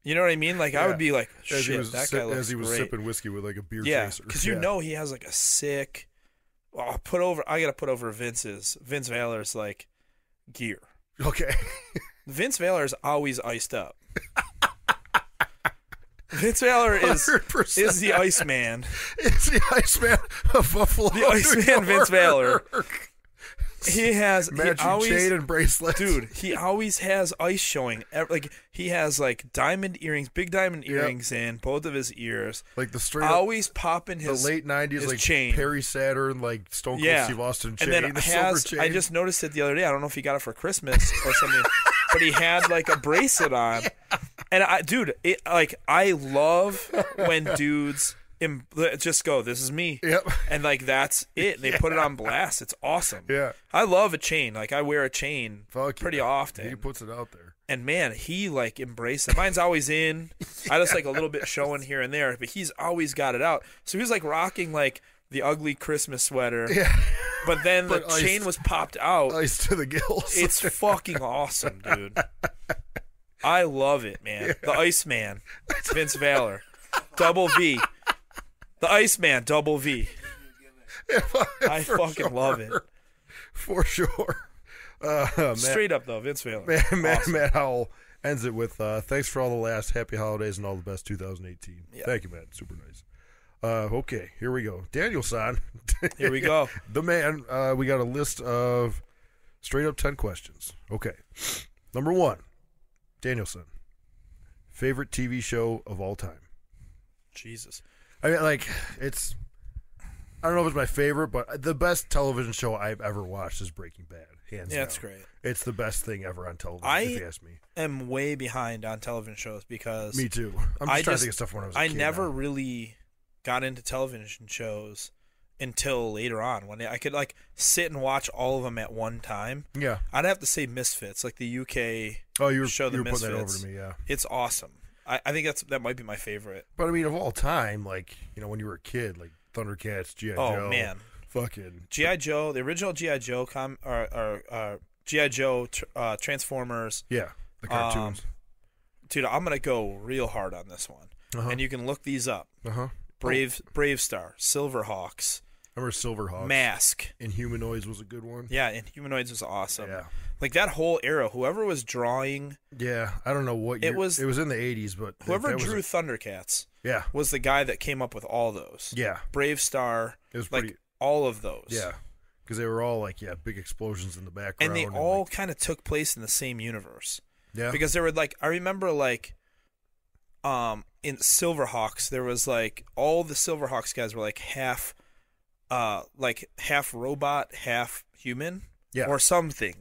Speaker 2: You know what I mean? Like I would be like,
Speaker 3: As he
Speaker 2: shit,
Speaker 3: was
Speaker 2: that guy looks
Speaker 3: as he was
Speaker 2: great.
Speaker 3: sipping whiskey with like a beer
Speaker 2: Yeah,
Speaker 3: chaser.
Speaker 2: because you know he has like a sick. I gotta put over Vince Valor's like gear.
Speaker 3: Okay.
Speaker 2: Vince Valor is always iced up. Vince Valor is
Speaker 3: 100%.
Speaker 2: the Iceman.
Speaker 3: It's the Iceman of Buffalo.
Speaker 2: The Iceman Vince Valor. He has
Speaker 3: Magic
Speaker 2: he always,
Speaker 3: chain and bracelet.
Speaker 2: dude. He always has ice showing. Like he has like diamond earrings, big diamond earrings in both of his ears.
Speaker 3: Like the straight up,
Speaker 2: Always popping
Speaker 3: the
Speaker 2: his
Speaker 3: late 90s,
Speaker 2: his
Speaker 3: like
Speaker 2: chain.
Speaker 3: Perry Saturn, like Stone Cold
Speaker 2: Yeah.
Speaker 3: Steve Austin chain.
Speaker 2: And then
Speaker 3: the silver
Speaker 2: has
Speaker 3: chain.
Speaker 2: I just noticed it the other day. I don't know if he got it for Christmas or something, but he had like a bracelet on. And I love when dudes just go, "This is me,"
Speaker 3: Yep.
Speaker 2: and like that's it. They put it on blast. It's awesome.
Speaker 3: Yeah.
Speaker 2: I love a chain. Like I wear a chain
Speaker 3: Fuck
Speaker 2: pretty
Speaker 3: yeah.
Speaker 2: often.
Speaker 3: He puts it out there.
Speaker 2: And man, he like embraced it. Mine's always in. I just like a little bit showing here and there, but he's always got it out. So he's like rocking like the ugly Christmas sweater.
Speaker 3: Yeah.
Speaker 2: But then the
Speaker 3: But ice-
Speaker 2: chain was popped out.
Speaker 3: Ice to the gills.
Speaker 2: It's fucking awesome, dude. I love it, man. The Iceman, Vince Valor, Double V. The Iceman, Double V. I fucking love it.
Speaker 3: For sure.
Speaker 2: Straight up though, Vince Valor.
Speaker 3: Matt Howell ends it with thanks for all the laughs, happy holidays, and all the best 2018.
Speaker 2: Yeah.
Speaker 3: Thank you, Matt. Super nice. Okay, here we go. Daniel-san.
Speaker 2: Here we go.
Speaker 3: The man. We got a list of straight up 10 questions. Okay. Number 1, Daniel-san. Favorite TV show of all time?
Speaker 2: Jesus.
Speaker 3: I mean, like, it's... I don't know if it's my favorite, but the best television show I've ever watched is Breaking Bad. Hands down.
Speaker 2: Yeah, it's great.
Speaker 3: It's the best thing ever on television, if you ask me.
Speaker 2: I'm way behind on television shows because
Speaker 3: Me too. I'm just trying to think of stuff when I was a kid
Speaker 2: never
Speaker 3: now.
Speaker 2: really got into television shows until later on when I could like sit and watch all of them at one time.
Speaker 3: Yeah.
Speaker 2: I'd have to say Misfits, like the UK
Speaker 3: Oh, you were
Speaker 2: show, The
Speaker 3: putting that over
Speaker 2: Misfits.
Speaker 3: to me, yeah.
Speaker 2: It's awesome. I think that might be my favorite.
Speaker 3: But I mean, of all time, like, you know, when you were a kid, like Thundercats, G.I.
Speaker 2: Oh,
Speaker 3: Joe.
Speaker 2: man.
Speaker 3: Fucking.
Speaker 2: G.I. Joe, the original G.I. Joe G.I. Joe Transformers.
Speaker 3: Yeah, the cartoons.
Speaker 2: Dude, I'm going to go real hard on this one.
Speaker 3: Uh-huh.
Speaker 2: And you can look these up.
Speaker 3: Uh-huh.
Speaker 2: Brave Star, Silverhawks,
Speaker 3: Remember Silverhawks?
Speaker 2: Mask.
Speaker 3: Inhumanoids was a good one.
Speaker 2: Yeah, and Humanoids was awesome.
Speaker 3: Yeah.
Speaker 2: Like that whole era, whoever was drawing,
Speaker 3: Yeah, I don't know what year.
Speaker 2: It was
Speaker 3: in the 80s, but
Speaker 2: whoever
Speaker 3: that was
Speaker 2: drew Thundercats
Speaker 3: yeah,
Speaker 2: was the guy that came up with all those.
Speaker 3: yeah,
Speaker 2: Brave Star,
Speaker 3: it was
Speaker 2: like
Speaker 3: pretty.
Speaker 2: all of those.
Speaker 3: Yeah, because they were all like big explosions in the background,
Speaker 2: And they all
Speaker 3: like,
Speaker 2: kind of took place in the same universe.
Speaker 3: yeah,
Speaker 2: Because there were like, I remember like, in Silverhawks, there was like, all the Silverhawks guys were like half like half robot, half human,
Speaker 3: Yeah.
Speaker 2: or something,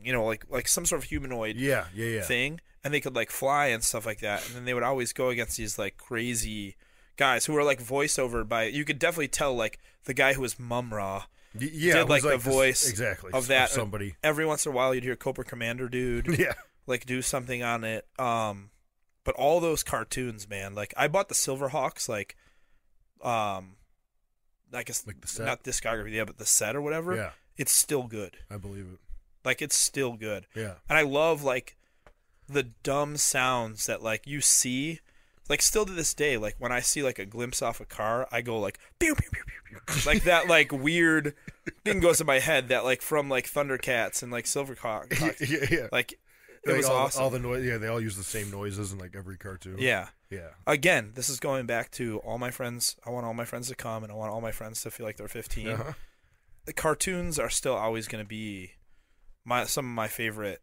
Speaker 2: like some sort of humanoid
Speaker 3: Yeah.
Speaker 2: thing, and they could like fly and stuff like that, and then they would always go against these like crazy guys who were like voiced over by. You could definitely tell like the guy who was Mum-Ra
Speaker 3: Yeah,
Speaker 2: did
Speaker 3: it
Speaker 2: like
Speaker 3: was
Speaker 2: the voice
Speaker 3: exactly
Speaker 2: of that.
Speaker 3: somebody.
Speaker 2: Every once in a while, you'd hear Cobra Commander dude
Speaker 3: Yeah.
Speaker 2: like do something on it. But all those cartoons, man, like I bought the Silverhawks, like, I guess
Speaker 3: Like the set?
Speaker 2: not discography, yeah, but the set or whatever.
Speaker 3: Yeah.
Speaker 2: It's still good.
Speaker 3: I believe it.
Speaker 2: Like it's still good.
Speaker 3: Yeah.
Speaker 2: And I love like the dumb sounds that like you see, like still to this day, like when I see like a glimpse off a car, I go like pew pew pew pew pew. Like that like weird thing goes in my head that like from like Thundercats and like Silverhawks.
Speaker 3: Yeah.
Speaker 2: Like it was awesome.
Speaker 3: All the noise. Yeah, they all use the same noises in like every cartoon.
Speaker 2: Yeah.
Speaker 3: Yeah.
Speaker 2: Again, this is going back to all my friends. I want all my friends to come, and I want all my friends to feel like they're 15.
Speaker 3: Uh-huh.
Speaker 2: The cartoons are still always going to be some of my favorite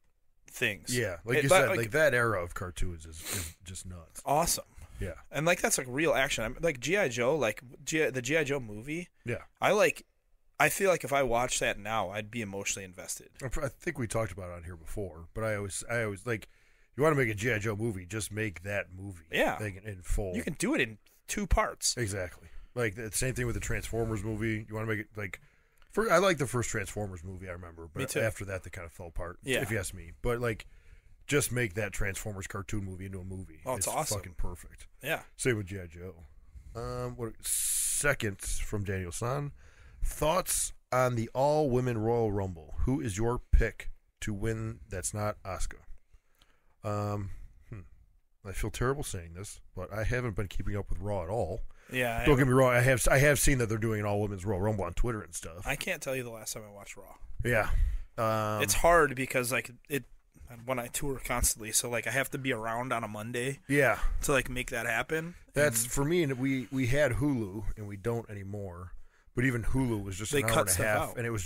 Speaker 2: things.
Speaker 3: Yeah, like you
Speaker 2: But,
Speaker 3: said, like that era of cartoons is just nuts.
Speaker 2: Awesome.
Speaker 3: Yeah.
Speaker 2: And like that's like real action. I'm like G.I. Joe, like the G.I. Joe movie.
Speaker 3: Yeah.
Speaker 2: I feel like if I watched that now, I'd be emotionally invested.
Speaker 3: I think we talked about it on here before, but I always like, you want to make a G.I. Joe movie, just make that movie.
Speaker 2: Yeah.
Speaker 3: Like in full.
Speaker 2: You can do it in 2 parts.
Speaker 3: Exactly. Like the same thing with the Transformers movie. You want to make it like, I like the first Transformers movie, I remember, but
Speaker 2: Me too.
Speaker 3: after that, they kind of fell apart.
Speaker 2: Yeah.
Speaker 3: If you ask me, but like, just make that Transformers cartoon movie into a movie.
Speaker 2: Oh, it's awesome.
Speaker 3: Fucking perfect.
Speaker 2: Yeah.
Speaker 3: Same with G.I. Joe. Second from Daniel San. Thoughts on the all-women Royal Rumble. Who is your pick to win that's not Asuka? I feel terrible saying this, but I haven't been keeping up with Raw at all.
Speaker 2: Yeah.
Speaker 3: Don't get me wrong. I have seen that they're doing an all-women's Royal Rumble on Twitter and stuff.
Speaker 2: I can't tell you the last time I watched Raw.
Speaker 3: Yeah.
Speaker 2: It's hard because like when I tour constantly, so like I have to be around on a Monday
Speaker 3: Yeah.
Speaker 2: to like make that happen.
Speaker 3: That's for me. And we had Hulu and we don't anymore. But even Hulu was just
Speaker 2: They
Speaker 3: an hour
Speaker 2: cut
Speaker 3: and a
Speaker 2: stuff
Speaker 3: half,
Speaker 2: out.
Speaker 3: and it was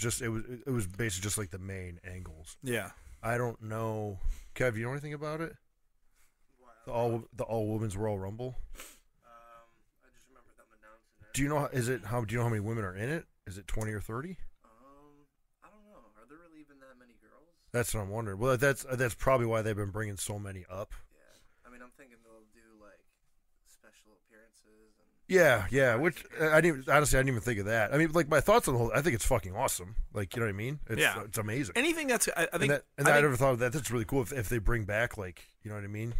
Speaker 3: basically just like the main angles.
Speaker 2: Yeah.
Speaker 3: I don't know, Kev. You know anything about it? The all women's Royal Rumble.
Speaker 1: I just remember them announcing it.
Speaker 3: Do you know how many women are in it? Is it 20 or 30?
Speaker 1: I don't know. Are there really even that many girls?
Speaker 3: That's what I'm wondering. Well, that's probably why they've been bringing so many up.
Speaker 1: Yeah. I mean, I'm thinking they'll do like special appearances and.
Speaker 3: Yeah. Which I didn't even think of that. I mean, like my thoughts on the whole. I think it's fucking awesome. Like, you know what I mean? It's amazing.
Speaker 2: Anything that's I think
Speaker 3: I never thought of that. That's really cool if they bring back, like, you know what I mean?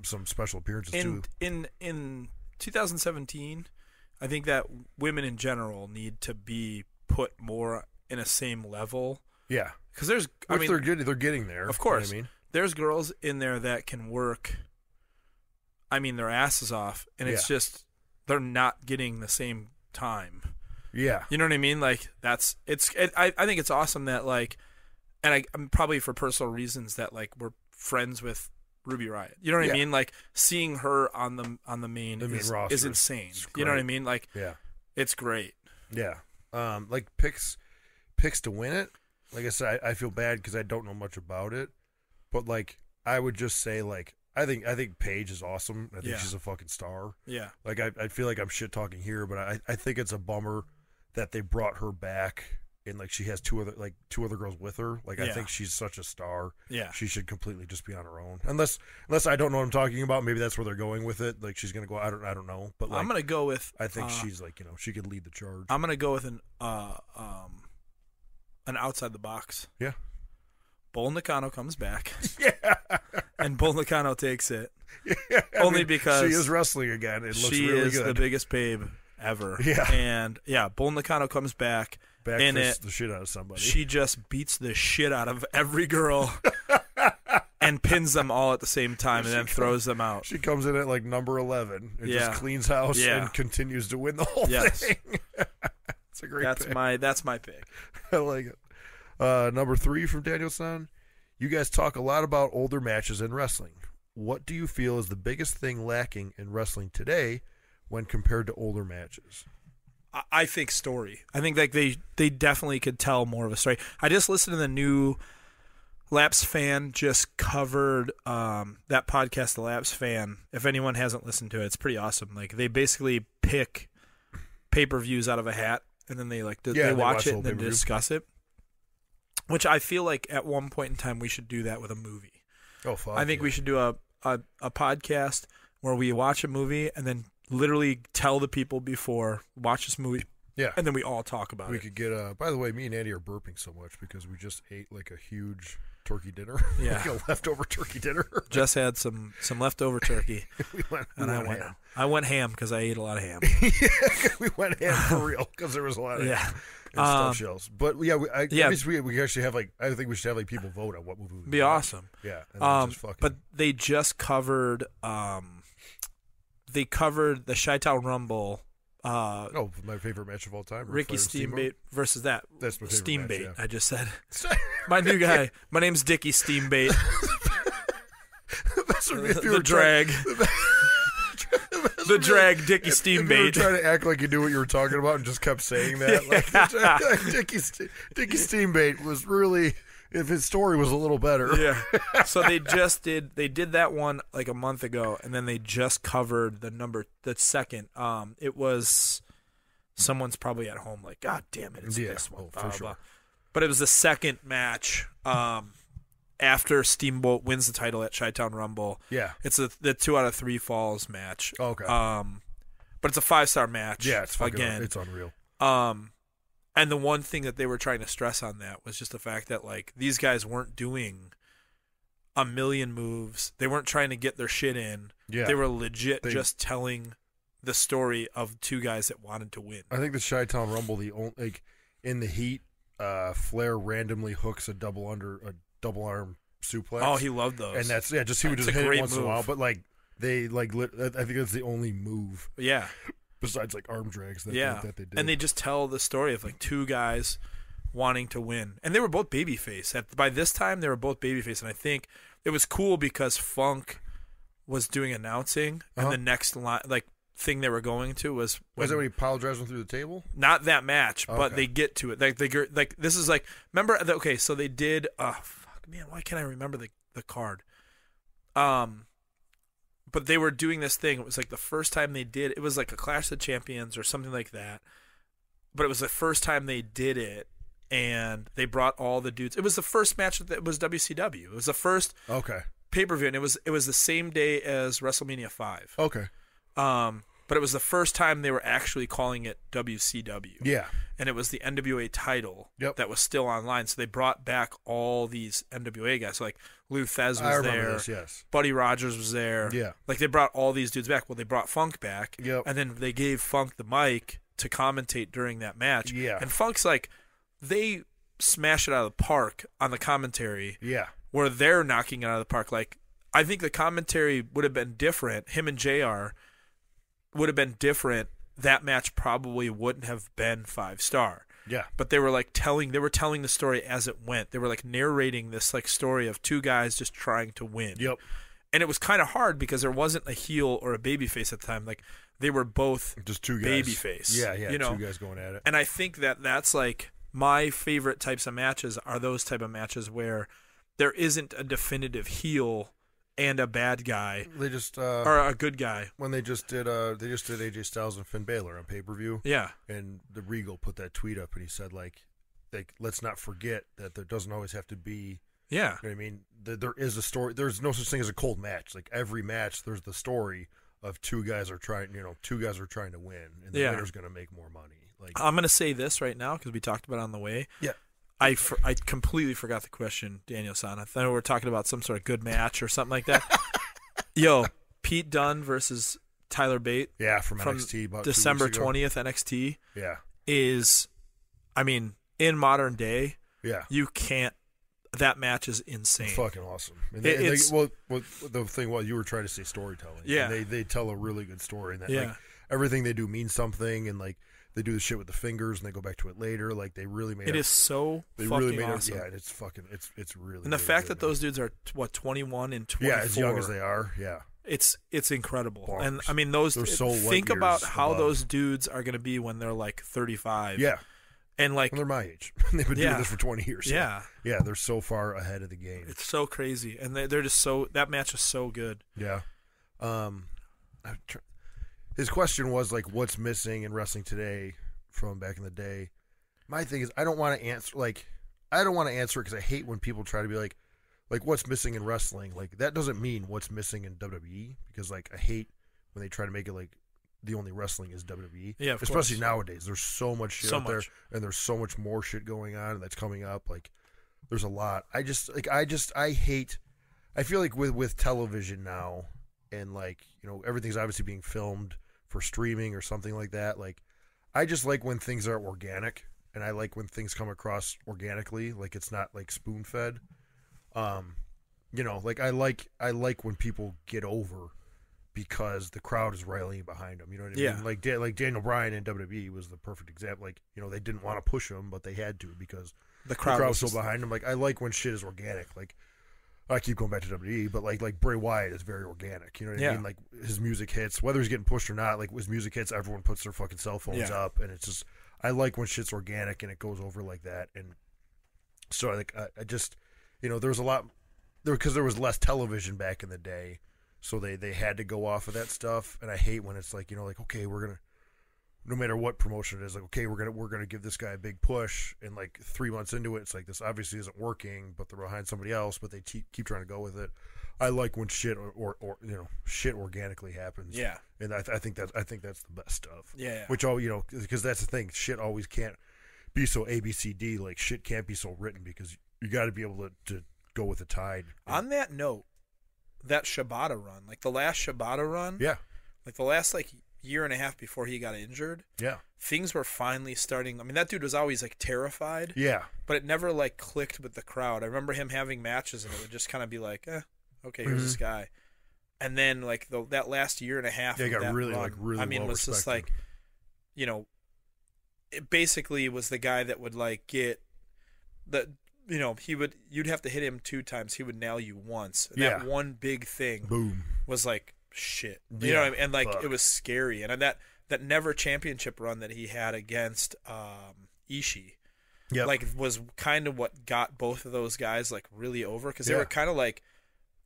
Speaker 3: Some special appearances too.
Speaker 2: In 2017, I think that women in general need to be put more in a same level.
Speaker 3: Yeah.
Speaker 2: Because there's,
Speaker 3: they're getting there.
Speaker 2: Of course.
Speaker 3: You know what I mean?
Speaker 2: There's girls in there that can work, their asses off, and it's just, they're not getting the same time.
Speaker 3: Yeah.
Speaker 2: You know what I mean? Like, I think it's awesome that, like, and I'm probably for personal reasons that, like, we're friends with Ruby Riott. You know what I mean? Like, seeing her on the main
Speaker 3: roster
Speaker 2: is insane. You know what I mean? Like, it's great.
Speaker 3: Yeah. Like picks to win it. Like I said, I feel bad because I don't know much about it, but like I would just say like I think Paige is awesome. I think she's a fucking star.
Speaker 2: Yeah.
Speaker 3: Like I feel like I'm shit talking here, but I think it's a bummer that they brought her back and like she has two other girls with her. Like I think she's such a star.
Speaker 2: Yeah.
Speaker 3: She should completely just be on her own. Unless I don't know what I'm talking about. Maybe that's where they're going with it. Like she's gonna go. I don't know. But like,
Speaker 2: I'm gonna go with.
Speaker 3: I think she's like, you know, she could lead the charge.
Speaker 2: I'm gonna go with an outside the box.
Speaker 3: Yeah.
Speaker 2: Bull Nakano comes back.
Speaker 3: Yeah.
Speaker 2: And Bull Nakano takes it.
Speaker 3: Yeah,
Speaker 2: Only because
Speaker 3: she is wrestling again. It looks
Speaker 2: she
Speaker 3: really
Speaker 2: is
Speaker 3: good.
Speaker 2: the biggest babe ever.
Speaker 3: Yeah.
Speaker 2: And Bull Nakano comes back. In it,
Speaker 3: the shit out of somebody.
Speaker 2: She just beats the shit out of every girl and pins them all at the same time and then throws them out.
Speaker 3: She comes in at like number 11 and just cleans house and continues to win the whole thing. It's a great pick.
Speaker 2: That's my pick.
Speaker 3: I like it. Number 3 from Daniel San. You guys talk a lot about older matches in wrestling. What do you feel is the biggest thing lacking in wrestling today when compared to older matches?
Speaker 2: I think story. I think like they definitely could tell more of a story. I just listened to the new Laps Fan just covered that podcast, The Laps Fan. If anyone hasn't listened to it, it's pretty awesome. Like they basically pick pay-per-views out of a hat and then they like
Speaker 3: Yeah,
Speaker 2: they
Speaker 3: they
Speaker 2: watch
Speaker 3: watch
Speaker 2: it
Speaker 3: the
Speaker 2: and then
Speaker 3: pay-per-view.
Speaker 2: discuss it. Which I feel like at one point in time we should do that with a movie.
Speaker 3: Oh, fuck.
Speaker 2: I think we should do a podcast where we watch a movie and then literally tell the people before, watch this movie,
Speaker 3: Yeah.
Speaker 2: and then we all talk about
Speaker 3: We
Speaker 2: it.
Speaker 3: could get by the way, me and Andy are burping so much because we just ate like a huge turkey dinner.
Speaker 2: Yeah.
Speaker 3: Like a leftover turkey dinner.
Speaker 2: Just had some leftover turkey,
Speaker 3: we went ham.
Speaker 2: I went ham because I ate a lot of ham.
Speaker 3: We went ham for real because there was a lot of
Speaker 2: Yeah.
Speaker 3: and stuffed shells. But yeah, we actually have like, I think we should have like people vote on what movie.
Speaker 2: Be awesome.
Speaker 3: Yeah. And then just fucking,
Speaker 2: But they just covered the Chi-Town Rumble.
Speaker 3: my favorite match of all time.
Speaker 2: Ricky Steamboat versus that.
Speaker 3: That's my favorite
Speaker 2: Steambait.
Speaker 3: match, yeah.
Speaker 2: I just said my new guy. My name's Dickie Steambait.
Speaker 3: If you
Speaker 2: The
Speaker 3: were
Speaker 2: drag. The drag Dickie
Speaker 3: If you were
Speaker 2: Steambait.
Speaker 3: trying to act like you knew what you were talking about and just kept saying that, like Dickie Steambait was really, if his story was a little better.
Speaker 2: Yeah. So they did that one like a month ago, and then they just covered the second. It was someone's probably at home like, God damn it, it's
Speaker 3: Yeah,
Speaker 2: this one.
Speaker 3: for
Speaker 2: Blah,
Speaker 3: sure.
Speaker 2: blah. But it was the second match after Steamboat wins the title at Chi-Town Rumble.
Speaker 3: Yeah.
Speaker 2: It's the 2 out of 3 falls match.
Speaker 3: Okay.
Speaker 2: But it's a 5-star match.
Speaker 3: Yeah, it's fucking,
Speaker 2: again.
Speaker 3: it's unreal.
Speaker 2: And the one thing that they were trying to stress on that was just the fact that like these guys weren't doing a million moves. They weren't trying to get their shit in.
Speaker 3: Yeah.
Speaker 2: They were legit just telling the story of 2 guys that wanted to win.
Speaker 3: I think the Chi-Town Rumble, the only, like in the heat, Flair randomly hooks a double arm suplex.
Speaker 2: Oh, he loved those.
Speaker 3: And that's just he would
Speaker 2: That's
Speaker 3: just
Speaker 2: a
Speaker 3: hit it
Speaker 2: great
Speaker 3: once in a
Speaker 2: move.
Speaker 3: while, but like they I think that's the only move
Speaker 2: yeah.
Speaker 3: besides like arm drags that they did.
Speaker 2: And they just tell the story of like 2 guys wanting to win. And they were both babyface. By this time, they were both babyface. And I think it was cool because Funk was doing announcing, and the next thing they were going to was
Speaker 3: that when he pile drives him through the table?
Speaker 2: not that match, but
Speaker 3: Okay.
Speaker 2: they get to it. Like this is like, remember? Okay, so they did. Fuck, man, why can't I remember the card? But they were doing this thing. It was like the first time they did. It was like a Clash of Champions or something like that. But it was the first time they did it, and they brought all the dudes. It was the first match that was WCW. It was the first
Speaker 3: Okay.
Speaker 2: pay-per-view, and it was the same day as WrestleMania 5.
Speaker 3: Okay.
Speaker 2: But it was the first time they were actually calling it WCW.
Speaker 3: Yeah.
Speaker 2: And it was the NWA title
Speaker 3: Yep.
Speaker 2: that was still online. So they brought back all these NWA guys. So like Lou Thez
Speaker 3: I
Speaker 2: was
Speaker 3: remember
Speaker 2: there.
Speaker 3: this, yes.
Speaker 2: Buddy Rogers was there.
Speaker 3: Yeah.
Speaker 2: Like they brought all these dudes back. Well, they brought Funk back.
Speaker 3: Yep.
Speaker 2: And then they gave Funk the mic to commentate during that match.
Speaker 3: Yeah.
Speaker 2: And Funk's like, they smash it out of the park on the commentary
Speaker 3: Yeah.
Speaker 2: where they're knocking it out of the park. Like, I think the commentary would have been different. Him and JR would have been different. That match probably wouldn't have been 5-star.
Speaker 3: Yeah.
Speaker 2: But they were telling the story as it went. They were like narrating this like story of 2 guys just trying to win.
Speaker 3: Yep.
Speaker 2: And it was kind of hard because there wasn't a heel or a babyface at the time. Like they were both
Speaker 3: Just 2 guys.
Speaker 2: babyface.
Speaker 3: Yeah, yeah.
Speaker 2: You know?
Speaker 3: 2 guys going at it.
Speaker 2: And I think that's like my favorite types of matches are those type of matches where there isn't a definitive heel and a bad guy
Speaker 3: They just
Speaker 2: or a good guy.
Speaker 3: when they just did AJ Styles and Finn Balor on pay-per-view.
Speaker 2: Yeah.
Speaker 3: And the Regal put that tweet up, and he said like let's not forget that there doesn't always have to be.
Speaker 2: Yeah.
Speaker 3: You know what I mean? There is a story. There's no such thing as a cold match. Like every match, there's the story of 2 guys are trying to win, and the
Speaker 2: Yeah.
Speaker 3: winner's going to make more money. Like
Speaker 2: I'm going to say this right now because we talked about it on the way.
Speaker 3: Yeah.
Speaker 2: I completely forgot the question, Daniel San. I thought we were talking about some sort of good match or something like that. Yo, Pete Dunne versus Tyler Bate
Speaker 3: yeah, from NXT about 2 weeks
Speaker 2: December
Speaker 3: ago.
Speaker 2: 20th NXT
Speaker 3: Yeah,
Speaker 2: is, I mean, in modern day,
Speaker 3: yeah.
Speaker 2: you can't. That match is insane.
Speaker 3: Fucking awesome. And
Speaker 2: It's-
Speaker 3: the thing was, you were trying to say storytelling.
Speaker 2: Yeah.
Speaker 3: And they tell a really good story. And that,
Speaker 2: Yeah.
Speaker 3: like, everything they do means something. And like they do the shit with the fingers, and they go back to it later. Like they really made
Speaker 2: It is so
Speaker 3: They
Speaker 2: fucking
Speaker 3: really made
Speaker 2: awesome.
Speaker 3: it. Yeah, it's fucking. It's really.
Speaker 2: And the
Speaker 3: really
Speaker 2: fact
Speaker 3: good,
Speaker 2: that those dudes are 21 and 24.
Speaker 3: yeah, as young as they are. Yeah.
Speaker 2: It's incredible.
Speaker 3: Bonkers.
Speaker 2: And I mean those
Speaker 3: They're so
Speaker 2: think
Speaker 3: light
Speaker 2: about
Speaker 3: years
Speaker 2: how
Speaker 3: above.
Speaker 2: those dudes are going to be when they're like 35.
Speaker 3: Yeah.
Speaker 2: And like
Speaker 3: And they're my age. They've been
Speaker 2: Yeah.
Speaker 3: doing this for 20 years. so-
Speaker 2: yeah,
Speaker 3: Yeah, they're so far ahead of the game.
Speaker 2: it's so crazy. And they're just so that match is so good.
Speaker 3: Yeah. His question was like, what's missing in wrestling today from back in the day. My thing is, I don't want to answer it because I hate when people try to be like what's missing in wrestling. Like that doesn't mean what's missing in WWE, because like I hate when they try to make it like the only wrestling is WWE.
Speaker 2: Yeah,
Speaker 3: especially nowadays. There's so much shit out there, and there's so much more shit going on that's coming up. Like there's a lot. I feel like with television now, and like, you know, everything's obviously being filmed for streaming or something like that. Like I just like when things are organic, and I like when things come across organically, like it's not like spoon fed. You know, like I like when people get over because the crowd is rallying behind them. You know what I mean? Like Daniel Bryan in WWE was the perfect example. Like, you know, they didn't want to push him, but they had to because the crowd was so behind him. Like I like when shit is organic. Like I keep going back to WWE, but like Bray Wyatt is very organic. You know what I mean? Like his music hits, whether he's getting pushed or not. Like his music hits, everyone puts their fucking cell phones up, and it's just, I like when shit's organic and it goes over like that. And so I just, you know, there's a lot there because there was less television back in the day, so they had to go off of that stuff. And I hate when it's like, you know, like, okay, we're gonna, no matter what promotion it is, like, okay, we're gonna give this guy a big push, and like 3 months into it, it's like, this obviously isn't working, but they're behind somebody else, but they keep trying to go with it. I like when shit or you know, shit organically happens.
Speaker 2: Yeah.
Speaker 3: And I think that's the best stuff.
Speaker 2: Yeah.
Speaker 3: Which all, you know, because that's the thing, shit always can't be so ABCD. Like shit can't be so written, because you got to be able to go with the tide.
Speaker 2: On that note, that Shibata run, like the last Shibata run, like the last like year and a half before he got injured, things were finally starting. I mean, that dude was always like terrified, but it never like clicked with the crowd. I remember him having matches and it would just kind of be like, okay, here's this guy. And then like that last year and a half,
Speaker 3: he got really
Speaker 2: run,
Speaker 3: like really,
Speaker 2: I mean,
Speaker 3: well
Speaker 2: it was
Speaker 3: respected.
Speaker 2: just like, you know, it basically was the guy that would like get the, you know, you'd have to hit him 2 times, he would nail you once. And that one big thing, boom, was like shit. You know what I mean? And like it was scary. And that never championship run that he had against Ishii, like was kind of what got both of those guys like really over, because they were kind of like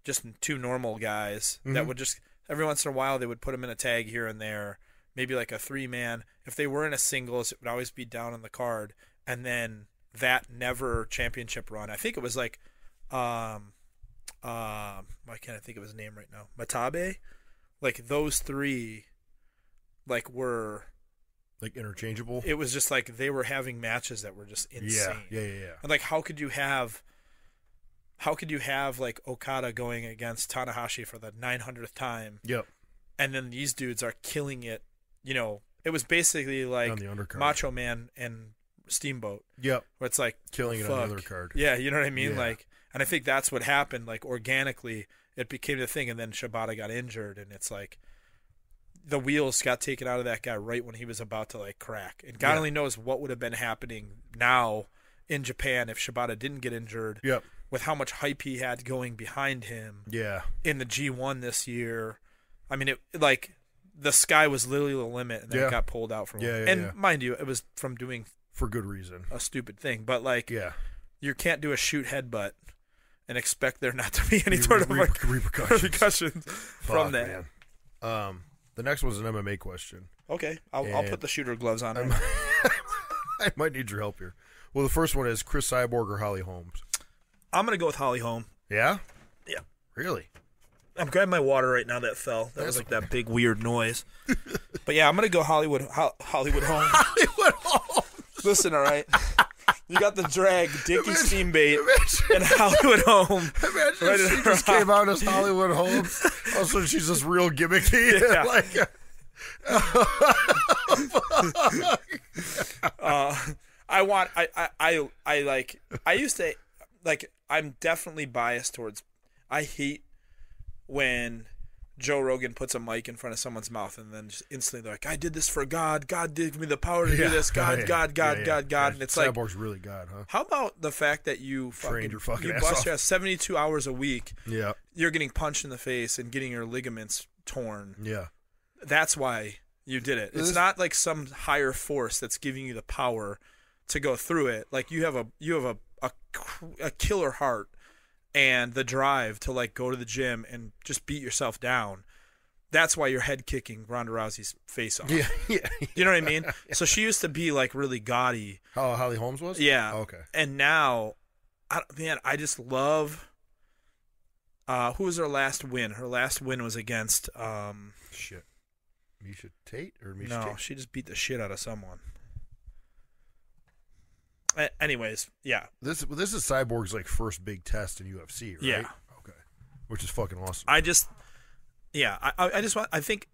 Speaker 2: just 2 normal guys that would just every once in a while they would put him in a tag here and there, maybe like a 3-man. If they were in a singles, it would always be down on the card. And then that never championship run, I think it was like why can't I think of his name right now? Matabe. Like those 3 like were
Speaker 3: like interchangeable.
Speaker 2: It was just like they were having matches that were just insane.
Speaker 3: Yeah.
Speaker 2: And like how could you have like Okada going against Tanahashi for the 900th time? And then these dudes are killing it. You know, it was basically like
Speaker 3: on the undercard.
Speaker 2: Macho Man and Steamboat.
Speaker 3: Where
Speaker 2: it's like
Speaker 3: killing it on the undercard.
Speaker 2: Yeah, you know what I mean? Like, and I think that's what happened. Like organically, it became the thing, and then Shibata got injured, and it's like the wheels got taken out of that guy right when he was about to like crack. And God only knows what would have been happening now in Japan if Shibata didn't get injured. With how much hype he had going behind him. In the G1 this year, I mean, it like the sky was literally the limit, and then it got pulled out from him. And mind you, it was from doing
Speaker 3: for good reason
Speaker 2: a stupid thing, but like you can't do a shoot headbutt and expect there not to be any sort of repercussions from that.
Speaker 3: Man. The next one's an MMA question.
Speaker 2: Okay, I'll put the shooter gloves on.
Speaker 3: I might need your help here. Well, the first one is Chris Cyborg or Holly Holmes.
Speaker 2: I'm gonna go with Holly Holm.
Speaker 3: Yeah.
Speaker 2: Really? I'm grabbing my water right now. That fell. That was like that big weird noise. But yeah, I'm gonna go Hollywood Holm.
Speaker 3: Hollywood Holm.
Speaker 2: Listen, all right. You got the drag, Dickie Steambait, and Hollywood Holm.
Speaker 3: Imagine if she just came out as Hollywood Holm. Also, she's just real gimmicky. I used to, like, I'm definitely biased towards, I hate when Joe Rogan puts a mic in front of someone's mouth and then just instantly they're like, I did this for God. God gave me the power to do this. God. And it's like, Cyborg's really God, huh?
Speaker 2: How about the fact that you
Speaker 3: trained your fucking ass
Speaker 2: bust
Speaker 3: off.
Speaker 2: your ass 72 hours a week.
Speaker 3: Yeah.
Speaker 2: You're getting punched in the face and getting your ligaments torn.
Speaker 3: Yeah.
Speaker 2: That's why you did it. It's not like some higher force that's giving you the power to go through it. Like you have a killer heart and the drive to like go to the gym and just beat yourself down. that's why you're head kicking Ronda Rousey's face off.
Speaker 3: Yeah.
Speaker 2: You know what I mean? So she used to be like really gaudy.
Speaker 3: How Holly Holmes was?
Speaker 2: Yeah.
Speaker 3: Oh, okay.
Speaker 2: And now, I just love. Who was her last win? Her last win was against.
Speaker 3: Shit. Misha Tate or Misha
Speaker 2: No,
Speaker 3: Tate?
Speaker 2: she just beat the shit out of someone. Anyways, yeah.
Speaker 3: This is Cyborg's like first big test in UFC, right?
Speaker 2: Yeah.
Speaker 3: Okay. Which is fucking awesome.
Speaker 2: I think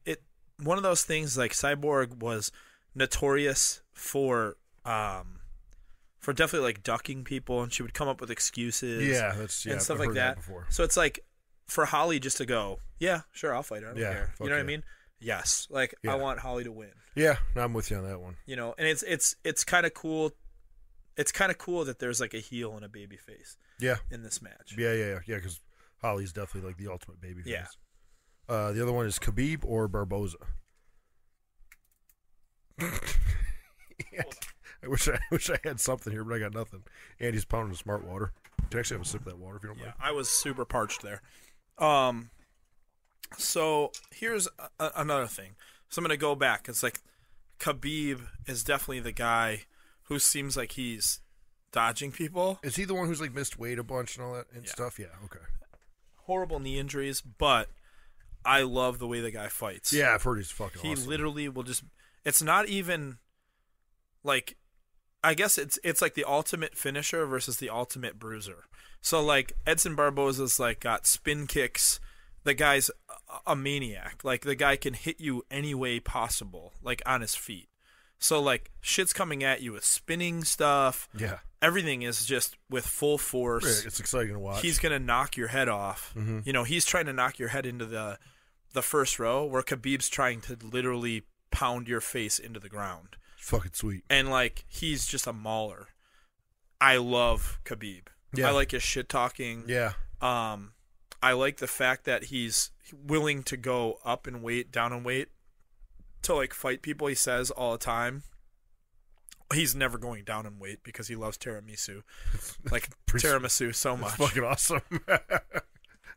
Speaker 2: one of those things like Cyborg was notorious for definitely like ducking people, and she would come up with excuses.
Speaker 3: Yeah,
Speaker 2: and stuff
Speaker 3: I've
Speaker 2: like
Speaker 3: heard
Speaker 2: that.
Speaker 3: before.
Speaker 2: So it's like for Holly just to go, yeah, sure, I'll fight her. I don't care.
Speaker 3: fuck
Speaker 2: You know what I
Speaker 3: yeah.
Speaker 2: mean? Yes. Like
Speaker 3: Yeah.
Speaker 2: I want Holly to win.
Speaker 3: Yeah, no, I'm with you on that one.
Speaker 2: You know, and it's kind of cool. It's kind of cool that there's like a heel and a baby face
Speaker 3: Yeah.
Speaker 2: in this match.
Speaker 3: Yeah, because Holly's definitely like the ultimate babyface.
Speaker 2: Yeah.
Speaker 3: The other one is Khabib or Barboza. I wish I had something here, but I got nothing. Andy's pounding the smart water. You actually have a sip of that water if you don't
Speaker 2: Yeah,
Speaker 3: mind.
Speaker 2: I was super parched there. So here's another thing. So I'm gonna go back. It's like Khabib is definitely the guy who seems like he's dodging people.
Speaker 3: Is he the one who's like missed weight a bunch and all that and stuff? Yeah, okay.
Speaker 2: Horrible knee injuries, but I love the way the guy fights.
Speaker 3: Yeah, I've heard he's fucking
Speaker 2: He
Speaker 3: awesome.
Speaker 2: literally will just. It's not even like. I guess it's like the ultimate finisher versus the ultimate bruiser. So like Edson Barboza's like got spin kicks. The guy's a maniac. Like the guy can hit you any way possible, like on his feet. So like shit's coming at you with spinning stuff.
Speaker 3: Yeah.
Speaker 2: Everything is just with full force.
Speaker 3: Yeah, it's exciting to watch.
Speaker 2: He's gonna knock your head off.
Speaker 3: Mm-hmm.
Speaker 2: You know, he's trying to knock your head into the first row, where Khabib's trying to literally pound your face into the ground.
Speaker 3: fucking sweet.
Speaker 2: And like he's just a mauler. I love Khabib.
Speaker 3: Yeah.
Speaker 2: I like his shit talking.
Speaker 3: Yeah.
Speaker 2: I like the fact that he's willing to go up in weight, down in weight, to like fight people. He says all the time. He's never going down in weight because he loves tiramisu, like tiramisu so much.
Speaker 3: Fucking awesome.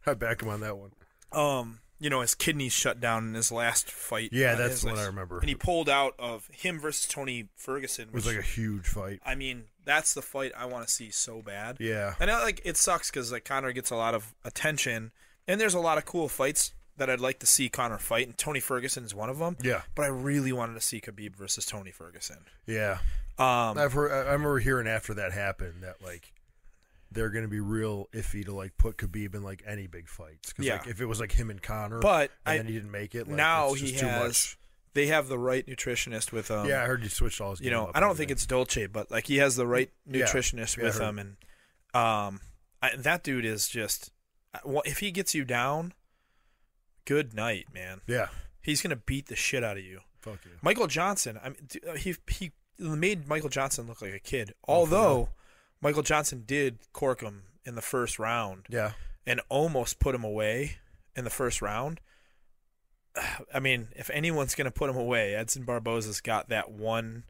Speaker 3: I back him on that one.
Speaker 2: You know, his kidneys shut down in his last fight.
Speaker 3: Yeah, that's the one I remember.
Speaker 2: And he pulled out of him versus Tony Ferguson.
Speaker 3: It was like a huge fight.
Speaker 2: I mean, that's the fight I want to see so bad.
Speaker 3: Yeah.
Speaker 2: And it sucks because like Conor gets a lot of attention, and there's a lot of cool fights that I'd like to see Conor fight, and Tony Ferguson is one of them.
Speaker 3: Yeah.
Speaker 2: But I really wanted to see Khabib versus Tony Ferguson.
Speaker 3: Yeah. I remember hearing after that happened that like they're going to be real iffy to like put Khabib in like any big fights. Cause,
Speaker 2: Yeah.
Speaker 3: like, if it was like him and Conor,
Speaker 2: But
Speaker 3: and then he didn't make it. Like,
Speaker 2: now
Speaker 3: it's just
Speaker 2: he
Speaker 3: too
Speaker 2: has.
Speaker 3: much.
Speaker 2: They have the right nutritionist with him.
Speaker 3: Yeah, I heard he switched all his.
Speaker 2: You
Speaker 3: game
Speaker 2: know,
Speaker 3: up
Speaker 2: I don't
Speaker 3: and
Speaker 2: think
Speaker 3: everything.
Speaker 2: it's Dolce, but like he has the right nutritionist
Speaker 3: Yeah,
Speaker 2: with
Speaker 3: I
Speaker 2: him, and that dude is just. If he gets you down, good night, man.
Speaker 3: Yeah.
Speaker 2: He's gonna beat the shit out of you.
Speaker 3: Fuck yeah.
Speaker 2: Michael Johnson, I mean, he made Michael Johnson look like a kid.
Speaker 3: Oh,
Speaker 2: Although Michael Johnson did cork him in the first round
Speaker 3: Yeah.
Speaker 2: and almost put him away in the first round. I mean, if anyone's gonna put him away, Edson Barboza's got that one.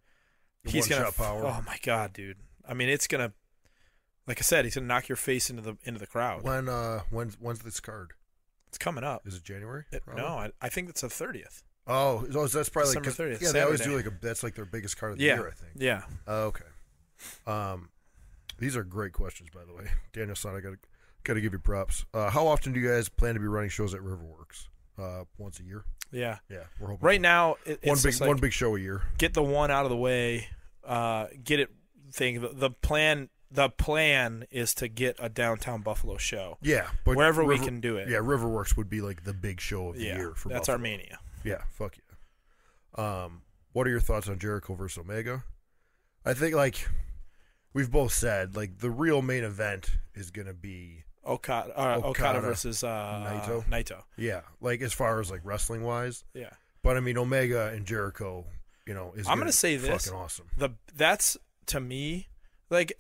Speaker 2: He's gonna.
Speaker 3: One-shot power.
Speaker 2: Oh my god, dude! I mean, it's gonna. Like I said, he's gonna knock your face into the crowd.
Speaker 3: When's this card?
Speaker 2: It's coming up.
Speaker 3: Is it January?
Speaker 2: No, I think it's the 30th.
Speaker 3: Oh, so that's probably
Speaker 2: December
Speaker 3: like
Speaker 2: 30th,
Speaker 3: yeah. They always
Speaker 2: Saturday.
Speaker 3: do that's like their biggest card of the
Speaker 2: Yeah,
Speaker 3: year, I think.
Speaker 2: yeah.
Speaker 3: Okay. These are great questions, by the way. Daniel Son, I gotta give you props. How often do you guys plan to be running shows at Riverworks? Once a year.
Speaker 2: Yeah.
Speaker 3: Yeah, we're hoping
Speaker 2: Right now, it's just like,
Speaker 3: one big show a year.
Speaker 2: get the one out of the way. Get it. The plan is to get a downtown Buffalo show.
Speaker 3: Yeah, but
Speaker 2: wherever we can do it.
Speaker 3: Yeah, Riverworks would be like the big show of the
Speaker 2: Yeah,
Speaker 3: year for
Speaker 2: that's
Speaker 3: Buffalo.
Speaker 2: our mania.
Speaker 3: Yeah, fuck yeah. What are your thoughts on Jericho versus Omega? I think like we've both said, like the real main event is gonna be
Speaker 2: Okada versus Naito.
Speaker 3: Yeah, like as far as like wrestling wise.
Speaker 2: Yeah.
Speaker 3: But I mean Omega and Jericho, is
Speaker 2: I'm gonna say this.
Speaker 3: fucking awesome.
Speaker 2: That's to me, like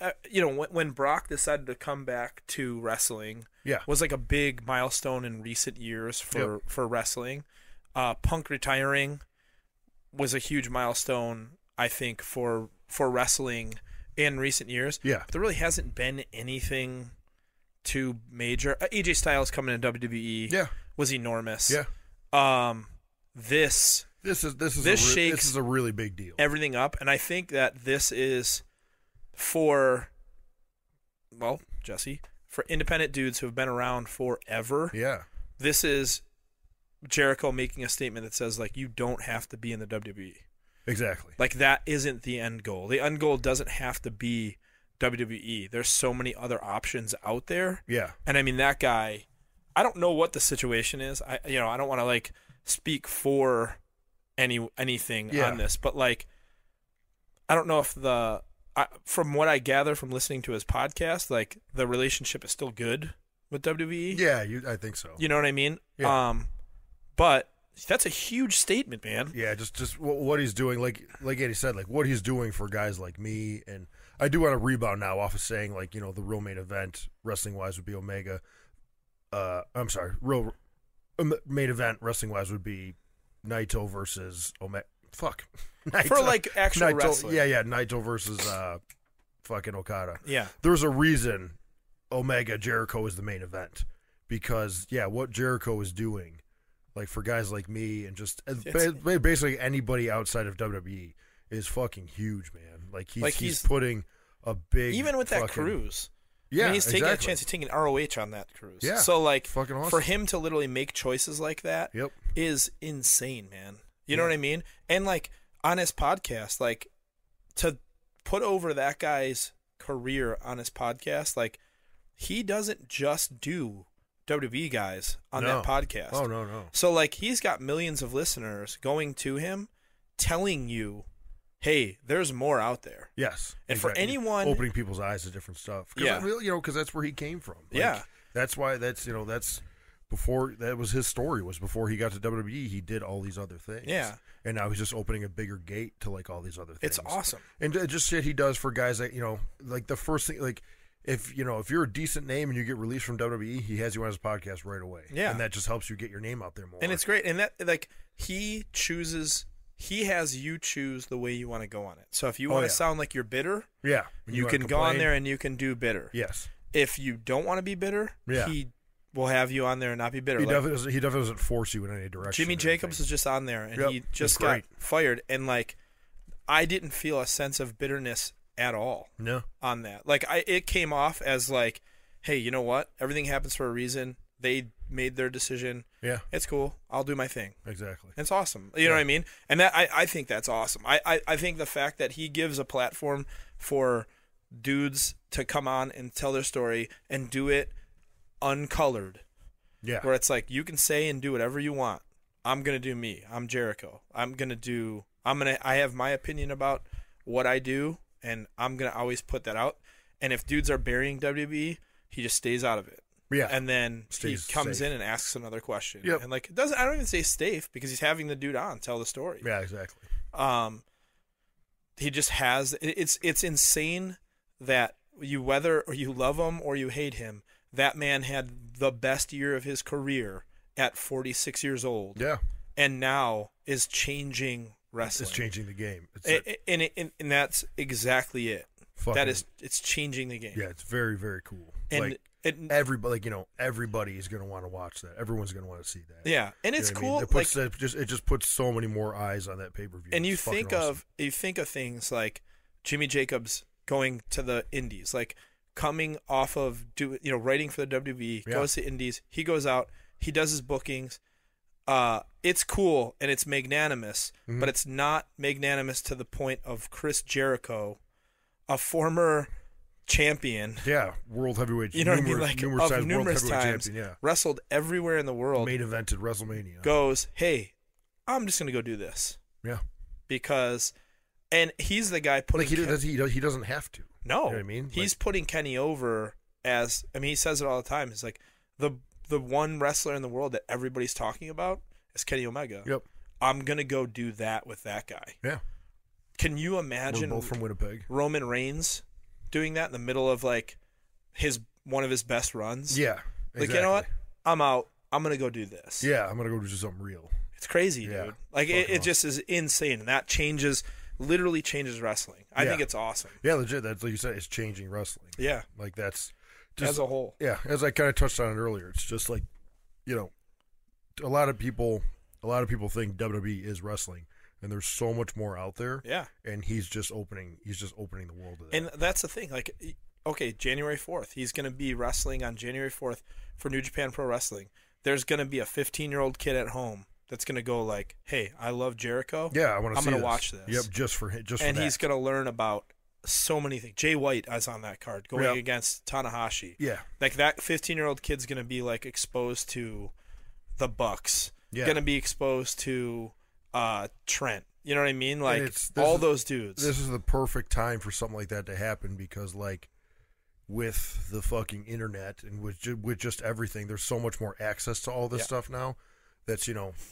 Speaker 2: when Brock decided to come back to wrestling,
Speaker 3: Yeah.
Speaker 2: was like a big milestone in recent years for wrestling. Punk retiring was a huge milestone, I think, for wrestling in recent years.
Speaker 3: Yeah.
Speaker 2: But there really hasn't been anything too major. AJ Styles coming to WWE
Speaker 3: Yeah.
Speaker 2: was enormous.
Speaker 3: Yeah.
Speaker 2: This
Speaker 3: is a really big deal.
Speaker 2: Everything up, and I think that this is for, well, Jesse, for independent dudes who have been around forever.
Speaker 3: Yeah.
Speaker 2: This is Jericho making a statement that says, like, you don't have to be in the WWE.
Speaker 3: Exactly.
Speaker 2: Like, that isn't the end goal. The end goal doesn't have to be WWE. There's so many other options out there.
Speaker 3: Yeah.
Speaker 2: And I mean, that guy, I don't know what the situation is. I don't want to like speak for anything on this, but like, I don't know if from what I gather from listening to his podcast, like the relationship is still good with WWE.
Speaker 3: Yeah, I think so.
Speaker 2: You know what I mean?
Speaker 3: Yeah.
Speaker 2: But that's a huge statement, man.
Speaker 3: Yeah, just what he's doing, like Eddie said, like what he's doing for guys like me, and I do want to rebound now off of saying, like, you know, the real main event wrestling wise would be Omega. I'm sorry, real main event wrestling wise would be Naito versus Omega. Fuck. Naito,
Speaker 2: for like actual
Speaker 3: Naito,
Speaker 2: wrestling.
Speaker 3: Yeah, Naito versus fucking Okada.
Speaker 2: Yeah.
Speaker 3: There's a reason Omega Jericho is the main event, because what Jericho is doing, like for guys like me and just basically anybody outside of WWE, is fucking huge, man. Like he's putting a big,
Speaker 2: even with that cruise.
Speaker 3: Yeah,
Speaker 2: I mean, he's taking
Speaker 3: exactly.
Speaker 2: a chance. He's taking ROH on that cruise.
Speaker 3: Yeah,
Speaker 2: so like
Speaker 3: fucking awesome.
Speaker 2: For him to literally make choices like that is insane, man. You know what I mean? And like on his podcast, like to put over that guy's career on his podcast, like he doesn't just do WWE guys on that podcast.
Speaker 3: Oh no.
Speaker 2: So like he's got millions of listeners going to him, telling you, hey, there's more out there.
Speaker 3: Yes.
Speaker 2: And
Speaker 3: exactly.
Speaker 2: for anyone
Speaker 3: opening people's eyes to different stuff. Because that's where he came from. Like, that's why that's before that was his story, was before he got to WWE, he did all these other things.
Speaker 2: Yeah.
Speaker 3: And now he's just opening a bigger gate to like all these other things.
Speaker 2: It's awesome.
Speaker 3: And just shit he does for guys that, like the first thing, like if you're a decent name and you get released from WWE, he has you on his podcast right away.
Speaker 2: Yeah.
Speaker 3: And that just helps you get your name out there more.
Speaker 2: And it's great. And that like he has you choose the way you want to go on it. So if you want to sound like you're bitter, you can go on there and you can do bitter.
Speaker 3: Yes.
Speaker 2: If you don't want to be bitter, he will have you on there and not be bitter.
Speaker 3: He definitely doesn't force you in any direction.
Speaker 2: Jimmy Jacobs was just on there and he just got fired, and like I didn't feel a sense of bitterness at all.
Speaker 3: No.
Speaker 2: On that. Like it came off as like, hey, you know what? Everything happens for a reason. They made their decision.
Speaker 3: Yeah.
Speaker 2: It's cool. I'll do my thing.
Speaker 3: Exactly.
Speaker 2: It's awesome. You know what I mean? And that I think that's awesome. I think the fact that he gives a platform for dudes to come on and tell their story and do it uncolored.
Speaker 3: Yeah.
Speaker 2: Where it's like you can say and do whatever you want. I'm going to do me. I'm Jericho. I have my opinion about what I do, and I'm going to always put that out. And if dudes are burying WWE, he just stays out of it.
Speaker 3: Yeah.
Speaker 2: And then he comes in and asks another question. Yep. And like I don't even say safe, because he's having the dude on tell the story.
Speaker 3: Yeah, exactly.
Speaker 2: He just has it's insane that whether or you love him or you hate him, that man had the best year of his career at 46 years old.
Speaker 3: Yeah.
Speaker 2: And now is changing wrestling.
Speaker 3: It's changing the game.
Speaker 2: And that's exactly it. It's changing the game.
Speaker 3: Yeah, it's very, very cool.
Speaker 2: And
Speaker 3: everybody is going to want to watch that. Everyone's going to want to see that.
Speaker 2: Yeah, and it's cool.
Speaker 3: It just puts so many more eyes on that pay-per-view.
Speaker 2: And you think of things like Jimmy Jacobs going to the Indies, like coming off of writing for the WWE, goes to Indies, he goes out, he does his bookings. It's cool and it's magnanimous, but it's not magnanimous to the point of Chris Jericho, a former champion.
Speaker 3: Yeah, world heavyweight.
Speaker 2: You know what I mean? Like numerous
Speaker 3: world
Speaker 2: times.
Speaker 3: Champion,
Speaker 2: wrestled everywhere in the world.
Speaker 3: Main evented WrestleMania.
Speaker 2: Goes, hey, I'm just gonna go do this.
Speaker 3: Yeah.
Speaker 2: Because, and he's the guy putting.
Speaker 3: He doesn't have to.
Speaker 2: No.
Speaker 3: You know what I mean?
Speaker 2: He's putting Kenny over as. I mean, he says it all the time. He's like the one wrestler in the world that everybody's talking about is Kenny Omega.
Speaker 3: Yep.
Speaker 2: I'm gonna go do that with that guy.
Speaker 3: Yeah.
Speaker 2: Can you imagine?
Speaker 3: We're both from Winnipeg.
Speaker 2: Roman Reigns doing that in the middle of like one of his best runs.
Speaker 3: Yeah, exactly.
Speaker 2: Like, you know what? I'm out. I'm gonna go do this.
Speaker 3: Yeah, I'm gonna go do something real.
Speaker 2: It's crazy, dude. Like it just is insane, and that literally changes wrestling. I think it's awesome.
Speaker 3: Yeah, legit. That's like you said. It's changing wrestling.
Speaker 2: Yeah,
Speaker 3: like that's just,
Speaker 2: as a whole.
Speaker 3: Yeah, as I kind of touched on it earlier, it's just like, a lot of people a lot of people think WWE is wrestling, and there's so much more out there.
Speaker 2: Yeah.
Speaker 3: And he's just opening the world to that.
Speaker 2: And that's the thing. Like, okay, January 4th, he's going to be wrestling on January 4th for New Japan Pro Wrestling. There's going to be a 15-year-old kid at home that's going to go like, hey, I love Jericho.
Speaker 3: Yeah,
Speaker 2: I'm going to watch this.
Speaker 3: Yep, just for him.
Speaker 2: And he's going to learn about so many things. Jay White is on that card going against Tanahashi.
Speaker 3: Yeah.
Speaker 2: Like, that 15-year-old kid's going to be, like, exposed to the Bucks. Yeah. Going to be exposed to Trent. You know what I mean? Like, all those dudes.
Speaker 3: This is the perfect time for something like that to happen because, like, with the fucking internet and with just everything, there's so much more access to all this stuff now. That's,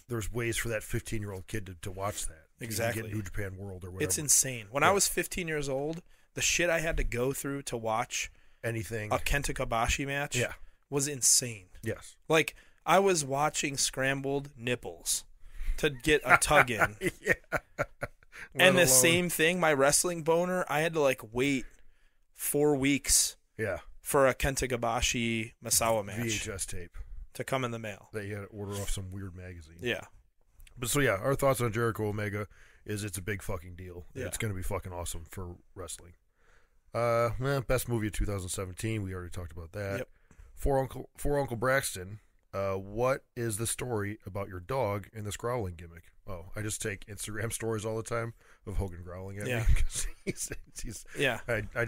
Speaker 3: there's ways for that 15-year-old kid to watch that.
Speaker 2: Exactly.
Speaker 3: Get New Japan World or whatever.
Speaker 2: It's insane. When I was 15 years old, the shit I had to go through to watch
Speaker 3: anything,
Speaker 2: a Kenta Kobashi match, was insane.
Speaker 3: Yes.
Speaker 2: Like, I was watching scrambled nipples to get a tug in. And the same thing, my wrestling boner, I had to, like, wait 4 weeks for a Kenta Kobashi Masawa match.
Speaker 3: VHS tape.
Speaker 2: To come in the mail.
Speaker 3: That you had to order off some weird magazine.
Speaker 2: Yeah.
Speaker 3: But so, our thoughts on Jericho Omega is it's a big fucking deal. Yeah. It's going to be fucking awesome for wrestling. Best movie of 2017. We already talked about that.
Speaker 2: Yep.
Speaker 3: For Uncle Braxton, what is the story about your dog and this growling gimmick? Oh, I just take Instagram stories all the time of Hogan growling at me because he's I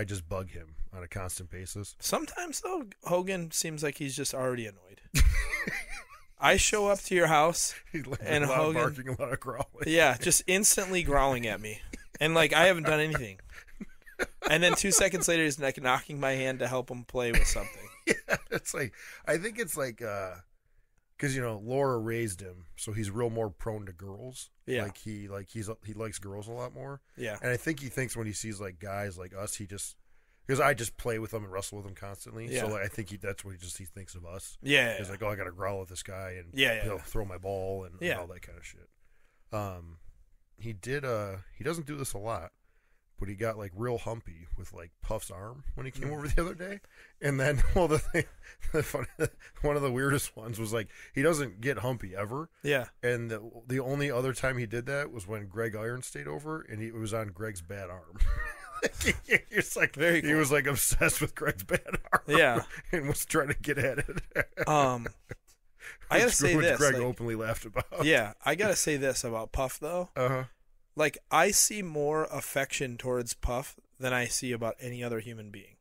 Speaker 3: just bug him on a constant basis.
Speaker 2: Sometimes though, Hogan seems like he's just already annoyed. I show up to your house and Hogan
Speaker 3: barking, a lot of growling.
Speaker 2: Yeah, just instantly growling at me, and like I haven't done anything. And then 2 seconds later, he's like knocking my hand to help him play with something.
Speaker 3: Yeah, it's like I think it's like. Because Laura raised him, so he's real more prone to girls.
Speaker 2: Yeah,
Speaker 3: he likes girls a lot more.
Speaker 2: Yeah,
Speaker 3: and I think he thinks when he sees like guys like us, because I just play with him and wrestle with him constantly. Yeah. So like, I think that's what he thinks of us.
Speaker 2: Yeah,
Speaker 3: he's like, oh, I got to growl at this guy and
Speaker 2: he'll
Speaker 3: throw my ball and all that kind of shit. He doesn't do this a lot. But he got like real humpy with like Puff's arm when he came over the other day, and then one of the weirdest ones was like he doesn't get humpy ever.
Speaker 2: Yeah.
Speaker 3: And the only other time he did that was when Greg Iron stayed over, and it was on Greg's bad arm. He was like obsessed with Greg's bad arm.
Speaker 2: Yeah.
Speaker 3: And was trying to get at it.
Speaker 2: I gotta say this.
Speaker 3: Greg openly laughed about.
Speaker 2: Yeah, I gotta say this about Puff though. Like, I see more affection towards Puff than I see about any other human being.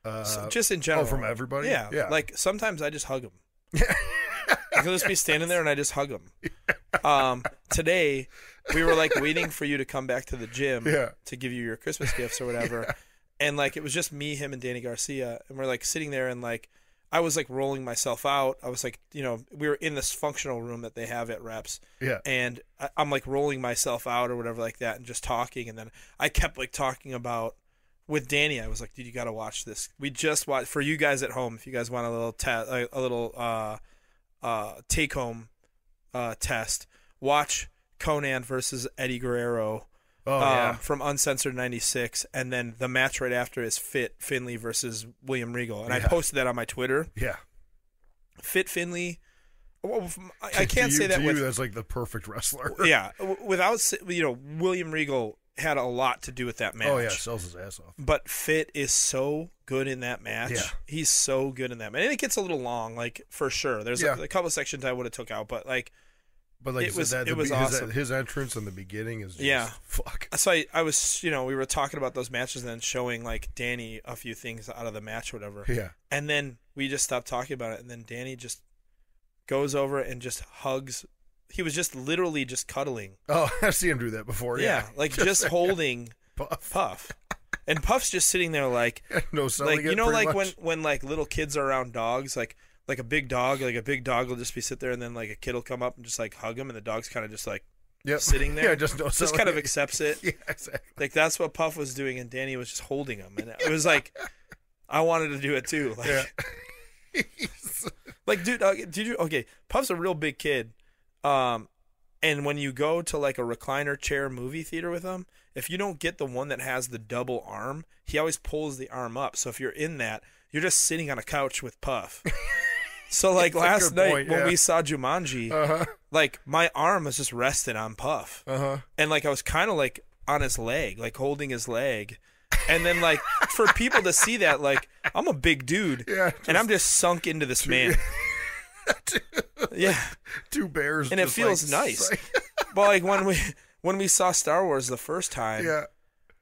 Speaker 2: So just in general.
Speaker 3: Oh, from everybody?
Speaker 2: Yeah. Like, sometimes I just hug him. I can just be standing there and I just hug him. Today, we were, like, waiting for you to come back to the gym to give you your Christmas gifts or whatever. Yeah. And, like, it was just me, him, and Danny Garcia. And we're, like, sitting there and, like, I was like rolling myself out. I was like, we were in this functional room that they have at Reps. Yeah. And I'm like rolling myself out or whatever like that and just talking. And then I kept like talking about with Danny. I was like, dude, you got to watch this. We just watched for you guys at home. If you guys want a little take home test, watch Conan versus Eddie Guerrero. From Uncensored 96, and then the match right after is Fit Finley versus William Regal, and I posted that on my Twitter.
Speaker 3: Yeah,
Speaker 2: Fit Finley. Well, I can't say that.
Speaker 3: To you, that's like the perfect wrestler.
Speaker 2: Yeah, without William Regal had a lot to do with that match.
Speaker 3: Oh yeah, sells his ass off.
Speaker 2: But Fit is so good in that match.
Speaker 3: Yeah,
Speaker 2: he's so good in that match, and it gets a little long, like for sure. There's a couple of sections I would have took out, but like.
Speaker 3: But like it was awesome. His entrance in the beginning is just fuck.
Speaker 2: So I was, we were talking about those matches and then showing like Danny a few things out of the match or whatever.
Speaker 3: Yeah.
Speaker 2: And then we just stopped talking about it, and then Danny just goes over and just hugs. He was just literally just cuddling.
Speaker 3: Oh, I've seen him do that before. Yeah,
Speaker 2: like just holding Puff. And Puff's just sitting there like
Speaker 3: no selling it,
Speaker 2: like
Speaker 3: much.
Speaker 2: when like little kids are around dogs, like a big dog will just be sit there, and then like a kid will come up and just like hug him, and the dog's kind of just like sitting there.
Speaker 3: Yeah, just
Speaker 2: kind of accepts it.
Speaker 3: Yeah, exactly.
Speaker 2: Like that's what Puff was doing, and Danny was just holding him, and it was like I wanted to do it too. Like, like dude, okay? Puff's a real big kid, and when you go to like a recliner chair movie theater with him, if you don't get the one that has the double arm, he always pulls the arm up. So if you're in that, you're just sitting on a couch with Puff. So like
Speaker 3: That's a
Speaker 2: last
Speaker 3: good
Speaker 2: night
Speaker 3: point,
Speaker 2: when
Speaker 3: yeah.
Speaker 2: we saw Jumanji, like my arm was just resting on Puff, and like I was kind of like on his leg, like holding his leg, and then like for people to see that, like I'm a big dude, and I'm just sunk into this man. Yeah,
Speaker 3: two bears,
Speaker 2: and it
Speaker 3: just,
Speaker 2: feels
Speaker 3: like,
Speaker 2: nice. But like when we saw Star Wars the first time,
Speaker 3: yeah,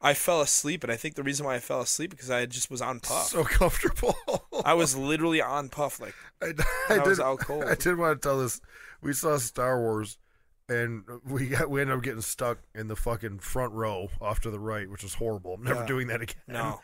Speaker 2: I fell asleep, and I think the reason why I fell asleep because I just was on Puff.
Speaker 3: so comfortable.
Speaker 2: I was literally on Puff, like
Speaker 3: I
Speaker 2: was out cold.
Speaker 3: I did want to tell this. We saw Star Wars, and we ended up getting stuck in the fucking front row off to the right, which was horrible. I'm never doing that again.
Speaker 2: No.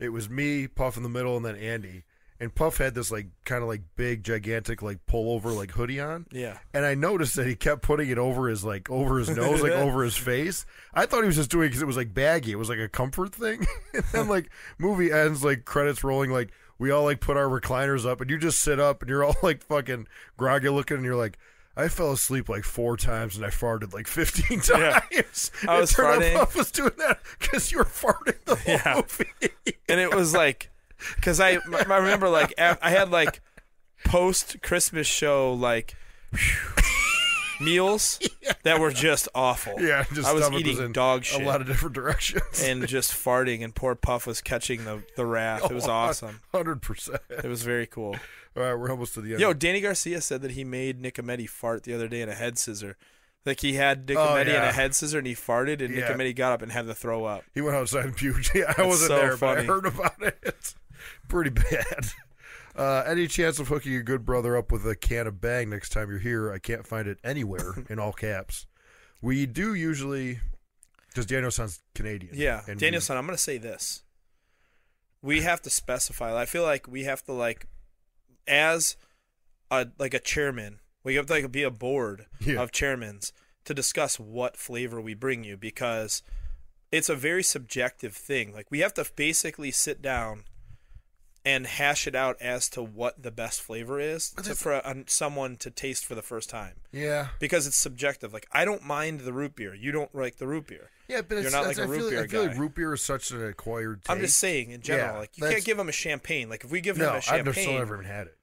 Speaker 3: It was me, Puff in the middle, and then Andy. And Puff had this like kind of like big, gigantic like pullover like hoodie on.
Speaker 2: Yeah.
Speaker 3: And I noticed that he kept putting it over his nose, like over his face. I thought he was just doing it because it was like baggy. It was like a comfort thing. And then like movie ends, like credits rolling, like we all like put our recliners up, and you just sit up, and you're all like fucking groggy looking, and you're like, I fell asleep like 4 times, and I farted like 15 times.
Speaker 2: Yeah. I was farting.
Speaker 3: Puff was doing that because you were farting the whole movie.
Speaker 2: And it was like, because I remember like I had like post Christmas show like meals that were just awful.
Speaker 3: Yeah, just
Speaker 2: I was
Speaker 3: stomach
Speaker 2: eating
Speaker 3: in
Speaker 2: dog shit
Speaker 3: a lot of different directions
Speaker 2: and just farting, and poor Puff was catching the wrath. It was awesome.
Speaker 3: 100%.
Speaker 2: It was very cool.
Speaker 3: All right, we're almost to the end.
Speaker 2: Yo, Danny Garcia said that he made Nicometti fart the other day in a head scissor. Like he had Nicometti in a head scissor and he farted, and Nicometti got up and had to throw up.
Speaker 3: He went outside and puked. Yeah, I wasn't
Speaker 2: so
Speaker 3: there, but
Speaker 2: funny.
Speaker 3: I heard about it. Pretty bad. Any chance of hooking your good brother up with a can of Bang next time you're here? I can't find it anywhere in all caps. We do usually, because Daniel sounds Canadian.
Speaker 2: Yeah,
Speaker 3: and
Speaker 2: Danielson, I'm going to say this. We have to specify. I feel like we have to, like, as a chairman, we have to like be a board of chairmans to discuss what flavor we bring you, because it's a very subjective thing. Like we have to basically sit down and hash it out as to what the best flavor is for someone to taste for the first time.
Speaker 3: Yeah.
Speaker 2: Because it's subjective. Like, I don't mind the root beer. You don't like the root beer.
Speaker 3: Yeah, but
Speaker 2: you're not like a root beer guy.
Speaker 3: I feel like root beer is such an acquired taste.
Speaker 2: I'm just saying, in general,
Speaker 3: Yeah,
Speaker 2: like you can't give him a champagne. Like if we give him a
Speaker 3: I've
Speaker 2: champagne,
Speaker 3: still never even had it.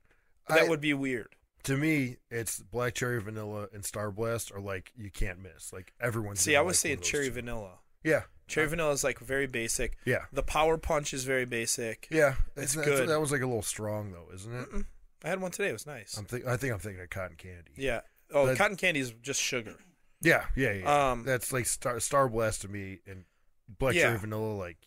Speaker 2: that would be weird.
Speaker 3: To me, it's black cherry vanilla and Star Blast are like you can't miss. Like everyone's.
Speaker 2: See, I was saying cherry vanilla.
Speaker 3: Yeah.
Speaker 2: Cherry vanilla is like very basic.
Speaker 3: Yeah.
Speaker 2: The Power Punch is very basic.
Speaker 3: Yeah,
Speaker 2: it's good.
Speaker 3: That was like a little strong though, isn't it?
Speaker 2: Mm-mm. I had one today. It was nice.
Speaker 3: I think I'm thinking of cotton candy.
Speaker 2: Yeah. Oh, cotton candy is just sugar.
Speaker 3: Yeah. That's like Star Blast to me, and black cherry vanilla. Like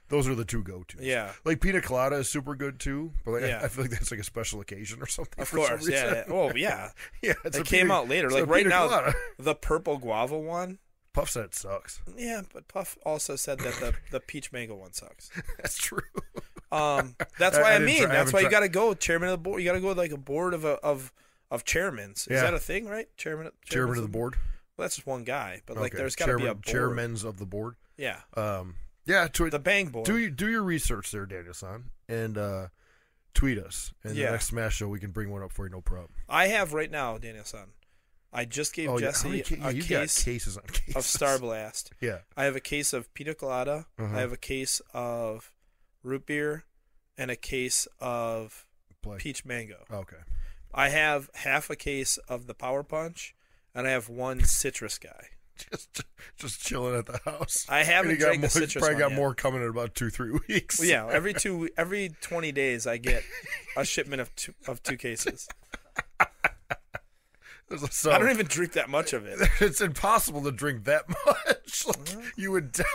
Speaker 3: those are the two go-tos.
Speaker 2: Yeah.
Speaker 3: Like pina colada is super good too, but like,
Speaker 2: Yeah.
Speaker 3: I feel like that's like a special occasion or something.
Speaker 2: Of
Speaker 3: for
Speaker 2: course.
Speaker 3: some reason.
Speaker 2: Yeah. Oh, yeah.
Speaker 3: Yeah.
Speaker 2: It came out later. Like right now, the purple guava one.
Speaker 3: Puff said it sucks.
Speaker 2: Yeah, but Puff also said that the peach mango one sucks.
Speaker 3: That's true.
Speaker 2: That's why that's why you got to go chairman of the board. You got to go with like a board of chairmans. Is that a thing, right? Chairman
Speaker 3: of the board.
Speaker 2: Well, that's just one guy, but like there's got to be a board.
Speaker 3: Chairmans of the board.
Speaker 2: Yeah.
Speaker 3: Yeah.
Speaker 2: The Bang board.
Speaker 3: Do your research there, Daniel-san, and tweet us. And the next Smash Show, we can bring one up for you, no problem.
Speaker 2: I have right now, Daniel-san. I just gave Jesse a
Speaker 3: cases
Speaker 2: of Star Blast.
Speaker 3: Yeah.
Speaker 2: I have a case of pina colada. I have a case of root beer, and a case of peach mango.
Speaker 3: Okay.
Speaker 2: I have half a case of the Power Punch, and I have one citrus guy.
Speaker 3: Just chilling at the house.
Speaker 2: I haven't drank the citrus
Speaker 3: probably got
Speaker 2: yet.
Speaker 3: more coming in about 2-3 weeks.
Speaker 2: Well, yeah, every 20 days I get a shipment of two cases.
Speaker 3: So,
Speaker 2: I don't even drink that much of it.
Speaker 3: It's impossible to drink that much. Like, you would die.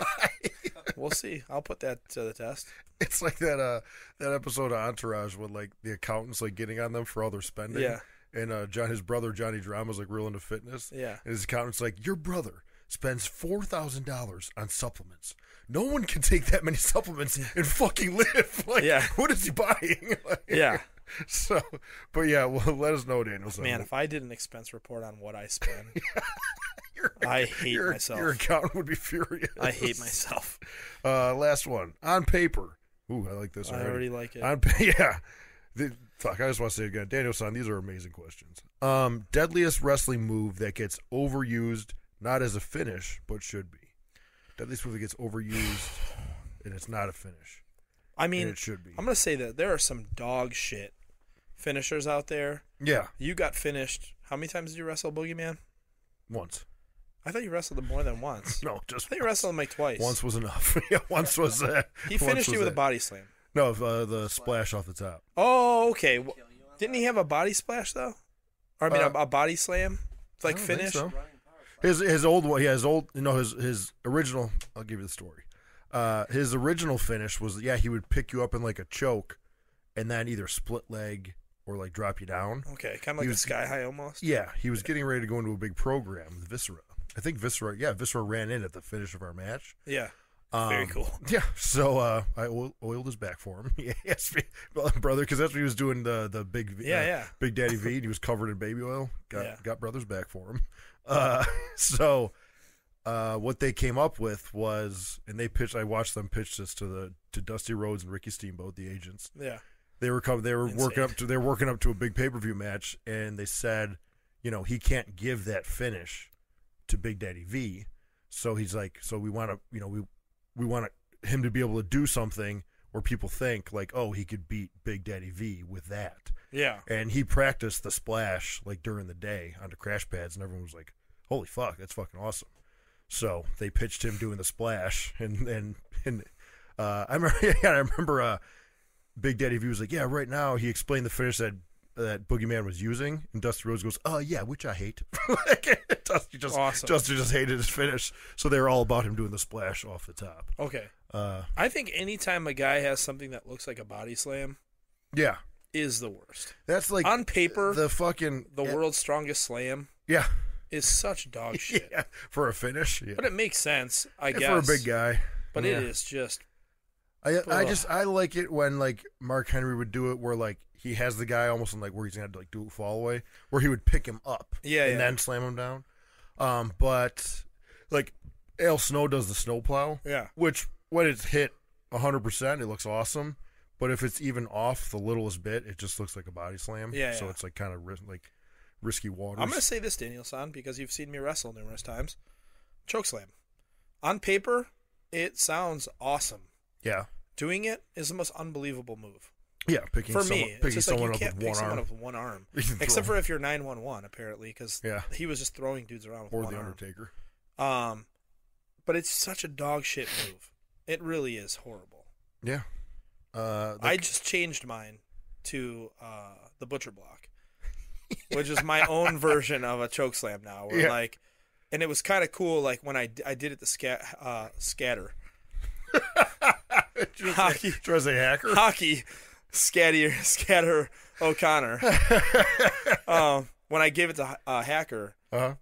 Speaker 2: We'll see. I'll put that to the test.
Speaker 3: It's like that episode of Entourage when like the accountant's like getting on them for all their spending.
Speaker 2: Yeah.
Speaker 3: And his brother Johnny Drama's like real into fitness.
Speaker 2: Yeah.
Speaker 3: And his accountant's like, your brother spends $4,000 on supplements. No one can take that many supplements and fucking live. Like, what is he buying? Like,
Speaker 2: yeah.
Speaker 3: So, but yeah, well, let us know, Daniel.
Speaker 2: Man, if I did an expense report on what I spend, I hate myself.
Speaker 3: Your accountant would be furious.
Speaker 2: I hate myself.
Speaker 3: Last one. On paper. Ooh, I like this already.
Speaker 2: I already like it.
Speaker 3: I just want to say it again. Daniel-san, these are amazing questions. Deadliest wrestling move that gets overused, not as a finish, but should be. Deadliest move that gets overused, and it's not a finish.
Speaker 2: I mean,
Speaker 3: it should be.
Speaker 2: I'm going to say that there are some dog shit finishers out there.
Speaker 3: Yeah,
Speaker 2: You got finished. How many times did you wrestle Boogeyman?
Speaker 3: once.
Speaker 2: I thought you wrestled him more than once.
Speaker 3: No,
Speaker 2: I
Speaker 3: just
Speaker 2: thought you wrestled him like twice.
Speaker 3: once was enough. Yeah, once was.
Speaker 2: He finished you with a body slam.
Speaker 3: No, the splash off the top.
Speaker 2: Oh, okay.
Speaker 1: Kill you on
Speaker 2: Didn't
Speaker 1: that?
Speaker 2: he have a body splash though? Or I mean, a body slam, like
Speaker 3: I don't think
Speaker 2: finish.
Speaker 3: so.
Speaker 1: Running power slap.
Speaker 3: His old one, his original. I'll give you the story. His original finish was he would pick you up in like a choke, and then either split leg or like drop you down.
Speaker 2: Okay, kind of like
Speaker 3: He
Speaker 2: a
Speaker 3: was-
Speaker 2: sky high almost.
Speaker 3: Yeah, he was getting ready to go into a big program with Viscera. I think Viscera ran in at the finish of our match.
Speaker 2: Yeah. Very cool.
Speaker 3: Yeah, so I oiled his back for him. He asked me, brother, because that's what he was doing the big Big Daddy V. And he was covered in baby oil. Got brother's back for him. So what they came up with was, and they pitched. I watched them pitch this to Dusty Rhodes and Ricky Steamboat, the agents.
Speaker 2: Yeah.
Speaker 3: They were working
Speaker 2: Insane.
Speaker 3: up to a big pay-per-view match, and they said, he can't give that finish to Big Daddy V. So he's like, so we want to, we want him to be able to do something where people think like, oh, he could beat Big Daddy V with that.
Speaker 2: Yeah.
Speaker 3: And he practiced the splash like during the day onto crash pads, and everyone was like, holy fuck, that's fucking awesome. So they pitched him doing the splash, and I remember Big Daddy V was like, yeah, right now he explained the finish that Boogeyman was using, and Dusty Rhodes goes, yeah, which I hate. Dusty just hated his finish, so they were all about him doing the splash off the top.
Speaker 2: Okay. I think anytime a guy has something that looks like a body slam
Speaker 3: Yeah,
Speaker 2: is the worst.
Speaker 3: that's like
Speaker 2: On paper,
Speaker 3: the
Speaker 2: world's strongest slam
Speaker 3: yeah
Speaker 2: is such dog shit.
Speaker 3: yeah for a finish. Yeah,
Speaker 2: But it makes sense, I guess.
Speaker 3: for a big guy.
Speaker 2: But
Speaker 3: yeah.
Speaker 2: it is just
Speaker 3: I like it when like Mark Henry would do it where like he has the guy almost in like where he's gonna like do a fall away where he would pick him up and then slam him down. But like Al Snow does the snowplow, which when it's hit 100%, it looks awesome. But if it's even off the littlest bit, it just looks like a body slam. So it's like kind of risky waters.
Speaker 2: I'm going to say this, Daniel-san, because you've seen me wrestle numerous times. Chokeslam. On paper, it sounds awesome.
Speaker 3: Yeah.
Speaker 2: Doing it is the most unbelievable move.
Speaker 3: Yeah, picking
Speaker 2: For
Speaker 3: someone,
Speaker 2: me,
Speaker 3: picking
Speaker 2: it's just
Speaker 3: someone
Speaker 2: like you
Speaker 3: up
Speaker 2: can't
Speaker 3: with
Speaker 2: pick
Speaker 3: one
Speaker 2: someone
Speaker 3: arm.
Speaker 2: up with one arm.
Speaker 3: You can
Speaker 2: Except
Speaker 3: throw
Speaker 2: for if you're 911, apparently, because he was just throwing dudes around with
Speaker 3: or
Speaker 2: one
Speaker 3: the
Speaker 2: arm.
Speaker 3: Undertaker.
Speaker 2: But it's such a dog shit move. It really is horrible.
Speaker 3: Yeah.
Speaker 2: I just changed mine to the Butcher Block, which is my own version of a chokeslam now. Where and it was kind of cool. Like when I did it the scatter. Hockey.
Speaker 3: Try to say hacker.
Speaker 2: Hockey. Scatter O'Connor. When I gave it to Hacker,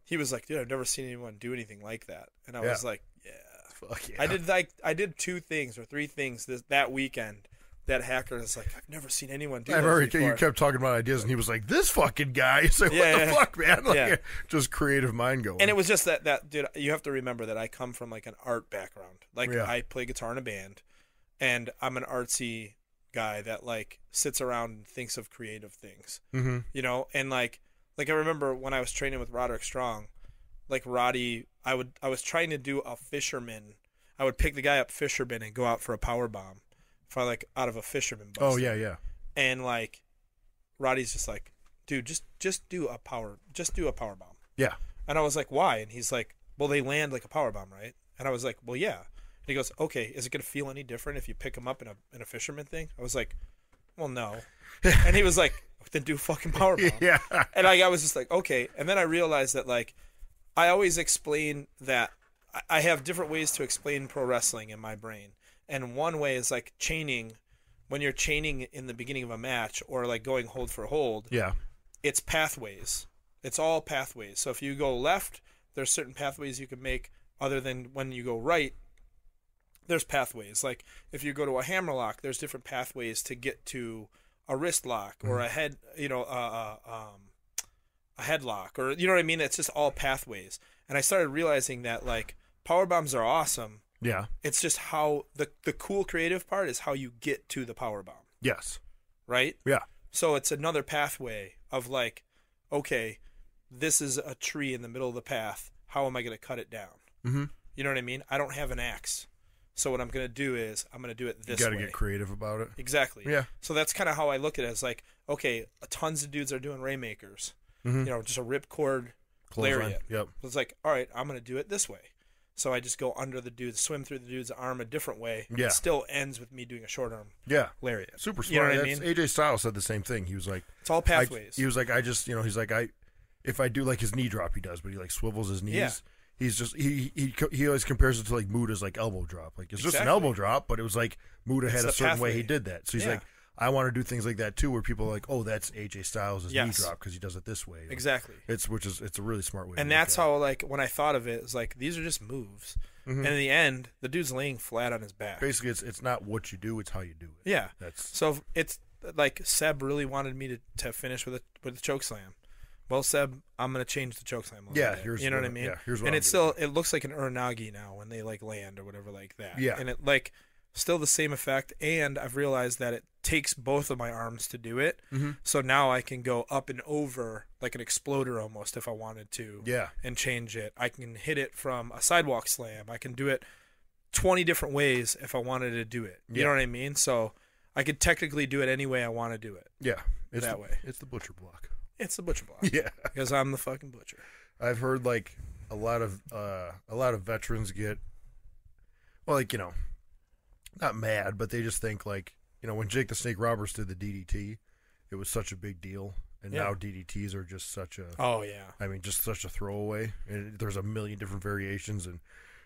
Speaker 2: he was like, "Dude, I've never seen anyone do anything like that." And I was like, "Yeah,
Speaker 3: fuck yeah."
Speaker 2: I did 2 things or 3 things that weekend that Hacker is like, "I've never seen anyone do."
Speaker 3: I
Speaker 2: that
Speaker 3: remember
Speaker 2: before.
Speaker 3: you kept talking about ideas, and he was like, "This fucking guy." He's like, "What the fuck, man?" Like, just creative mind going.
Speaker 2: And it was just that dude. You have to remember that I come from like an art background. Like I play guitar in a band, and I'm an artsy guy that like sits around and thinks of creative things.
Speaker 3: Mm-hmm.
Speaker 2: You know, and like I remember when I was training with Roderick Strong, like Roddy, I was trying to do a fisherman. I would pick the guy up fisherman and go out for a power bomb, for like out of a fisherman bust.
Speaker 3: Oh yeah.
Speaker 2: And like Roddy's just like, dude, just do a power bomb.
Speaker 3: Yeah.
Speaker 2: And I was like, why? And he's like, well, they land like a power bomb, right? And I was like, well, yeah. And he goes, okay, is it gonna feel any different if you pick him up in a fisherman thing? I was like, well, no. And he was like, then do a fucking power bomb.
Speaker 3: Yeah.
Speaker 2: And I was just like, okay. And then I realized that like I always explain that I have different ways to explain pro wrestling in my brain. And one way is like chaining. When you're chaining in the beginning of a match or like going hold for hold, it's pathways. It's all pathways. So if you go left, there's certain pathways you can make other than when you go right, there's pathways. Like if you go to a hammerlock, there's different pathways to get to a wrist lock or a head, a headlock, or you know what I mean? It's just all pathways. And I started realizing that like power bombs are awesome.
Speaker 3: Yeah.
Speaker 2: It's just how the cool creative part is how you get to the power bomb.
Speaker 3: Yes.
Speaker 2: Right?
Speaker 3: Yeah.
Speaker 2: So it's another pathway of like, okay, this is a tree in the middle of the path. How am I going to cut it down?
Speaker 3: Mm-hmm.
Speaker 2: You know what I mean? I don't have an axe. So what I'm going to do is I'm going to do it this
Speaker 3: You got to
Speaker 2: way.
Speaker 3: get creative about it.
Speaker 2: Exactly.
Speaker 3: Yeah.
Speaker 2: So that's kind of how I look at it. It's like, okay, tons of dudes are doing Rainmakers.
Speaker 3: Mhm.
Speaker 2: You know, just a ripcord
Speaker 3: Clothesline.
Speaker 2: lariat.
Speaker 3: Yep.
Speaker 2: So it's like, all right, I'm going to do it this way. So I just go under the dude, swim through the dude's arm a different way.
Speaker 3: Yeah.
Speaker 2: It still ends with me doing a short arm
Speaker 3: Yeah.
Speaker 2: lariat.
Speaker 3: Super smart.
Speaker 2: You know what I
Speaker 3: That's- AJ Styles said the same thing. He was like,
Speaker 2: It's all pathways.
Speaker 3: he was like, I just, he's like, if I do like his knee drop, he does, but he like swivels his knees.
Speaker 2: Yeah.
Speaker 3: He's just he always compares it to like Muda's like elbow drop. Like it's just an
Speaker 2: Exactly.
Speaker 3: elbow drop, but it was like Muda
Speaker 2: It's
Speaker 3: had a
Speaker 2: the
Speaker 3: certain way
Speaker 2: pathway.
Speaker 3: he did that. So he's
Speaker 2: Yeah.
Speaker 3: like, I want to do things like that too, where people are like, oh, that's AJ Styles' knee
Speaker 2: Yes.
Speaker 3: drop because he does it this way.
Speaker 2: Exactly.
Speaker 3: It's a really smart way.
Speaker 2: And
Speaker 3: to look
Speaker 2: that's
Speaker 3: at
Speaker 2: how, like, when I thought of it, it's like, these are just moves.
Speaker 3: Mhm.
Speaker 2: And in the end, the dude's laying flat on his back.
Speaker 3: Basically, it's not what you do, it's how you do it.
Speaker 2: Yeah.
Speaker 3: That's
Speaker 2: So it's like Seb really wanted me to finish with a choke slam. Well, Seb, I'm gonna change the choke slam. A little bit.
Speaker 3: here's
Speaker 2: You know what I
Speaker 3: what-
Speaker 2: mean?
Speaker 3: yeah, here's what
Speaker 2: and
Speaker 3: I'm
Speaker 2: it's
Speaker 3: gonna
Speaker 2: still it looks like an Uranagi now when they like land or whatever like that.
Speaker 3: Yeah.
Speaker 2: And it like still the same effect. And I've realized that it takes both of my arms to do it.
Speaker 3: Mhm.
Speaker 2: So now I can go up and over like an exploder almost if I wanted to.
Speaker 3: yeah.
Speaker 2: And change it. I can hit it from a sidewalk slam. I can do it 20 different ways if I wanted to do it. You
Speaker 3: Yeah.
Speaker 2: know what I mean? So I could technically do it any way I want to do it.
Speaker 3: Yeah. It's
Speaker 2: That
Speaker 3: the,
Speaker 2: way.
Speaker 3: It's the butcher block.
Speaker 2: It's the butcher block.
Speaker 3: Yeah.
Speaker 2: Because I'm the fucking butcher.
Speaker 3: I've heard like a lot of veterans get, well, like, not mad, but they just think like, when Jake the Snake Roberts did the DDT, it was such a big deal, and
Speaker 2: Yeah.
Speaker 3: now DDTs are just such a,
Speaker 2: Oh, yeah.
Speaker 3: I mean, just such a throwaway. And there's a million different variations, and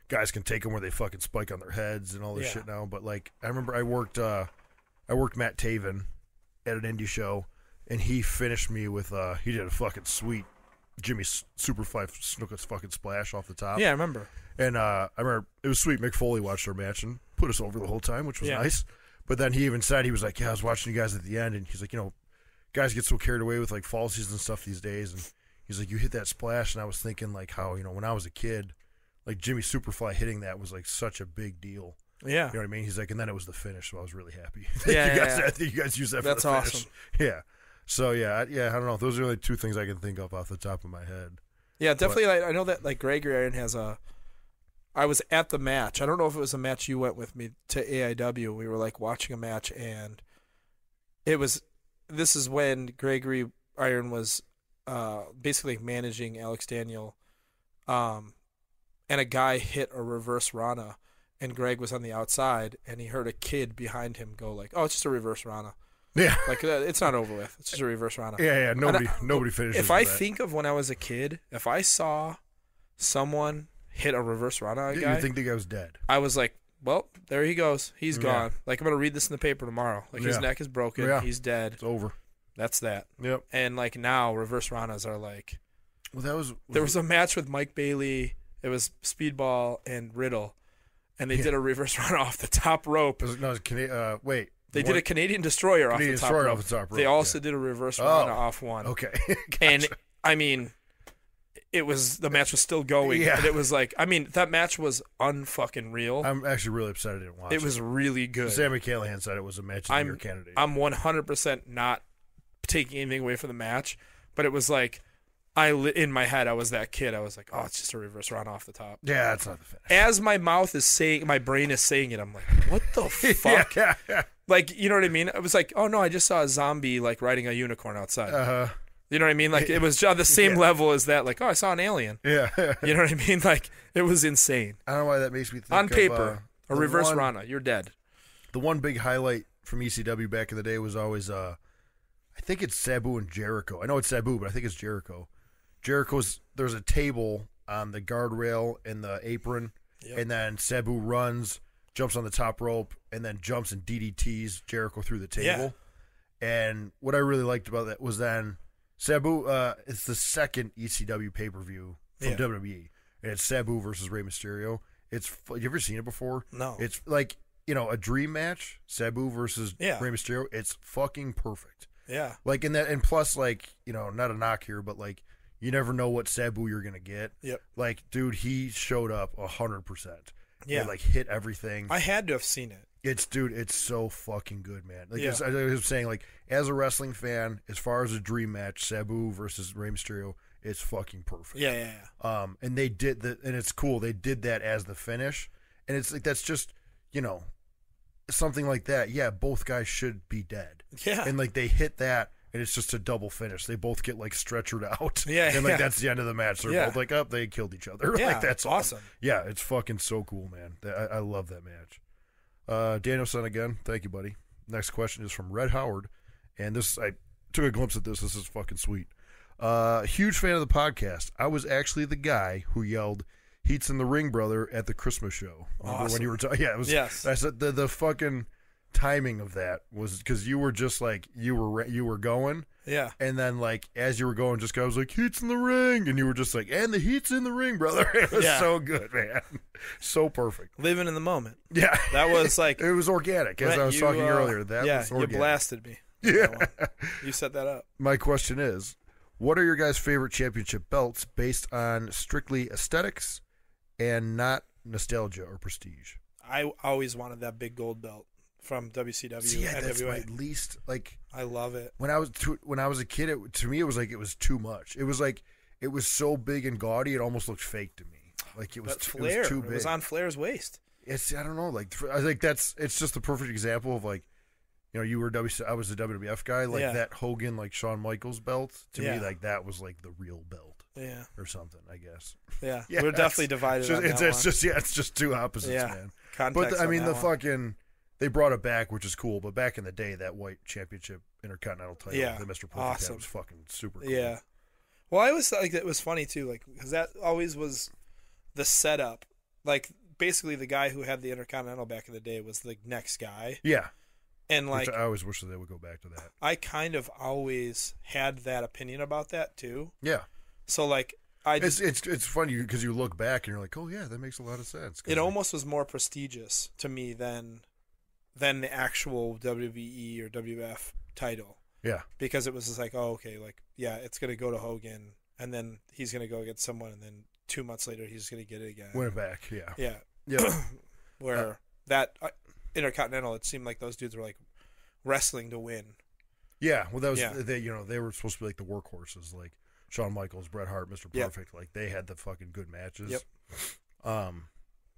Speaker 3: guys can take them where they fucking spike on their heads and all this
Speaker 2: Yeah.
Speaker 3: shit now. But like, I remember I worked Matt Taven at an indie show, and he finished me with he did a fucking sweet Jimmy Superfly Snuka's fucking splash off the top.
Speaker 2: Yeah, I remember.
Speaker 3: And I remember it was sweet. Mick Foley watched our match and put us over the whole time, which was
Speaker 2: Yeah.
Speaker 3: nice. But then he even said, he was like, yeah, I was watching you guys at the end, and he's like, guys get so carried away with like falsies and stuff these days, and he's like, you hit that splash, and I was thinking like how, when I was a kid, like Jimmy Superfly hitting that was like such a big deal.
Speaker 2: Yeah.
Speaker 3: You know what I mean? He's like, and then it was the finish, so I was really happy.
Speaker 2: Yeah,
Speaker 3: I think you guys use that for
Speaker 2: That's
Speaker 3: the finish.
Speaker 2: awesome.
Speaker 3: Yeah. So yeah, I don't know. Those are the two things I can think of off the top of my head.
Speaker 2: Yeah, definitely. I know that like Gregory Iron has I was at the match. I don't know if it was a match you went with me to AIW. We were like watching a match, and this is when Gregory Iron was basically managing Alex Daniel, and a guy hit a reverse Rana, and Greg was on the outside, and he heard a kid behind him go like, "Oh, it's just a reverse Rana."
Speaker 3: Yeah.
Speaker 2: Like it's not over with. It's just a reverse Rana.
Speaker 3: Yeah. Nobody finishes.
Speaker 2: If I
Speaker 3: with that.
Speaker 2: think of when I was a kid, if I saw someone hit a reverse Rana on a guy,
Speaker 3: you think the guy was dead.
Speaker 2: I was like, well, there he goes. He's
Speaker 3: Yeah.
Speaker 2: gone. Like, I'm going to read this in the paper tomorrow. Like, his
Speaker 3: Yeah.
Speaker 2: neck is broken.
Speaker 3: Yeah.
Speaker 2: He's dead.
Speaker 3: It's over.
Speaker 2: That's that.
Speaker 3: Yep.
Speaker 2: And, like, now reverse Ranas are like,
Speaker 3: Well, that was
Speaker 2: there was a match with Mike Bailey. It was Speedball and Riddle. And they did a reverse Rana off the top rope.
Speaker 3: Wait.
Speaker 2: They did a Canadian Destroyer off the
Speaker 3: Canadian
Speaker 2: top
Speaker 3: Destroyer
Speaker 2: rope.
Speaker 3: off the top rope,
Speaker 2: They also
Speaker 3: yeah.
Speaker 2: did a reverse
Speaker 3: Oh.
Speaker 2: Rana off one.
Speaker 3: Okay.
Speaker 2: And
Speaker 3: Gotcha.
Speaker 2: I mean, the match was still going.
Speaker 3: Yeah.
Speaker 2: And it was like, I mean, that match was unfucking real.
Speaker 3: I'm actually really upset I didn't watch it.
Speaker 2: It was really good.
Speaker 3: Sammy Callahan said it was a match of the year candidate.
Speaker 2: I'm 100% not taking anything away from the match, but it was like, in my head, I was that kid. I was like, oh, it's just a reverse run off the top.
Speaker 3: Yeah, that's not the finish.
Speaker 2: As my mouth is saying, my brain is saying it, I'm like, what the fuck?
Speaker 3: yeah.
Speaker 2: Like, you know what I mean? I was like, oh no, I just saw a zombie like riding a unicorn outside.
Speaker 3: Uh-huh.
Speaker 2: You know what I mean? Like, it was on the same level as that. Like, oh, I saw an alien.
Speaker 3: Yeah.
Speaker 2: You know what I mean? Like, it was insane.
Speaker 3: I don't know why that makes me think
Speaker 2: On
Speaker 3: of,
Speaker 2: paper, a
Speaker 3: the
Speaker 2: reverse
Speaker 3: one-
Speaker 2: Rana, you're dead.
Speaker 3: The one big highlight from ECW back in the day was always, I think it's Sabu and Jericho. I know it's Sabu, but I think it's Jericho. There's a table on the guardrail in the apron,
Speaker 2: Yep.
Speaker 3: and then Sabu runs, jumps on the top rope, and then jumps and DDTs Jericho through the table. And what I really liked about that was then Sabu, it's the second ECW pay-per-view from
Speaker 2: Yeah.
Speaker 3: WWE, and it's Sabu versus Rey Mysterio. You ever seen it before?
Speaker 2: No.
Speaker 3: It's like, a dream match, Sabu versus
Speaker 2: Yeah.
Speaker 3: Rey Mysterio. It's fucking perfect.
Speaker 2: Yeah.
Speaker 3: Like, and plus, like, not a knock here, but like, you never know what Sabu you're gonna get.
Speaker 2: Yep.
Speaker 3: Like, dude, he showed up 100%.
Speaker 2: Yeah.
Speaker 3: He, like, hit everything.
Speaker 2: I had to have seen it.
Speaker 3: It's so fucking good, man. Like,
Speaker 2: Yeah.
Speaker 3: I was saying, like, as a wrestling fan, as far as a dream match, Sabu versus Rey Mysterio, it's fucking perfect.
Speaker 2: Yeah.
Speaker 3: And they did and it's cool. They did that as the finish, and it's like that's just you know, something like that, yeah, both guys should be dead.
Speaker 2: Yeah.
Speaker 3: And like they hit that, and it's just a double finish. They both get like stretchered out.
Speaker 2: Yeah,
Speaker 3: and like
Speaker 2: yeah.
Speaker 3: that's the end of the match. They're both like, up, they killed each other.
Speaker 2: Yeah,
Speaker 3: like that's
Speaker 2: awesome.
Speaker 3: Yeah, it's fucking so cool, man. I love that match. Danielson again, thank you, buddy. Next question is from Red Howard, and this I took a glimpse at this. This is fucking sweet. Huge fan of the podcast. I was actually the guy who yelled "Heats in the Ring, brother" at the Christmas show. Remember when you were talking? Yeah, it was.
Speaker 2: Yes.
Speaker 3: I said the fucking timing of that was because you were just like you were going.
Speaker 2: Yeah.
Speaker 3: And then like as you were going, just I was like "Heat's in the ring," and you were just like, "And the heat's in the ring, brother." It was so good, man. So perfect.
Speaker 2: Living in the moment.
Speaker 3: Yeah,
Speaker 2: That was like
Speaker 3: it was organic, as I was talking earlier. That was organic.
Speaker 2: You blasted me.
Speaker 3: Yeah.
Speaker 2: You set that up.
Speaker 3: My question is, what are your guys' favorite championship belts based on strictly aesthetics and not nostalgia or prestige?
Speaker 2: I always wanted that big gold belt from WCW.
Speaker 3: Yeah, that's
Speaker 2: NWA.
Speaker 3: my least like.
Speaker 2: I love it.
Speaker 3: When I was a kid, to me it was like it was too much. It was like it was so big and gaudy, it almost looked fake to me. Like it was,
Speaker 2: But
Speaker 3: it
Speaker 2: Flair,
Speaker 3: was too big.
Speaker 2: it was on Flair's waist.
Speaker 3: It's I don't know. Like I think it's just the perfect example of like, you know, I was the WWF guy. Like that Hogan, like Shawn Michaels belt to me, like that was like the real belt.
Speaker 2: Yeah.
Speaker 3: Or something, I guess.
Speaker 2: Yeah.
Speaker 3: Yeah,
Speaker 2: We're definitely divided on that
Speaker 3: it's just two opposites, man.
Speaker 2: Context
Speaker 3: But I
Speaker 2: on
Speaker 3: mean,
Speaker 2: that
Speaker 3: the
Speaker 2: one.
Speaker 3: fucking they brought it back, which is cool. But back in the day, that white championship intercontinental title, the Mr. Perfect had was fucking super cool.
Speaker 2: Yeah. Well, I always thought like it was funny too, like because that always was the setup. Like basically, the guy who had the intercontinental back in the day was the next guy.
Speaker 3: Yeah.
Speaker 2: And like
Speaker 3: I always wish that they would go back to that.
Speaker 2: I kind of always had that opinion about that too.
Speaker 3: Yeah.
Speaker 2: So like I just,
Speaker 3: it's funny because you look back and you're like, oh yeah, that makes a lot of sense.
Speaker 2: It almost was more prestigious to me than the actual WWE or WF title.
Speaker 3: Yeah.
Speaker 2: Because it was just like, oh, okay, like, yeah, it's going to go to Hogan, and then he's going to go against someone, and then 2 months later, he's going to get it again.
Speaker 3: Win it back, yeah.
Speaker 2: Yeah.
Speaker 3: Yeah.
Speaker 2: Where that Intercontinental, it seemed like those dudes were like wrestling to win.
Speaker 3: Yeah. Well, that was, they were supposed to be like the workhorses, like Shawn Michaels, Bret Hart, Mr. Perfect. Like, they had the fucking good matches.
Speaker 2: Yep.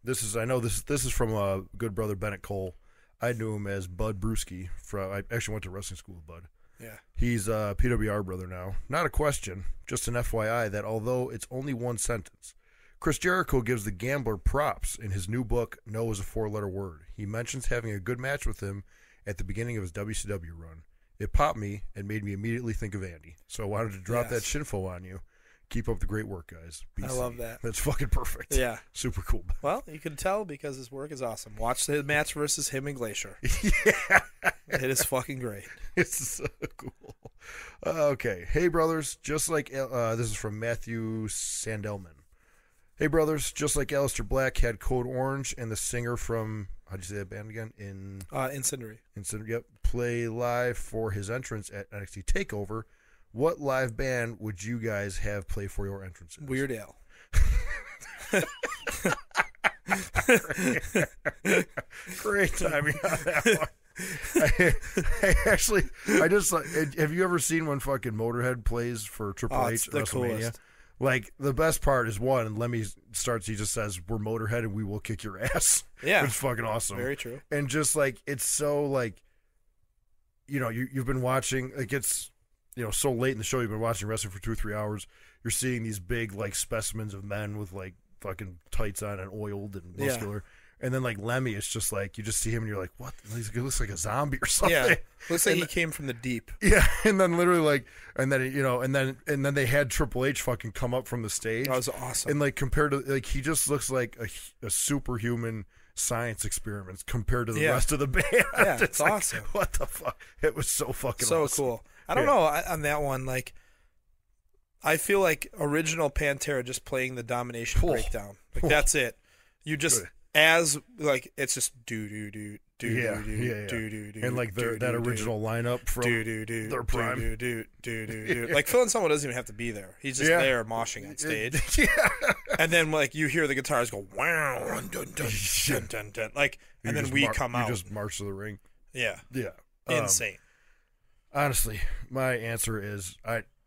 Speaker 3: This is from good brother Bennett Cole. I knew him as Bud Brewski. I actually went to wrestling school with Bud.
Speaker 2: Yeah.
Speaker 3: He's a PWR brother now. Not a question, just an FYI that although it's only one sentence, Chris Jericho gives the Gambler props in his new book, No is a 4-letter word. He mentions having a good match with him at the beginning of his WCW run. It popped me and made me immediately think of Andy. So I wanted to drop that shinfo on you. Keep up the great work, guys. BC.
Speaker 2: I love that.
Speaker 3: That's fucking perfect.
Speaker 2: Yeah.
Speaker 3: Super cool.
Speaker 2: Well, you can tell because his work is awesome. Watch the match versus him and Glacier.
Speaker 3: Yeah.
Speaker 2: It is fucking great.
Speaker 3: It's so cool. Okay. Hey, brothers. Just like this is from Matthew Sandelman. Hey, brothers. Just like Aleister Black had Code Orange and the singer from, how'd you say that band again?
Speaker 2: Incendiary.
Speaker 3: Yep. Play live for his entrance at NXT TakeOver. What live band would you guys have play for your entrances?
Speaker 2: Weird Al.
Speaker 3: Great timing on that one. I just have you ever seen when fucking Motorhead plays for Triple H at WrestleMania?
Speaker 2: Coolest.
Speaker 3: Like the best part is one, Lemmy starts. He just says, "We're Motorhead and we will kick your ass."
Speaker 2: Yeah,
Speaker 3: it's fucking awesome.
Speaker 2: Very true.
Speaker 3: And just like it's so like, you know, you've been watching like it's. You know, so late in the show, you've been watching wrestling for 2 or 3 hours. You're seeing these big, like, specimens of men with, like, fucking tights on and oiled and muscular. Yeah. And then, like, Lemmy, it's just like, you just see him and you're like, what? He looks like a zombie or something.
Speaker 2: Yeah. Looks like he came from the deep.
Speaker 3: Yeah. And then literally, like, and then, you know, and then they had Triple H fucking come up from the stage.
Speaker 2: That was awesome.
Speaker 3: And, like, compared to, like, he just looks like a superhuman science experiments compared to the rest of the band.
Speaker 2: Yeah, it's
Speaker 3: like,
Speaker 2: awesome.
Speaker 3: What the fuck? It was so fucking
Speaker 2: so
Speaker 3: awesome.
Speaker 2: Cool. I don't know on that one. Like, I feel like original Pantera just playing the domination breakdown. Like that's it. You just as like it's just do do do do do do do
Speaker 3: and like that original lineup from their prime.
Speaker 2: Do. Like Phil Anselmo doesn't even have to be there. He's just there moshing on stage. And then like you hear the guitars go wow, dun, dun, dun, dun, dun, like, and then we come out.
Speaker 3: You just march to the ring.
Speaker 2: Yeah.
Speaker 3: Yeah.
Speaker 2: Insane.
Speaker 3: Honestly, my answer is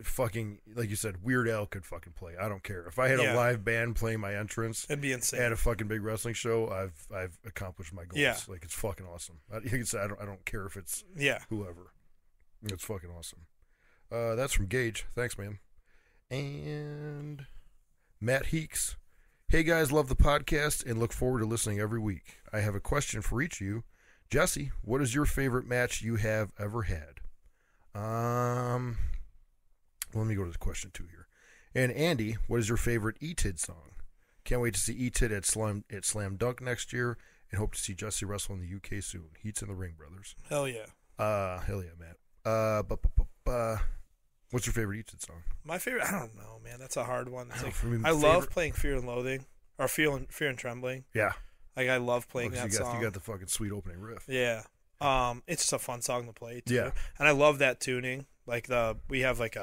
Speaker 3: fucking, like you said, Weird Al could fucking play. I don't care. If I had a live band playing my entrance
Speaker 2: It'd be insane.
Speaker 3: at a fucking big wrestling show, I've accomplished my goals.
Speaker 2: Yeah.
Speaker 3: Like, it's fucking awesome. Like I said, I don't care if it's whoever. It's fucking awesome. That's from Gage. Thanks, man. And Matt Heeks. Hey guys, love the podcast and look forward to listening every week. I have a question for each of you. Jesse, what is your favorite match you have ever had? Let me go to the question 2 here. And Andy, what is your favorite E-Tid song? Can't wait to see E-Tid at Slam Dunk next year and hope to see Jesse wrestle in the UK soon. Heat's in the ring, brothers.
Speaker 2: Hell yeah.
Speaker 3: Hell yeah, Matt. What's your favorite E-Tid song?
Speaker 2: My favorite, I don't know, man. That's a hard one. It's like,
Speaker 3: for me,
Speaker 2: I love playing Fear and Loathing, or Fear and Trembling.
Speaker 3: Yeah.
Speaker 2: Like, I love playing that
Speaker 3: song.
Speaker 2: song.
Speaker 3: You got the fucking sweet opening riff.
Speaker 2: Yeah. It's just a fun song to play, too.
Speaker 3: Yeah.
Speaker 2: And I love that tuning. Like, we have, like,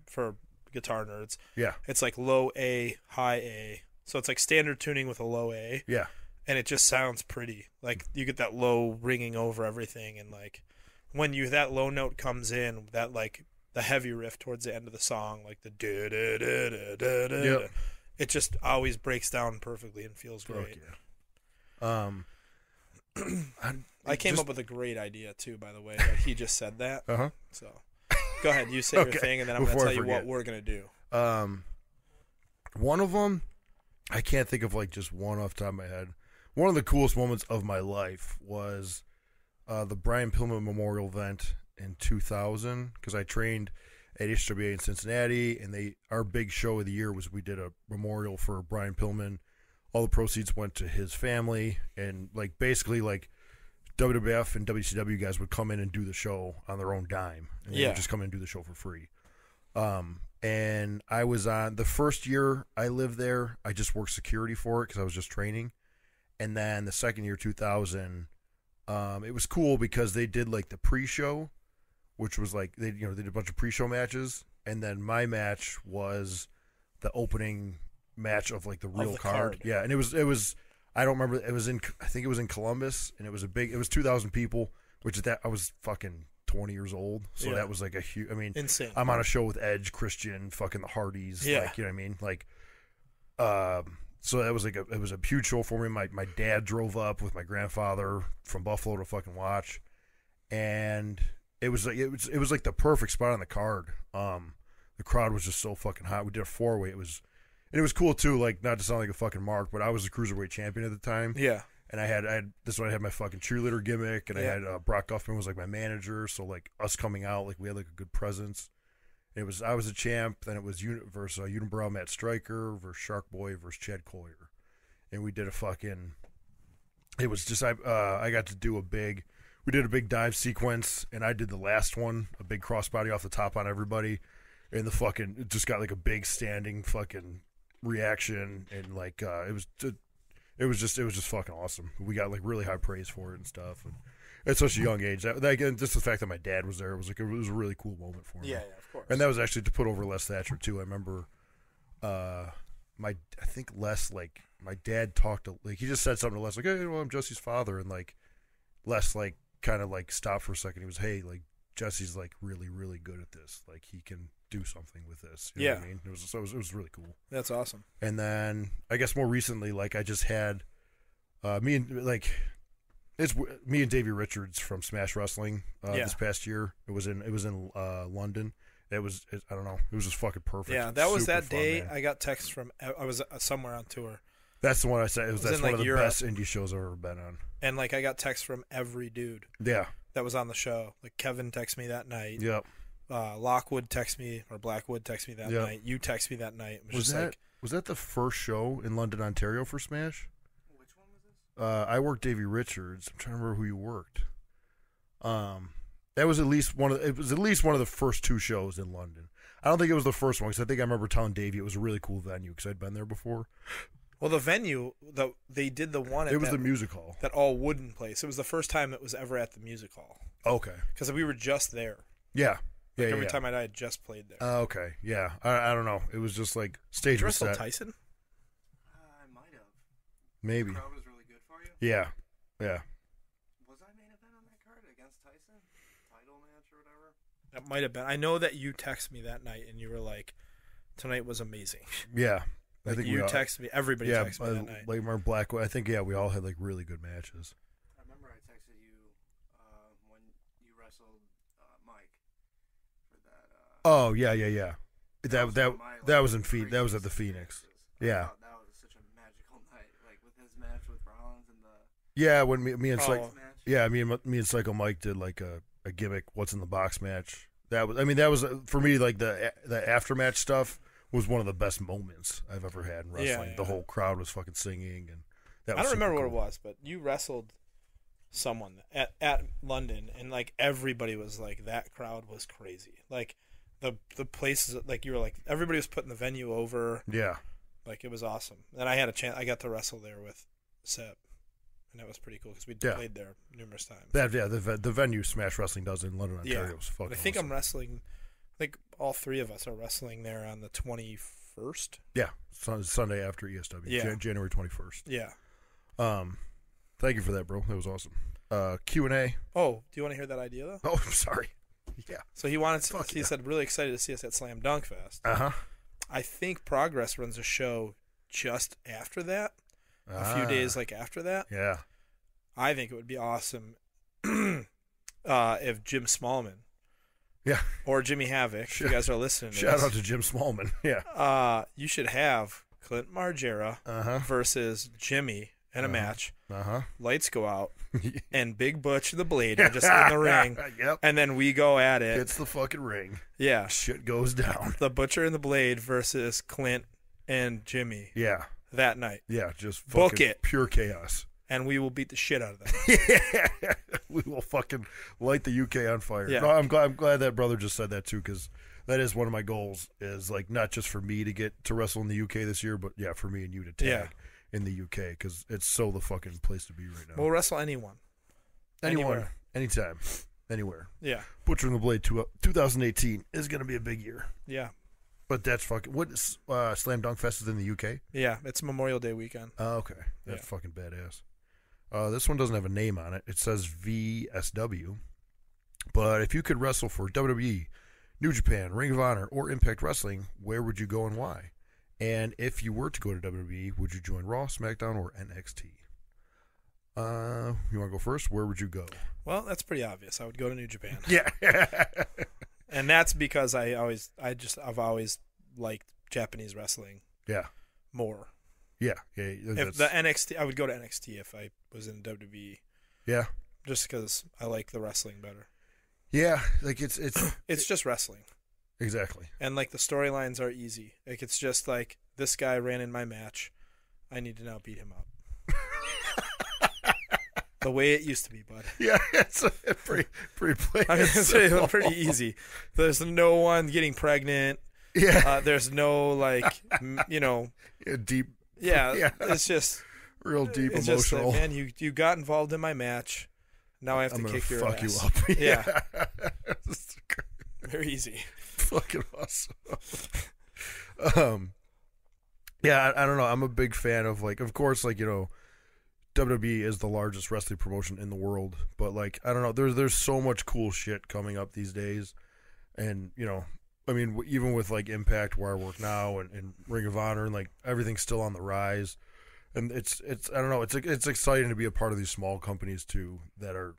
Speaker 2: for guitar nerds.
Speaker 3: Yeah.
Speaker 2: It's like low A, high A. So it's like standard tuning with a low A.
Speaker 3: Yeah.
Speaker 2: And it just sounds pretty. Like, you get that low ringing over everything. And, like, when that low note comes in, that, like, the heavy riff towards the end of the song, like the da-da-da-da-da-da, it just always breaks down perfectly and feels great.
Speaker 3: Yeah.
Speaker 2: I came up with a great idea, too, by the way. Like, he just said that.
Speaker 3: Uh-huh.
Speaker 2: So, go ahead. You say your thing, and then I'm going to tell you what we're going to do.
Speaker 3: One of them, I can't think of, like, just one off the top of my head. One of the coolest moments of my life was the Brian Pillman Memorial event in 2000, because I trained at HWA in Cincinnati, and our big show of the year was we did a memorial for Brian Pillman. All the proceeds went to his family, and like basically like WWF and WCW guys would come in and do the show on their own dime, and they would just come in and do the show for free. And I was on the first year I lived there, I just worked security for it because I was just training, and then the second year, 2000, it was cool because they did like the pre-show, which was like they did a bunch of pre-show matches, and then my match was the opening match of like the real card. Yeah, and it was I don't remember, I think it was in Columbus, and it was 2,000 people, which is that I was fucking 20 years old, so that was like a huge, I mean,
Speaker 2: insane.
Speaker 3: I'm on a show with Edge, Christian, fucking the Hardys, like, you know what I mean, like, so that was like it was a huge show for me. My dad drove up with my grandfather from Buffalo to fucking watch, and it was like the perfect spot on the card. The crowd was just so fucking hot. We did a 4-way. It was cool too. Like, not to sound like a fucking mark, but I was the cruiserweight champion at the time.
Speaker 2: Yeah.
Speaker 3: And I had this one. I had my fucking cheerleader gimmick, and I had Brock Guffman was like my manager. So like us coming out, like we had like a good presence. I was a champ. Then it was versus Unibrow Matt Stryker versus Shark Boy versus Chad Collier, and we did a fucking. It was just I got to do we did a big dive sequence, and I did the last one, a big crossbody off the top on everybody, and it just got like a big standing fucking reaction, and like it was just fucking awesome. We got like really high praise for it and stuff, and at such a young age. Again, just the fact that my dad was there was like it was a really cool moment for me.
Speaker 2: Yeah, of course.
Speaker 3: And that was actually to put over Les Thatcher too. I remember, I think Les, like my dad talked to, like he just said something to Les like, "Hey, well, I'm Jesse's father," and like Les like kind of like stopped for a second. He was, "Hey, like Jesse's like really really good at this. Like he can do something with this." You know what I mean? It was really cool.
Speaker 2: That's awesome.
Speaker 3: And then I guess more recently, like I just had me and Davey Richards from Smash Wrestling this past year. It was in London. I don't know. It was just fucking perfect.
Speaker 2: Yeah, that was
Speaker 3: Super
Speaker 2: that day.
Speaker 3: fun,
Speaker 2: I got texts from. I was somewhere on tour.
Speaker 3: That's the one I said. That's one of the
Speaker 2: Europe.
Speaker 3: best indie shows I've ever been on.
Speaker 2: And like I got texts from every dude.
Speaker 3: Yeah.
Speaker 2: That was on the show. Like Kevin texted me that night.
Speaker 3: Yep.
Speaker 2: Lockwood texted me, or Blackwood texted me that night. You texted me that night. It was
Speaker 3: that the first show in London, Ontario for Smash?
Speaker 1: Which one was this?
Speaker 3: I worked Davey Richards. I'm trying to remember who you worked. That was at least one of the first 2 shows in London. I don't think it was the first one because I think I remember telling Davey it was a really cool venue because I'd been there before.
Speaker 2: Well, the venue, they did the one.
Speaker 3: It was the music hall.
Speaker 2: That all wooden place. It was the first time it was ever at the music hall.
Speaker 3: Okay.
Speaker 2: Because we were just there.
Speaker 3: Yeah.
Speaker 2: Every time I had just played there.
Speaker 3: Okay. Yeah. I don't know. It was just like stage was set.
Speaker 2: Tyson?
Speaker 1: I might have.
Speaker 3: Maybe.
Speaker 1: The crowd was really good for you?
Speaker 3: Yeah. Yeah.
Speaker 1: Was I main event on that card against Tyson? Title match or whatever?
Speaker 2: It might have been. I know that you texted me that night, and you were like, "Tonight was amazing."
Speaker 3: Yeah. I
Speaker 2: Like,
Speaker 3: think
Speaker 2: you
Speaker 3: we all,
Speaker 2: texted me. Everybody
Speaker 3: yeah,
Speaker 2: texted me that night.
Speaker 3: Lakemark Black. I think we all had like really good matches.
Speaker 1: I remember I texted you when you wrestled Mike for that.
Speaker 3: Oh yeah.
Speaker 1: That
Speaker 3: That was in Phoenix. That was at the Phoenix. Yeah.
Speaker 1: That was such a magical night, like with his match with Rollins and the
Speaker 3: Yeah, when me and
Speaker 2: Oh.
Speaker 1: match.
Speaker 3: Yeah, me and Psycho Mike did like a gimmick "What's in the Box" match. That was for me like the aftermatch stuff was one of the best moments I've ever had in wrestling.
Speaker 2: Yeah.
Speaker 3: The whole crowd was fucking singing, and that
Speaker 2: I
Speaker 3: was
Speaker 2: don't remember
Speaker 3: super
Speaker 2: what it was, but you wrestled someone at London, and like everybody was like, that crowd was crazy. Like the places, like you were like, everybody was putting the venue over.
Speaker 3: cool. Yeah,
Speaker 2: Like it was awesome. And I had a chance. I got to wrestle there with Seb, and that was pretty cool because we
Speaker 3: Yeah.
Speaker 2: played there numerous times.
Speaker 3: the venue Smash Wrestling does in London, Ontario
Speaker 2: Yeah.
Speaker 3: was fucking
Speaker 2: But I think
Speaker 3: awesome.
Speaker 2: I'm wrestling. I think all three of us are wrestling there on the 21st.
Speaker 3: Yeah, Sunday after ESW,
Speaker 2: Yeah.
Speaker 3: January 21st.
Speaker 2: Yeah.
Speaker 3: Thank you for that, bro. That was awesome. Q&A.
Speaker 2: Oh, do you want to hear that idea though?
Speaker 3: Oh, I'm sorry. Yeah.
Speaker 2: So he wanted.
Speaker 3: Fuck
Speaker 2: He
Speaker 3: yeah.
Speaker 2: said really excited to see us at Slam Dunk Fest.
Speaker 3: Uh-huh.
Speaker 2: I think Progress runs a show just after that, a few days like after that.
Speaker 3: Yeah.
Speaker 2: I think it would be awesome if Jim Smallman
Speaker 3: Yeah.
Speaker 2: or Jimmy Havoc, if you guys are listening to
Speaker 3: Shout
Speaker 2: this,
Speaker 3: out to Jim Smallman. Yeah.
Speaker 2: you should have Clint Margera
Speaker 3: Uh-huh.
Speaker 2: versus Jimmy in a match.
Speaker 3: Uh-huh.
Speaker 2: Lights go out, and Big Butch the Blade are just in the ring,
Speaker 3: Yep.
Speaker 2: and then we go at it.
Speaker 3: It's the fucking ring.
Speaker 2: Yeah,
Speaker 3: Shit goes down.
Speaker 2: the Butcher and the Blade versus Clint and Jimmy
Speaker 3: Yeah.
Speaker 2: that night,
Speaker 3: Yeah. Just
Speaker 2: Book
Speaker 3: fucking
Speaker 2: it.
Speaker 3: pure chaos.
Speaker 2: and we will beat the shit out of them.
Speaker 3: We will fucking light the UK on fire.
Speaker 2: Yeah.
Speaker 3: No, I'm glad that brother just said that too, because that is one of my goals. Is like not just for me to get to wrestle in the UK this year, but yeah, for me and you to tag
Speaker 2: Yeah.
Speaker 3: in the UK, because it's so the fucking place to be right now.
Speaker 2: We'll wrestle anyone.
Speaker 3: Anyone,
Speaker 2: anywhere.
Speaker 3: anytime, anywhere.
Speaker 2: Yeah,
Speaker 3: Butcher and the Blade 2018 is gonna be a big year.
Speaker 2: yeah,
Speaker 3: But that's fucking what is, Slam Dunk Fest is in the UK.
Speaker 2: yeah. It's Memorial Day weekend.
Speaker 3: Oh, okay, that's
Speaker 2: Yeah.
Speaker 3: fucking badass. This one doesn't have a name on it. It says VSW. But if you could wrestle for WWE, New Japan, Ring of Honor, or Impact Wrestling, where would you go and why? And if you were to go to WWE, would you join Raw, SmackDown, or NXT? You want to go first? Where would you go?
Speaker 2: Well, that's pretty obvious. I would go to New Japan,
Speaker 3: Yeah.
Speaker 2: and that's because I've always liked Japanese wrestling
Speaker 3: yeah.
Speaker 2: more.
Speaker 3: Yeah.
Speaker 2: If the NXT, I would go to NXT if I was in WWE,
Speaker 3: yeah.
Speaker 2: just because I like the wrestling better.
Speaker 3: Yeah. Like it's
Speaker 2: It's just wrestling,
Speaker 3: exactly.
Speaker 2: and like the storylines are easy. Like it's just like this guy ran in my match, I need to now beat him up. The way it used to be, bud.
Speaker 3: Yeah. It's pretty plain.
Speaker 2: I mean,
Speaker 3: and
Speaker 2: it's
Speaker 3: simple.
Speaker 2: pretty easy. There's no one getting pregnant.
Speaker 3: Yeah.
Speaker 2: There's no like,
Speaker 3: Deep.
Speaker 2: yeah.
Speaker 3: Yeah.
Speaker 2: It's just
Speaker 3: Real deep
Speaker 2: it's just
Speaker 3: emotional.
Speaker 2: like, man, you got involved in my match. Now I have
Speaker 3: I'm
Speaker 2: to
Speaker 3: gonna
Speaker 2: kick your
Speaker 3: fuck
Speaker 2: ass.
Speaker 3: you up.
Speaker 2: Yeah.
Speaker 3: It's
Speaker 2: Very easy.
Speaker 3: fucking awesome. Yeah, I don't know. I'm a big fan of like, of course, like WWE is the largest wrestling promotion in the world, but like, I don't know. There's so much cool shit coming up these days, and I mean, even with like Impact, where I work now, and Ring of Honor, and like everything's still on the rise. And it's I don't know, it's exciting to be a part of these small companies too that are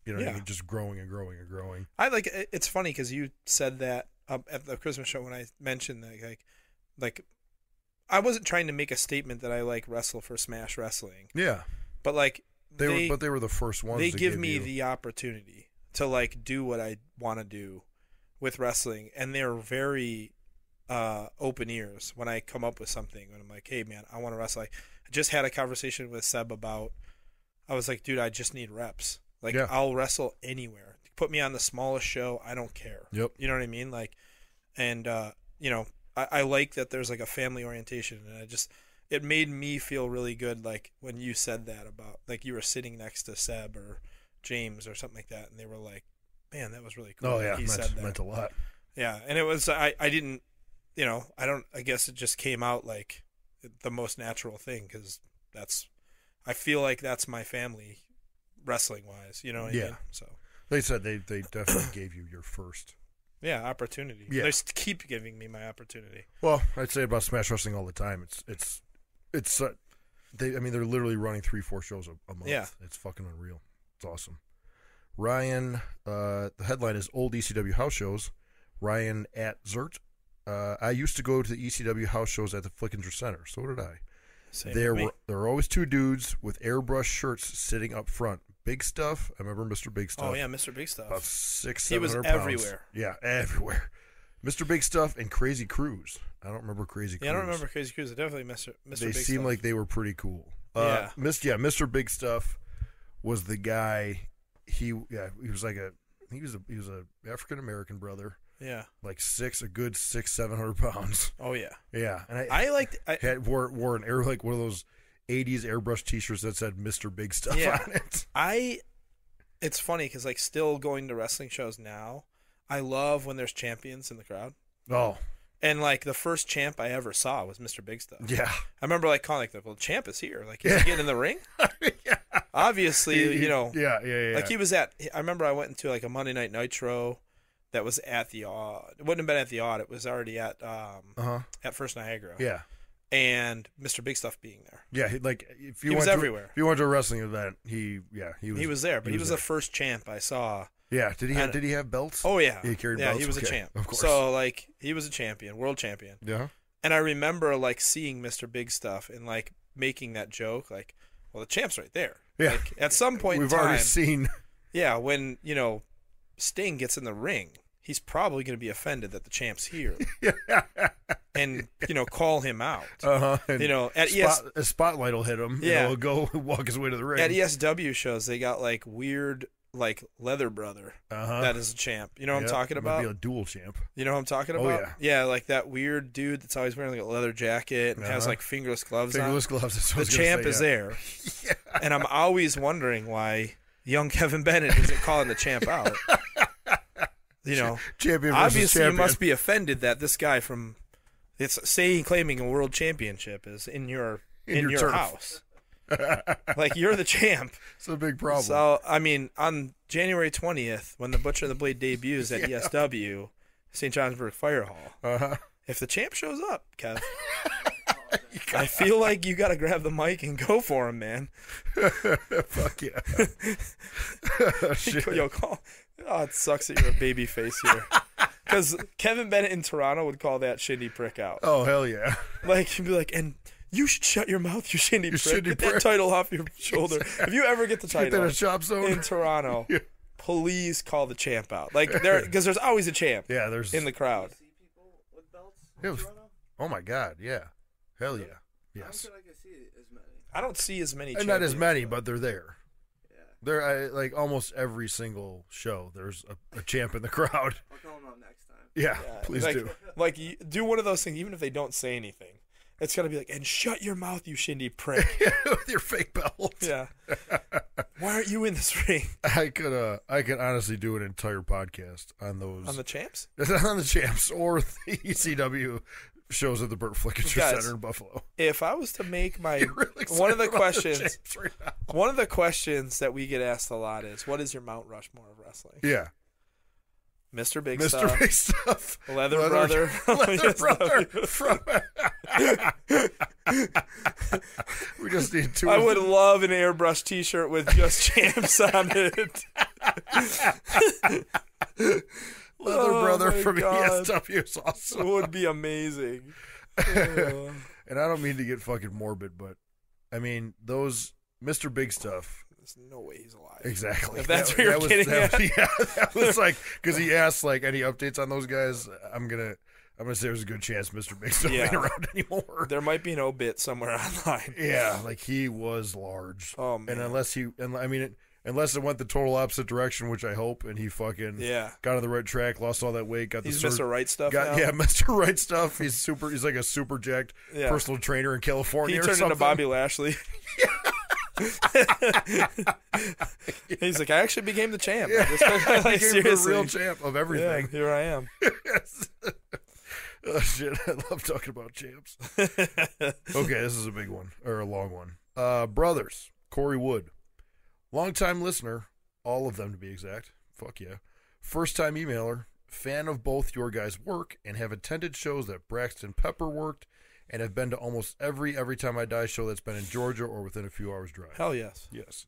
Speaker 2: Yeah.
Speaker 3: just growing and growing and growing.
Speaker 2: I like it's funny because you said that at the Christmas show when I mentioned that like I wasn't trying to make a statement that I like wrestle for Smash Wrestling,
Speaker 3: Yeah,
Speaker 2: but like
Speaker 3: they were the first ones.
Speaker 2: they
Speaker 3: to
Speaker 2: give me
Speaker 3: you.
Speaker 2: the opportunity to like do what I want to do with wrestling, and they're very open ears when I come up with something. And I'm like, hey man, I want to wrestle. Like, I just had a conversation with Seb about. I was like, dude, I just need reps. Like,
Speaker 3: Yeah.
Speaker 2: I'll wrestle anywhere. Put me on the smallest show. I don't care.
Speaker 3: Yep.
Speaker 2: You know what I mean? Like, and I like that there's like a family orientation, and it made me feel really good. Like when you said that about like you were sitting next to Seb or James or something like that, and they were like, man, that was really cool.
Speaker 3: Oh
Speaker 2: that
Speaker 3: yeah,
Speaker 2: he said that.
Speaker 3: meant a lot.
Speaker 2: Yeah, and it was I didn't, I guess it just came out like the most natural thing because I feel like that's my family wrestling wise, you know what I
Speaker 3: Yeah.
Speaker 2: mean? So
Speaker 3: They said they definitely gave you your first
Speaker 2: Yeah, opportunity.
Speaker 3: Yeah.
Speaker 2: They just keep giving me my opportunity.
Speaker 3: Well, I'd say about Smash Wrestling all the time. They're literally running 3-4 shows a month.
Speaker 2: Yeah.
Speaker 3: It's fucking unreal. It's awesome. Ryan, the headline is Old ECW House Shows. Ryan at Zert. I used to go to the ECW house shows at the Flickinger Center. So did I.
Speaker 2: Same
Speaker 3: There
Speaker 2: with me.
Speaker 3: were always two dudes with airbrush shirts sitting up front. Big Stuff. I remember Mr. Big Stuff.
Speaker 2: Oh yeah, Mr. Big Stuff.
Speaker 3: About 600,
Speaker 2: He was
Speaker 3: 700 pounds.
Speaker 2: everywhere.
Speaker 3: Yeah, everywhere. Mr. Big Stuff and Crazy Cruz. I don't remember Crazy Cruz.
Speaker 2: Yeah, I don't remember Crazy Cruise. Definitely Mr.
Speaker 3: They
Speaker 2: Big
Speaker 3: seemed
Speaker 2: Stuff.
Speaker 3: like they were pretty cool.
Speaker 2: Yeah.
Speaker 3: Mr. Big Stuff was the guy. He was a African American brother,
Speaker 2: Yeah.
Speaker 3: like a good 600-700 pounds.
Speaker 2: Oh yeah.
Speaker 3: Yeah, and
Speaker 2: I liked.
Speaker 3: wore an like one of those 80s airbrush T-shirts that said Mr. Big Stuff
Speaker 2: Yeah.
Speaker 3: on it.
Speaker 2: It's funny because like still going to wrestling shows now, I love when there's champions in the crowd.
Speaker 3: Oh
Speaker 2: And like the first champ I ever saw was Mr. Big Stuff.
Speaker 3: yeah,
Speaker 2: I remember like calling like, "Well, champ is here. Like, is he getting in the ring?"
Speaker 3: yeah.
Speaker 2: Obviously, you know.
Speaker 3: Yeah.
Speaker 2: Like he was at. I remember I went into like a Monday Night Nitro, that was at the Odd. It wouldn't have been at the Odd. It was already at at First Niagara.
Speaker 3: Yeah.
Speaker 2: And Mr. Big Stuff being there.
Speaker 3: Yeah, if you
Speaker 2: He was
Speaker 3: went
Speaker 2: everywhere.
Speaker 3: if you went to a wrestling event, he
Speaker 2: He was there, but he was
Speaker 3: there.
Speaker 2: the first champ I saw.
Speaker 3: Yeah, did he have belts?
Speaker 2: Oh yeah,
Speaker 3: He carried
Speaker 2: yeah,
Speaker 3: belts?
Speaker 2: he was
Speaker 3: Okay,
Speaker 2: a champ.
Speaker 3: of course.
Speaker 2: So like he was a champion, world champion.
Speaker 3: Yeah.
Speaker 2: And I remember like seeing Mr. Big Stuff and like making that joke, like, well, the champ's right there.
Speaker 3: Yeah.
Speaker 2: Like, at some point
Speaker 3: We've
Speaker 2: in time,
Speaker 3: already seen.
Speaker 2: yeah, when Sting gets in the ring, he's probably going to be offended that the champ's here, and call him out. A
Speaker 3: Spotlight will hit him.
Speaker 2: Yeah.
Speaker 3: He'll go walk his way to the ring.
Speaker 2: At ESW shows, they got like weird, like Leather Brother that is a champ. You know what I'm talking about?
Speaker 3: Might be a dual champ.
Speaker 2: You know what I'm talking
Speaker 3: Oh,
Speaker 2: about? Yeah, like that weird dude that's always wearing like a leather jacket and has like fingerless gloves
Speaker 3: Fingerless
Speaker 2: on.
Speaker 3: gloves. That's what I
Speaker 2: The
Speaker 3: was gonna
Speaker 2: champ
Speaker 3: say,
Speaker 2: is
Speaker 3: yeah.
Speaker 2: there. And I'm always wondering why young Kevin Bennett isn't calling the champ out.
Speaker 3: Champion versus
Speaker 2: Obviously
Speaker 3: champion.
Speaker 2: you must be offended that this guy from claiming a world championship is in your
Speaker 3: turf.
Speaker 2: house. Like, you're the champ.
Speaker 3: It's a big problem.
Speaker 2: So, I mean, on January 20th, when the Butcher and the Blade debuts at ESW, St. Johnsburg Fire Hall, if the champ shows up, Kev, I feel like you got to grab the mic and go for him, man.
Speaker 3: Fuck yeah. Oh, shit.
Speaker 2: Yo, it sucks that you're a baby face here. Because Kevin Bennett in Toronto would call that shindy prick out.
Speaker 3: Oh, hell yeah.
Speaker 2: Like, he'd be like, and you should shut your mouth, you shindy prick.
Speaker 3: shindy
Speaker 2: Get
Speaker 3: prick.
Speaker 2: that title off your shoulder. If you ever get the
Speaker 3: Get that
Speaker 2: title
Speaker 3: a chop zone.
Speaker 2: in Toronto, please call the champ out. Like, because there's always a champ
Speaker 3: Yeah, there's.
Speaker 2: in the crowd.
Speaker 1: See people with belts
Speaker 3: Yeah,
Speaker 1: in
Speaker 3: it was-
Speaker 1: Toronto?
Speaker 3: Oh, my God. Yeah. Hell yeah.
Speaker 1: I don't
Speaker 3: Yes.
Speaker 1: feel like I see as many.
Speaker 2: I don't see as many
Speaker 3: And not as
Speaker 2: champions.
Speaker 3: many, but they're there.
Speaker 1: Yeah.
Speaker 3: They're like almost every single show. There's a champ in the crowd.
Speaker 1: I'll call them out next time.
Speaker 3: Yeah,
Speaker 2: Yeah,
Speaker 3: please
Speaker 2: like,
Speaker 3: do.
Speaker 2: Like, you do one of those things, even if they don't say anything. It's got to be like, and shut your mouth, you shindy prick.
Speaker 3: With your fake belt.
Speaker 2: Yeah. Why aren't you in this ring?
Speaker 3: I could honestly do an entire podcast on those
Speaker 2: On the champs?
Speaker 3: on the champs or the ECW shows at the Burt Flickinger
Speaker 2: Guys,
Speaker 3: Center in Buffalo.
Speaker 2: If I was to make my
Speaker 3: You're really excited
Speaker 2: one of the
Speaker 3: about
Speaker 2: questions,
Speaker 3: champs right now.
Speaker 2: one of the questions that we get asked a lot is, what is your Mount Rushmore of wrestling?
Speaker 3: Yeah,
Speaker 2: Mr. Big
Speaker 3: Mr.
Speaker 2: Stuff,
Speaker 3: Big Stuff,
Speaker 2: Leather Brother,
Speaker 3: Leather Brother
Speaker 2: ESW.
Speaker 3: from. We just need two.
Speaker 2: I
Speaker 3: of
Speaker 2: would
Speaker 3: them.
Speaker 2: love an airbrush T-shirt with just champs on it.
Speaker 3: Leather
Speaker 2: Oh
Speaker 3: Brother
Speaker 2: my
Speaker 3: from
Speaker 2: God.
Speaker 3: ESW is
Speaker 2: It
Speaker 3: awesome.
Speaker 2: would be amazing.
Speaker 3: And I don't mean to get fucking morbid, but I mean those Mr. Big Stuff.
Speaker 2: There's no way he's alive.
Speaker 3: Exactly.
Speaker 2: If that's what you're getting
Speaker 3: that
Speaker 2: at.
Speaker 3: yeah, that was like because he asked like any updates on those guys. I'm gonna say there's a good chance Mr. Big Stuff
Speaker 2: Yeah.
Speaker 3: ain't around anymore.
Speaker 2: There might be an obit somewhere online.
Speaker 3: Yeah, like he was large.
Speaker 2: Oh, man.
Speaker 3: And unless it went the total opposite direction, which I hope, and he fucking
Speaker 2: Yeah.
Speaker 3: got on the right track, lost all that weight, got
Speaker 2: He's
Speaker 3: the
Speaker 2: Mr. Right Stuff
Speaker 3: got
Speaker 2: now.
Speaker 3: yeah, Mr. Right Stuff. He's like a super jacked
Speaker 2: Yeah.
Speaker 3: personal trainer in California.
Speaker 2: He
Speaker 3: or
Speaker 2: turned
Speaker 3: something.
Speaker 2: into Bobby Lashley. He's like, I actually became the champ.
Speaker 3: Yeah,
Speaker 2: Just, like,
Speaker 3: he became
Speaker 2: seriously.
Speaker 3: the real champ of
Speaker 2: Yeah,
Speaker 3: everything.
Speaker 2: here I am.
Speaker 3: Oh shit, I love talking about champs. Okay, this is a big one or a long one. Brothers, Corey Wood, longtime listener, all of them to be exact. Fuck yeah. First time emailer, Fan of both your guys' work and have attended shows that Braxton Pepper worked and have been to almost every Time I Die show that's been in Georgia or within a few hours drive.
Speaker 2: Hell yes.
Speaker 3: Yes.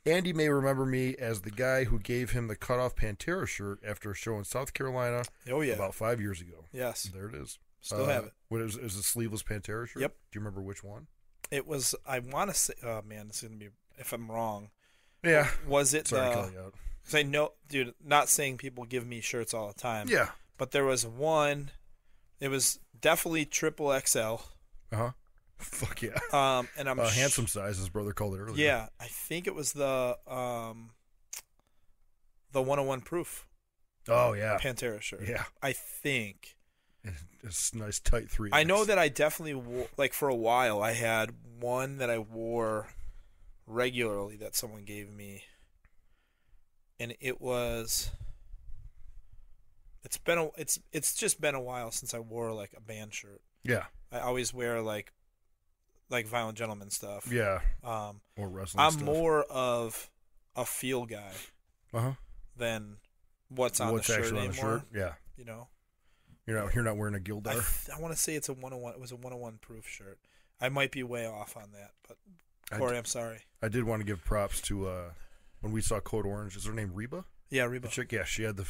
Speaker 3: Andy may remember me as the guy who gave him the cut-off Pantera shirt after a show in South Carolina
Speaker 2: Oh yeah.
Speaker 3: about 5 years ago.
Speaker 2: Yes.
Speaker 3: There it is.
Speaker 2: Still have it.
Speaker 3: What is a sleeveless Pantera shirt?
Speaker 2: Yep.
Speaker 3: Do you remember which one?
Speaker 2: It was. I want to say. Oh man, this is gonna be. If I'm wrong.
Speaker 3: Yeah.
Speaker 2: Was it
Speaker 3: Sorry to
Speaker 2: the?
Speaker 3: call you out.
Speaker 2: Because I know, dude. Not saying people give me shirts all the time.
Speaker 3: Yeah.
Speaker 2: But there was one. It was definitely triple XL.
Speaker 3: Uh-huh. Fuck yeah.
Speaker 2: And I'm
Speaker 3: handsome size, his brother called it earlier.
Speaker 2: Yeah, I think it was the 101 Proof
Speaker 3: Oh yeah.
Speaker 2: Pantera shirt.
Speaker 3: Yeah.
Speaker 2: I think.
Speaker 3: It's nice tight 3X.
Speaker 2: I know that I definitely wore, like for a while I had one that I wore regularly that someone gave me, and it was. It's just been a while since I wore like a band shirt.
Speaker 3: Yeah.
Speaker 2: I always wear like Violent Gentleman stuff.
Speaker 3: Yeah. Or wrestling
Speaker 2: I'm
Speaker 3: stuff.
Speaker 2: more of a feel guy
Speaker 3: Uh-huh.
Speaker 2: than what's on
Speaker 3: What's
Speaker 2: the shirt
Speaker 3: actually
Speaker 2: anymore.
Speaker 3: on the shirt? Yeah.
Speaker 2: You know,
Speaker 3: You're not wearing a Gildar.
Speaker 2: I want to say it's a 101. It was a 101 Proof shirt. I might be way off on that, but Corey, I'm sorry.
Speaker 3: I did want to give props to when we saw Code Orange. Is her name Reba?
Speaker 2: Yeah,
Speaker 3: The
Speaker 2: Reba.
Speaker 3: chick, yeah, she had the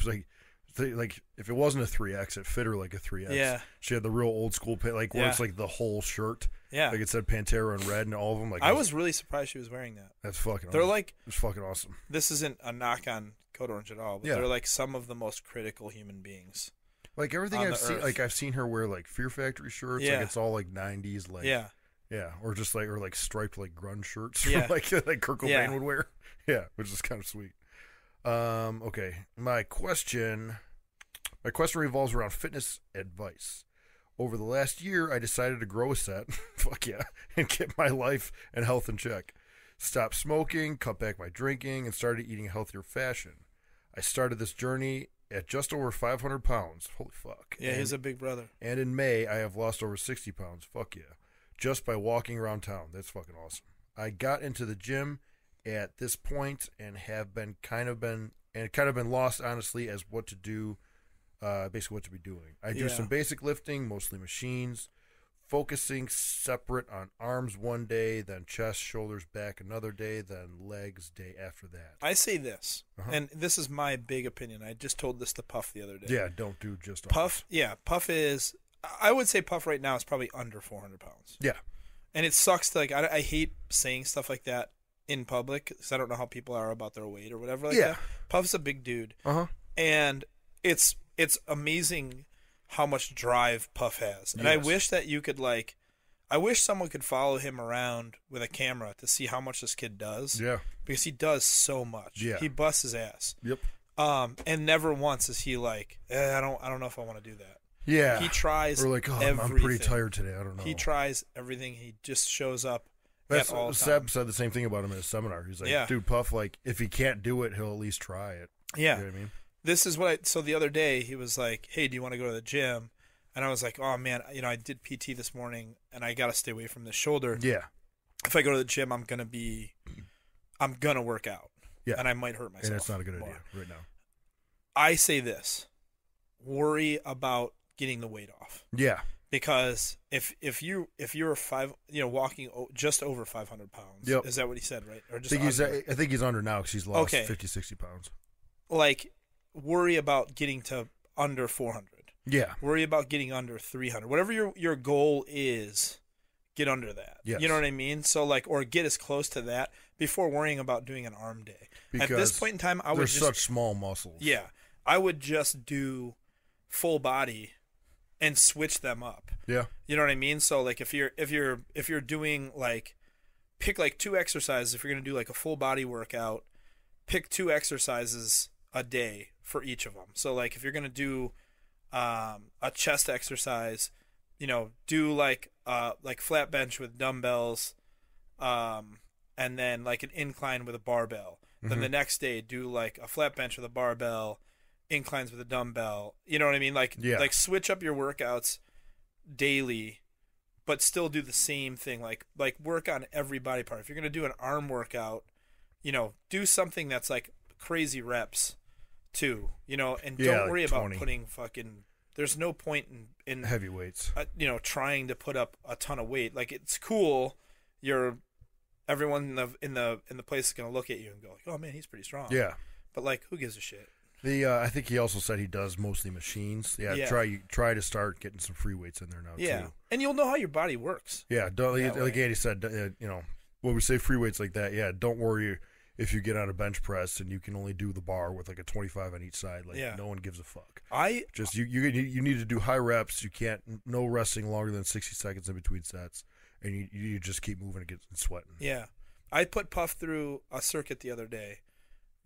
Speaker 3: like if it wasn't a 3X, it fit her like a 3X.
Speaker 2: Yeah.
Speaker 3: She had the real old school like where
Speaker 2: Yeah.
Speaker 3: it's like the whole shirt.
Speaker 2: Yeah.
Speaker 3: Like it said Pantera in red and all of them. Like
Speaker 2: I was really surprised she was wearing that.
Speaker 3: That's fucking.
Speaker 2: They're
Speaker 3: awesome.
Speaker 2: like,
Speaker 3: It's fucking awesome.
Speaker 2: this isn't a knock on Code Orange at all, but
Speaker 3: Yeah.
Speaker 2: they're like some of the most critical human beings.
Speaker 3: Like everything
Speaker 2: on
Speaker 3: I've
Speaker 2: the
Speaker 3: seen,
Speaker 2: earth.
Speaker 3: like I've seen her wear like Fear Factory shirts.
Speaker 2: Yeah.
Speaker 3: Like it's all like 90s, like
Speaker 2: Yeah.
Speaker 3: yeah, or just like striped like grunge shirts.
Speaker 2: Yeah.
Speaker 3: like Kurt Cobain
Speaker 2: Yeah.
Speaker 3: would wear. Yeah, which is kind of sweet. Okay, my question revolves around fitness advice. Over the last year, I decided to grow a set, fuck yeah, and get my life and health in check. Stop smoking, cut back my drinking, and started eating a healthier fashion. I started this journey at just over 500 pounds. Holy fuck.
Speaker 2: Yeah, he's a big brother.
Speaker 3: And in May, I have lost over 60 pounds. Fuck yeah. Just by walking around town. That's fucking awesome. I got into the gym at this point and have kind of been lost, honestly, as what to do, basically what to be doing. I do
Speaker 2: Yeah.
Speaker 3: some basic lifting, mostly machines, focusing separate on arms one day, then chest, shoulders, back another day, then legs day after that.
Speaker 2: I say this,
Speaker 3: Uh-huh.
Speaker 2: and this is my big opinion. I just told this to Puff the other day.
Speaker 3: Yeah, don't do just arms.
Speaker 2: Puff, yeah, Puff is. I would say Puff right now is probably under 400 pounds.
Speaker 3: Yeah.
Speaker 2: And it sucks to, like, I hate saying stuff like that in public because I don't know how people are about their weight or whatever like
Speaker 3: Yeah.
Speaker 2: that. Puff's a big dude.
Speaker 3: Uh-huh.
Speaker 2: And it's amazing how much drive Puff has. And I
Speaker 3: Yes.
Speaker 2: wish that you could, like, I wish someone could follow him around with a camera to see how much this kid does.
Speaker 3: Yeah.
Speaker 2: Because he does so much.
Speaker 3: Yeah.
Speaker 2: He busts his ass.
Speaker 3: Yep.
Speaker 2: And never once is he like, I don't know if I want to do that.
Speaker 3: Yeah.
Speaker 2: He tries
Speaker 3: Or like, oh,
Speaker 2: everything.
Speaker 3: I'm pretty tired today. I don't know.
Speaker 2: He tries everything. He just shows up
Speaker 3: That's
Speaker 2: at all times.
Speaker 3: Seb said the same thing about him in his seminar. He's like,
Speaker 2: Yeah.
Speaker 3: dude, Puff, like, if he can't do it, he'll at least try it.
Speaker 2: Yeah.
Speaker 3: You know what I mean?
Speaker 2: This is what so the other day he was like, hey, do you want to go to the gym? And I was like, oh man, I did PT this morning and I got to stay away from the shoulder.
Speaker 3: Yeah.
Speaker 2: If I go to the gym, I'm going to work out.
Speaker 3: Yeah.
Speaker 2: And I might hurt myself.
Speaker 3: And it's not a good
Speaker 2: more.
Speaker 3: idea right now.
Speaker 2: I say this, worry about getting the weight off.
Speaker 3: Yeah.
Speaker 2: Because if you're walking just over 500 pounds,
Speaker 3: Yep.
Speaker 2: is that what he said, right? Or
Speaker 3: I
Speaker 2: just
Speaker 3: think he's under now because he's lost
Speaker 2: Okay.
Speaker 3: 50, 60 pounds.
Speaker 2: like worry about getting to under 400.
Speaker 3: Yeah.
Speaker 2: Worry about getting under 300. Whatever your goal is, get under that.
Speaker 3: Yes.
Speaker 2: You know what I mean? So like, or get as close to that before worrying about doing an arm day. At this
Speaker 3: Because
Speaker 2: point in time, I would
Speaker 3: There's
Speaker 2: just
Speaker 3: such small muscles.
Speaker 2: yeah, I would just do full body and switch them up.
Speaker 3: Yeah.
Speaker 2: You know what I mean? So like if you're doing like pick like 2 exercises, if you're going to do like a full body workout, pick 2 exercises a day for each of them. So like if you're going to do a chest exercise, do like flat bench with dumbbells, and then like an incline with a barbell. Then the next day do like a flat bench with a barbell, inclines with a dumbbell. You know what I mean? Like like switch up your workouts daily, but still do the same thing. Like work on every body part. If you're gonna do an arm workout, do something that's like crazy reps too, and
Speaker 3: Yeah,
Speaker 2: don't
Speaker 3: like
Speaker 2: worry about
Speaker 3: 20.
Speaker 2: putting fucking. There's no point in
Speaker 3: Heavyweights.
Speaker 2: trying to put up a ton of weight. Like, it's cool. Everyone in the place is gonna look at you and go like, oh man, he's pretty strong.
Speaker 3: Yeah.
Speaker 2: But like, who gives a shit?
Speaker 3: I think he also said he does mostly machines. Yeah.
Speaker 2: Yeah.
Speaker 3: Try to start getting some free weights in there now
Speaker 2: Yeah,
Speaker 3: too.
Speaker 2: and you'll know how your body works.
Speaker 3: Yeah. Don't,
Speaker 2: That
Speaker 3: like
Speaker 2: way.
Speaker 3: Andy said, when we say free weights like that, yeah, don't worry if you get on a bench press and you can only do the bar with like a 25 on each side. Like,
Speaker 2: Yeah.
Speaker 3: no one gives a fuck.
Speaker 2: Just
Speaker 3: You need to do high reps. You can't no resting longer than 60 seconds in between sets, and you just keep moving and sweating.
Speaker 2: Yeah, I put Puff through a circuit the other day.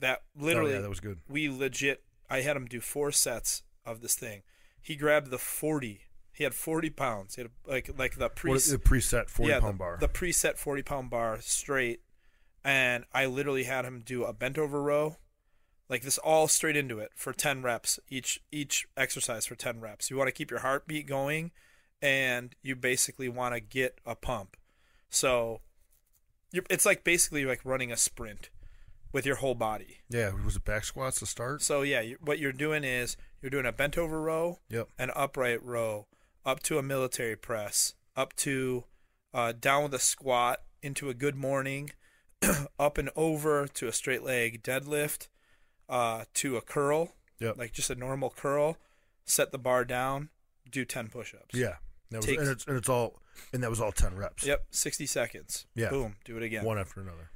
Speaker 2: That literally,
Speaker 3: Oh, yeah, that was good.
Speaker 2: we legit. I had him do 4 sets of this thing. He grabbed the 40. He had 40 pounds. He had like the
Speaker 3: The preset 40-pound bar.
Speaker 2: The preset 40-pound bar straight, and I literally had him do a bent over row, like this, all straight into it for 10 reps each exercise for 10 reps. You want to keep your heartbeat going, and you basically want to get a pump. So it's like basically like running a sprint with your whole body.
Speaker 3: Yeah, was it back squats to start?
Speaker 2: So yeah, what you're doing is you're doing a bent over row,
Speaker 3: Yep.
Speaker 2: an upright row, up to a military press, up to down with a squat, into a good morning, up and over to a straight leg deadlift, to a curl,
Speaker 3: Yep.
Speaker 2: like just a normal curl, set the bar down, do 10 push-ups.
Speaker 3: Yeah. That was,
Speaker 2: Takes-
Speaker 3: and that was all 10 reps.
Speaker 2: Yep, 60 seconds.
Speaker 3: Yeah.
Speaker 2: Boom, do it again.
Speaker 3: One after another.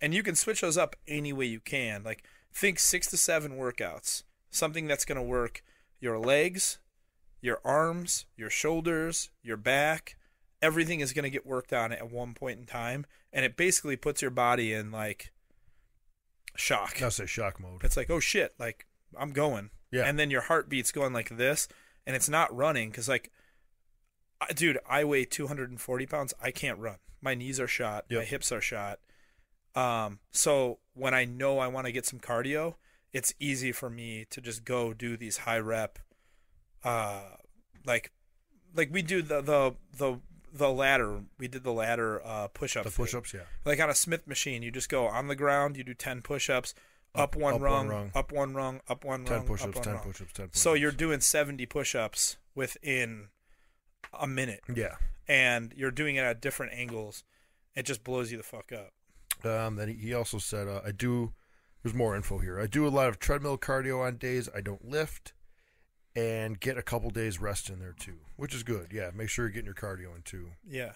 Speaker 2: And you can switch those up any way you can. Like, think 6 to 7 workouts. Something that's going to work your legs, your arms, your shoulders, your back. Everything is going to get worked on at one point in time, and it basically puts your body in like shock.
Speaker 3: I'll say shock mode.
Speaker 2: It's like, oh shit, like I'm going.
Speaker 3: Yeah.
Speaker 2: And then your heartbeat's going like this, and it's not running because, like, dude, I weigh 240 pounds. I can't run. My knees are shot.
Speaker 3: Yep.
Speaker 2: My hips are shot. So when I know I want to get some cardio, it's easy for me to just go do these high rep, like we do the ladder. We did the ladder push-up.
Speaker 3: The
Speaker 2: thing.
Speaker 3: push-ups, yeah.
Speaker 2: Like on a Smith machine, you just go on the ground, you do 10 push-ups, up one rung, up one rung, up one
Speaker 3: 10
Speaker 2: rung,
Speaker 3: push-ups,
Speaker 2: up
Speaker 3: 10
Speaker 2: one rung.
Speaker 3: push-ups, 10 push-ups.
Speaker 2: So you're doing 70 push-ups within a minute,
Speaker 3: Yeah.
Speaker 2: and you're doing it at different angles. It just blows you the fuck up.
Speaker 3: Then he also said, there's more info here. I do a lot of treadmill cardio on days I don't lift and get a couple days rest in there too, which is good. Yeah, make sure you're getting your cardio in too.
Speaker 2: Yeah.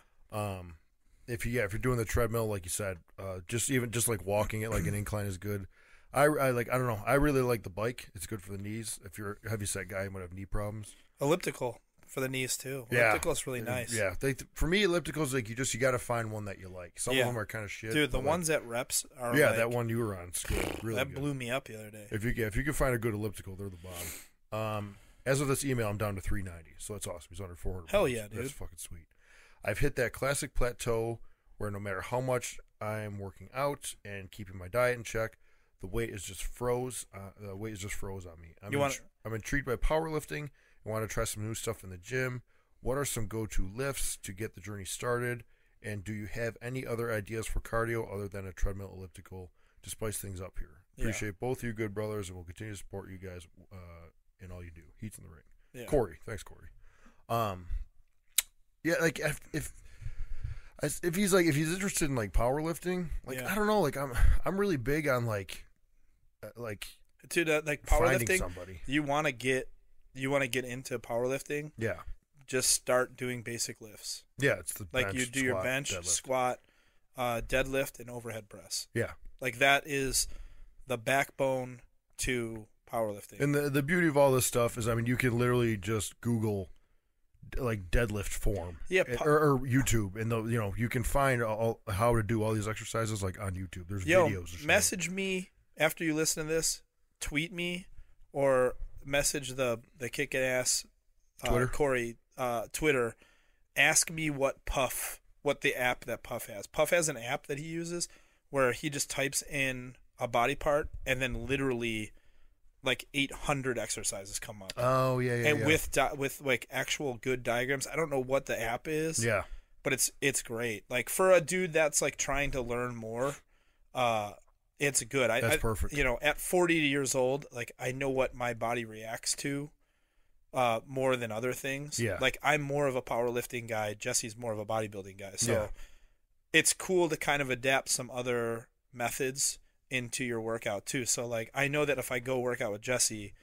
Speaker 3: If you're doing the treadmill, like you said, just like walking it like an incline is good. I don't know. I really like the bike. It's good for the knees. If you're a heavy set guy, you might have knee problems.
Speaker 2: Elliptical for the knees too.
Speaker 3: Yeah.
Speaker 2: Elliptical is really nice.
Speaker 3: Yeah, for me, ellipticals like you got to find one that you like. Some
Speaker 2: Yeah.
Speaker 3: of them are kind of shit.
Speaker 2: Dude, the
Speaker 3: but,
Speaker 2: ones at reps are
Speaker 3: yeah,
Speaker 2: like,
Speaker 3: that one you were on, is good. Really
Speaker 2: that
Speaker 3: good.
Speaker 2: blew me up the other day.
Speaker 3: If you can find a good elliptical, they're the bottom. As of this email, I'm down to 390, so that's awesome. He's under 400.
Speaker 2: Hell
Speaker 3: pounds.
Speaker 2: yeah, dude.
Speaker 3: That's fucking sweet. I've hit that classic plateau where no matter how much I'm working out and keeping my diet in check, the weight is just froze. The weight is just froze on me. I'm intrigued by powerlifting and want to try some new stuff in the gym. What are some go-to lifts to get the journey started? And do you have any other ideas for cardio other than a treadmill elliptical to spice things up here? Appreciate both you good brothers, and we'll continue to support you guys in all you do. Heat's in the ring.
Speaker 2: Yeah.
Speaker 3: Corey, thanks, Corey. Yeah, like if he's interested in like powerlifting, like
Speaker 2: Yeah.
Speaker 3: I don't know, like I'm really big on like
Speaker 2: Dude, like
Speaker 3: finding
Speaker 2: powerlifting,
Speaker 3: somebody.
Speaker 2: you want to get into powerlifting,
Speaker 3: Yeah,
Speaker 2: just start doing basic lifts.
Speaker 3: yeah, it's the
Speaker 2: Like
Speaker 3: bench,
Speaker 2: you do your
Speaker 3: squat,
Speaker 2: bench,
Speaker 3: deadlift.
Speaker 2: squat, deadlift, and overhead press.
Speaker 3: Yeah,
Speaker 2: Like that is the backbone to powerlifting.
Speaker 3: and the beauty of all this stuff is, I mean, you can literally just Google like deadlift form,
Speaker 2: Yeah,
Speaker 3: or YouTube, and you can find how to do all these exercises like on YouTube. There's videos. of shit.
Speaker 2: Message me after you listen to this. Tweet me or message the kick-ass
Speaker 3: Twitter?
Speaker 2: Corey Twitter. Ask me what the app that Puff has. Puff has an app that he uses where he just types in a body part and then literally like 800 exercises come up.
Speaker 3: Oh yeah,
Speaker 2: and with like actual good diagrams. I don't know what the app is.
Speaker 3: yeah.
Speaker 2: But it's great. Like for a dude that's like trying to learn more, it's good.
Speaker 3: That's perfect.
Speaker 2: You know, at 40 years old, like I know what my body reacts to more than other things.
Speaker 3: Yeah.
Speaker 2: Like I'm more of a powerlifting guy. Jesse's more of a bodybuilding guy. So
Speaker 3: Yeah.
Speaker 2: it's cool to kind of adapt some other methods into your workout too. So like I know that if I go work out with Jesse,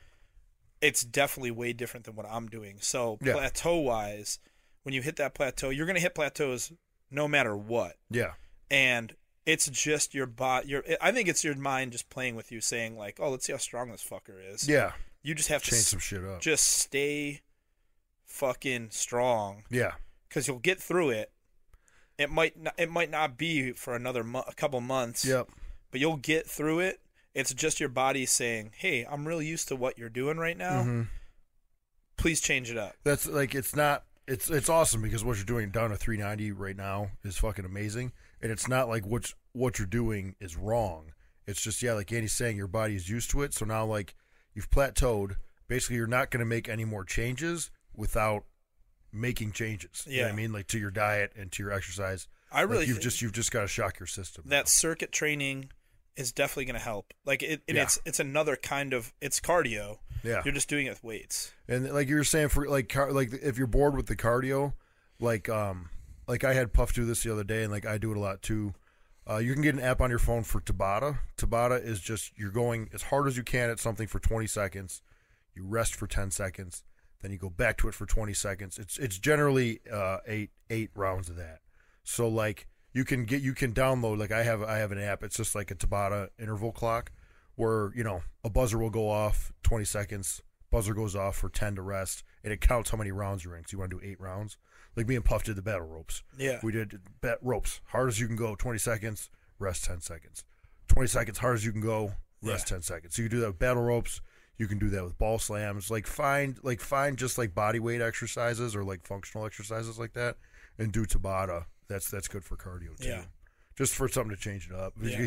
Speaker 2: it's definitely way different than what I'm doing. So
Speaker 3: Yeah.
Speaker 2: plateau wise, when you hit that plateau, you're going to hit plateaus no matter what.
Speaker 3: Yeah.
Speaker 2: And it's just your body. I think it's your mind just playing with you, saying like, "Oh, let's see how strong this fucker is."
Speaker 3: Yeah.
Speaker 2: You just have
Speaker 3: Change
Speaker 2: to
Speaker 3: some shit up.
Speaker 2: just stay fucking strong,
Speaker 3: Yeah.
Speaker 2: because you'll get through it. It might not be for another a couple months.
Speaker 3: Yep.
Speaker 2: But you'll get through it. It's just your body saying, "Hey, I'm really used to what you're doing right now.
Speaker 3: Mm-hmm.
Speaker 2: Please change it up."
Speaker 3: That's like it's It's awesome because what you're doing down to 390 right now is fucking amazing, and it's not like what you're doing is wrong. It's just like Andy's saying, your body is used to it, so now like you've plateaued. Basically, you're not going to make any more changes without making changes. You know what I mean, like to your diet and to your exercise.
Speaker 2: I really
Speaker 3: you've just got to shock your system.
Speaker 2: That circuit training is definitely going to help. Like it's another kind of cardio.
Speaker 3: Yeah,
Speaker 2: you're just doing it with weights. And
Speaker 3: like you were saying, for like if you're bored with the cardio, like I had Puff do this the other day, and like I do it a lot too. You can get an app on your phone for Tabata. Tabata is just you're going as hard as you can at something for 20 seconds. You rest for 10 seconds, then you go back to it for 20 seconds. It's generally eight rounds of that. So like you can download, like I have an app. It's just like a Tabata interval clock, where a buzzer will go off 20 seconds, buzzer goes off for 10 to rest, and it counts how many rounds you're in. So you want to do 8 rounds. Like me and Puff did the battle ropes.
Speaker 2: Yeah.
Speaker 3: We did ropes, hard as you can go, 20 seconds, rest 10 seconds. 20 seconds, hard as you can go, rest 10 seconds. So you can do that with battle ropes. You can do that with ball slams. Like find just like body weight exercises or like functional exercises like that, and do Tabata. That's good for cardio too. Yeah. Just for something to change it up. Yeah.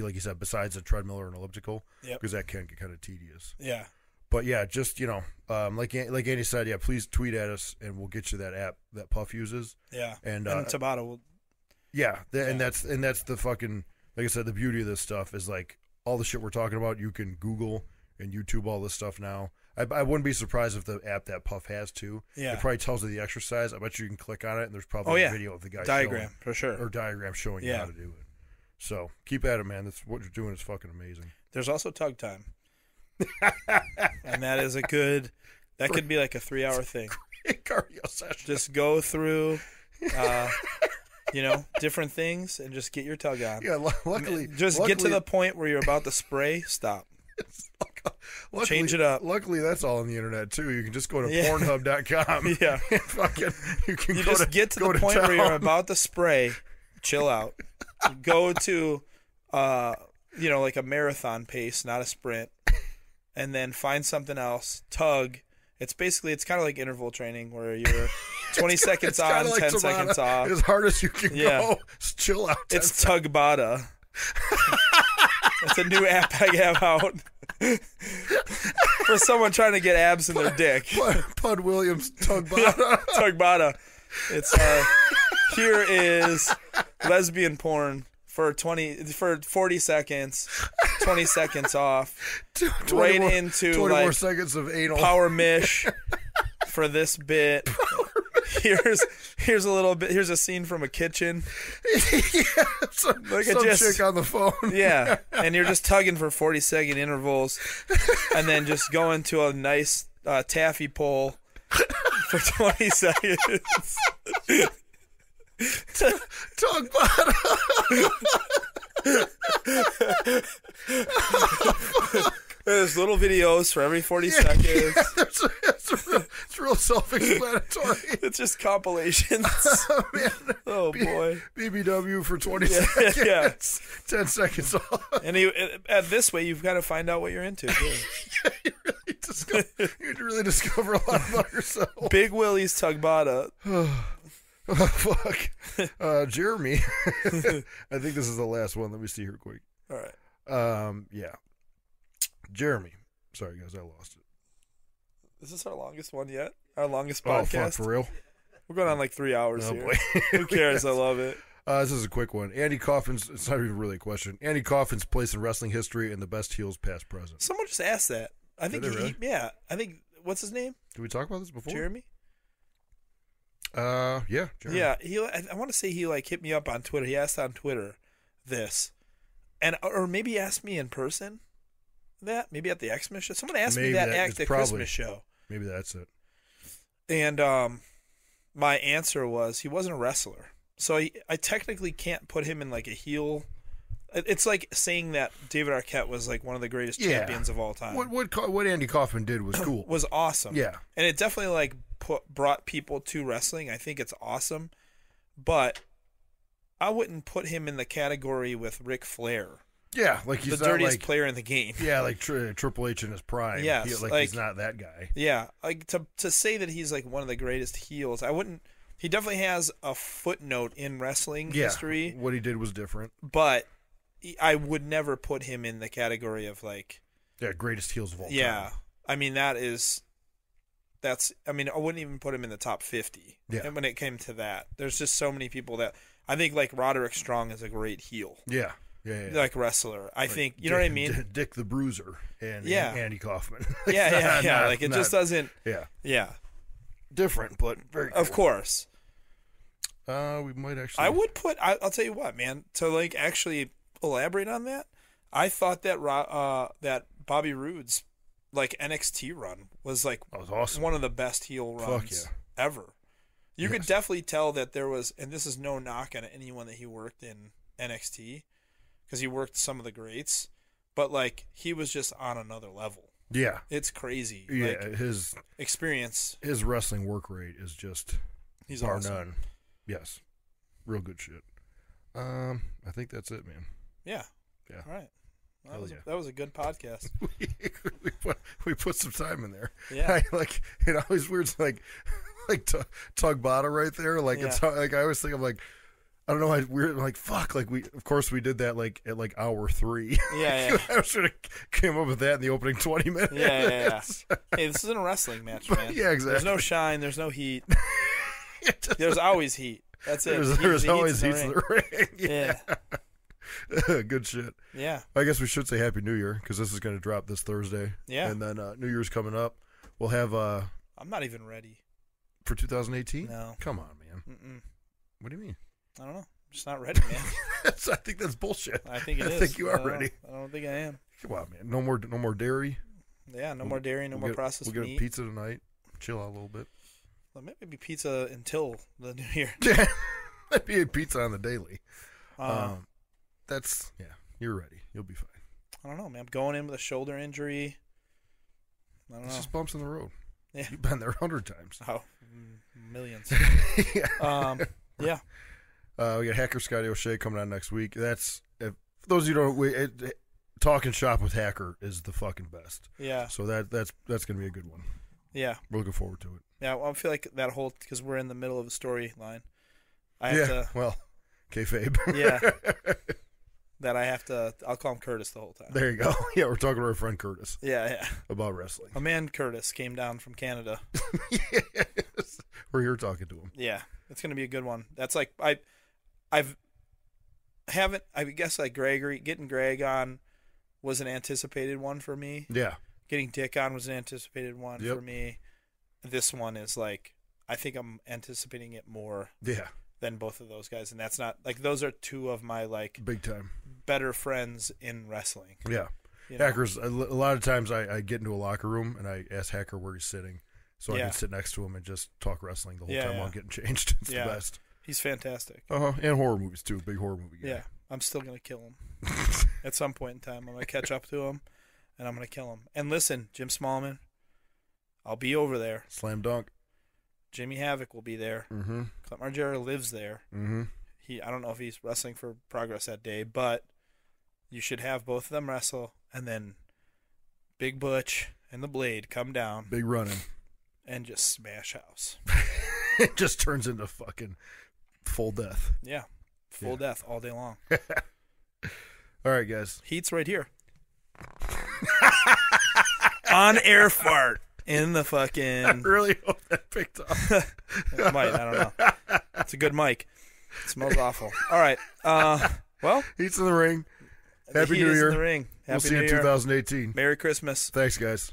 Speaker 3: Like you said, besides a treadmill or an elliptical, because that can get kind of tedious.
Speaker 2: Yeah.
Speaker 3: But yeah, just like Andy said, yeah, please tweet at us and we'll get you that app that Puff uses.
Speaker 2: Yeah.
Speaker 3: And
Speaker 2: Tabata will.
Speaker 3: Yeah, and that's the fucking, like I said, the beauty of this stuff is like all the shit we're talking about. You can Google and YouTube all this stuff now. I wouldn't be surprised if the app that Puff has too.
Speaker 2: Yeah.
Speaker 3: It probably tells you the exercise. I bet you can click on it and there's probably a video of the guy
Speaker 2: diagram for sure,
Speaker 3: or diagram showing you how to do it. So keep at it, man. That's what you're doing is fucking amazing.
Speaker 2: There's also tug time, and that is could be like a 3-hour thing.
Speaker 3: Cardio session.
Speaker 2: Just go through, different things and just get your tug on.
Speaker 3: Yeah, luckily,
Speaker 2: get to the point where you're about to spray. Stop. Change it up.
Speaker 3: Luckily, that's all on the internet too. You can just go to Pornhub.com.
Speaker 2: Yeah,
Speaker 3: and fucking you
Speaker 2: just get to the point where you're about to spray. Chill out. Go to, like a marathon pace, not a sprint, and then find something else. Tug. It's kind of like interval training where you're 20 seconds on, like 10 seconds off.
Speaker 3: As hard as you can go. Just chill out.
Speaker 2: It's Tugbata. It's a new app I have out for someone trying to get abs in their dick.
Speaker 3: Pud Williams, Tugbata.
Speaker 2: Tugbata. It's here is lesbian porn for 40 seconds, 20 seconds off, right into
Speaker 3: 20
Speaker 2: like
Speaker 3: more seconds of anal
Speaker 2: power mish for this bit. Here's a little bit. Here's a scene from a kitchen.
Speaker 3: Yeah, some chick on the phone.
Speaker 2: Yeah, and you're just tugging for 40-second intervals, and then just going to a nice taffy pole for 20 seconds.
Speaker 3: Tugbata.
Speaker 2: There's little videos for every 40 seconds.
Speaker 3: Yeah, it's real self-explanatory.
Speaker 2: It's just compilations.
Speaker 3: Oh, man.
Speaker 2: Oh boy.
Speaker 3: BBW for 20 seconds.
Speaker 2: Yeah.
Speaker 3: 10 seconds off.
Speaker 2: And at this way, you've got to find out what you're into.
Speaker 3: Yeah, you really discover a lot about yourself.
Speaker 2: Big Willie's Tugbata.
Speaker 3: Oh, fuck. Jeremy. I think this is the last one. Let me see here quick.
Speaker 2: All right.
Speaker 3: Yeah. Jeremy. Sorry, guys. I lost it.
Speaker 2: Is this our longest one yet? Our longest podcast?
Speaker 3: Oh, fuck, for real?
Speaker 2: We're going on like 3 hours
Speaker 3: Oh,
Speaker 2: here.
Speaker 3: boy.
Speaker 2: Who cares? I love it.
Speaker 3: This is a quick one. Andy Kaufman's. It's not even really a question. Andy Kaufman's place in wrestling history and the best heels past present.
Speaker 2: Someone just asked that. I think
Speaker 3: Did they really?
Speaker 2: yeah. I think what's his name?
Speaker 3: Did we talk about this before?
Speaker 2: Jeremy.
Speaker 3: Yeah. Jeremy.
Speaker 2: Yeah, I want to say he like hit me up on Twitter. He asked on Twitter this, and or maybe he asked me in person. That maybe at the Xmas show. Someone asked me that at the Christmas show.
Speaker 3: Maybe that's it.
Speaker 2: And my answer was he wasn't a wrestler, so I technically can't put him in like a heel. It's like saying that David Arquette was like one of the greatest champions of all time.
Speaker 3: What Andy Kaufman did was cool.
Speaker 2: Was awesome.
Speaker 3: Yeah,
Speaker 2: and it definitely like brought people to wrestling. I think it's awesome, but I wouldn't put him in the category with Ric Flair.
Speaker 3: Yeah, like he's
Speaker 2: the
Speaker 3: not
Speaker 2: dirtiest
Speaker 3: like,
Speaker 2: player in the game.
Speaker 3: Yeah, like Triple H in his prime.
Speaker 2: Yes,
Speaker 3: like he's not that guy.
Speaker 2: Yeah, like to say that he's like one of the greatest heels, I wouldn't. He definitely has a footnote in wrestling history.
Speaker 3: What he did was different,
Speaker 2: but I would never put him in the category of like
Speaker 3: greatest heels of all time.
Speaker 2: Yeah, I mean that's. I mean, I wouldn't even put him in the top 50.
Speaker 3: Yeah.
Speaker 2: And when it came to that, there's just so many people that I think like Roderick Strong is a great heel.
Speaker 3: Yeah.
Speaker 2: Like wrestler. I think, you know what I mean?
Speaker 3: Dick the Bruiser and Andy Kaufman.
Speaker 2: Yeah. Like it just doesn't. Yeah.
Speaker 3: Different, but very cool.
Speaker 2: Of course.
Speaker 3: We might actually.
Speaker 2: I would put. I'll tell you what, man. To like actually elaborate on that, I thought that that Bobby Roode's like NXT run was like
Speaker 3: awesome.
Speaker 2: One of the best heel runs ever. You could definitely tell that there was, and this is no knock on anyone that he worked in NXT, because he worked some of the greats, but like he was just on another level.
Speaker 3: Yeah,
Speaker 2: it's crazy.
Speaker 3: Yeah,
Speaker 2: like,
Speaker 3: his
Speaker 2: experience,
Speaker 3: his wrestling work rate is just bar
Speaker 2: awesome.
Speaker 3: None. Yes, real good shit. I think that's it, man.
Speaker 2: Yeah. All right. Well, that was a good podcast.
Speaker 3: we put some time in there.
Speaker 2: Yeah.
Speaker 3: Like it always weird like Tug Bada right there. Like it's like I always think of like I don't know. We're like fuck. Like of course we did that like at like hour 3.
Speaker 2: Yeah.
Speaker 3: I should have came up with that in the opening 20 minutes.
Speaker 2: Yeah. Hey, this isn't a wrestling match, man.
Speaker 3: Yeah, exactly.
Speaker 2: There's no shine. There's no heat. There's always heat. That's it.
Speaker 3: There's always heat in the ring.
Speaker 2: Yeah.
Speaker 3: Good shit.
Speaker 2: Yeah.
Speaker 3: I guess we should say Happy New Year because this is going to drop this Thursday.
Speaker 2: Yeah.
Speaker 3: And then New Year's coming up. We'll have.
Speaker 2: I'm not even ready.
Speaker 3: For 2018?
Speaker 2: No.
Speaker 3: Come on, man.
Speaker 2: Mm-mm.
Speaker 3: What do you mean?
Speaker 2: I don't know. I'm just not ready, man.
Speaker 3: I think that's bullshit.
Speaker 2: I think it is.
Speaker 3: I think you are ready.
Speaker 2: I don't think I am.
Speaker 3: Come on, man. No more dairy.
Speaker 2: Yeah, no more dairy, no more processed meat.
Speaker 3: We'll get a pizza tonight. Chill out a little bit.
Speaker 2: Well, maybe pizza until the New Year.
Speaker 3: Maybe a pizza on the daily. You're ready. You'll be fine.
Speaker 2: I don't know, man. I'm going in with a shoulder injury. I don't know.
Speaker 3: It's just bumps in the road.
Speaker 2: Yeah.
Speaker 3: You've been there 100 times.
Speaker 2: Oh, millions.
Speaker 3: Yeah. We got Hacker Scotty O'Shea coming on next week. That's for those of you who don't. Talking shop with Hacker is the fucking best.
Speaker 2: Yeah.
Speaker 3: So that's gonna be a good one.
Speaker 2: Yeah.
Speaker 3: We're looking forward to it.
Speaker 2: Yeah, well, I feel like that whole because we're in the middle of a storyline. I have to.
Speaker 3: Well, kayfabe.
Speaker 2: Yeah. That I have to. I'll call him Curtis the whole time.
Speaker 3: There you go. Yeah, we're talking to our friend Curtis.
Speaker 2: Yeah.
Speaker 3: About wrestling.
Speaker 2: A man Curtis came down from Canada.
Speaker 3: Yes. We're here talking to him.
Speaker 2: Yeah, it's gonna be a good one. That's like I guess like getting Greg on was an anticipated one for me.
Speaker 3: Yeah.
Speaker 2: Getting Dick on was an anticipated one for me. This one is like I think I'm anticipating it more.
Speaker 3: Yeah.
Speaker 2: Than both of those guys, and that's not like those are two of my like
Speaker 3: big time
Speaker 2: better friends in wrestling.
Speaker 3: Yeah, Hacker's a lot of times I get into a locker room and I ask Hacker where he's sitting, so I can sit next to him and just talk wrestling the whole time while I'm getting changed. It's the best.
Speaker 2: He's fantastic.
Speaker 3: And horror movies too. Big horror movie guy.
Speaker 2: Yeah, I'm still gonna kill him at some point in time. I'm gonna catch up to him, and I'm gonna kill him. And listen, Jim Smallman, I'll be over there.
Speaker 3: Slam dunk.
Speaker 2: Jimmy Havoc will be there.
Speaker 3: Mm-hmm.
Speaker 2: Clint Margera lives there.
Speaker 3: Mm-hmm.
Speaker 2: I don't know if he's wrestling for Progress that day, but you should have both of them wrestle, and then Big Butch and the Blade come down.
Speaker 3: Big running.
Speaker 2: And just smash house.
Speaker 3: It just turns into fucking full death.
Speaker 2: Yeah. Full death all day long.
Speaker 3: All right, guys.
Speaker 2: Heat's right here. On air fart. In the fucking.
Speaker 3: I really hope that picked up.
Speaker 2: It might. I don't know. It's a good mic. It smells awful. All right. Well,
Speaker 3: Heat's in the ring.
Speaker 2: the
Speaker 3: Happy
Speaker 2: heat
Speaker 3: New
Speaker 2: is
Speaker 3: Year.
Speaker 2: in the ring. Happy
Speaker 3: We'll see
Speaker 2: New
Speaker 3: you in
Speaker 2: Year.
Speaker 3: 2018.
Speaker 2: Merry Christmas.
Speaker 3: Thanks, guys.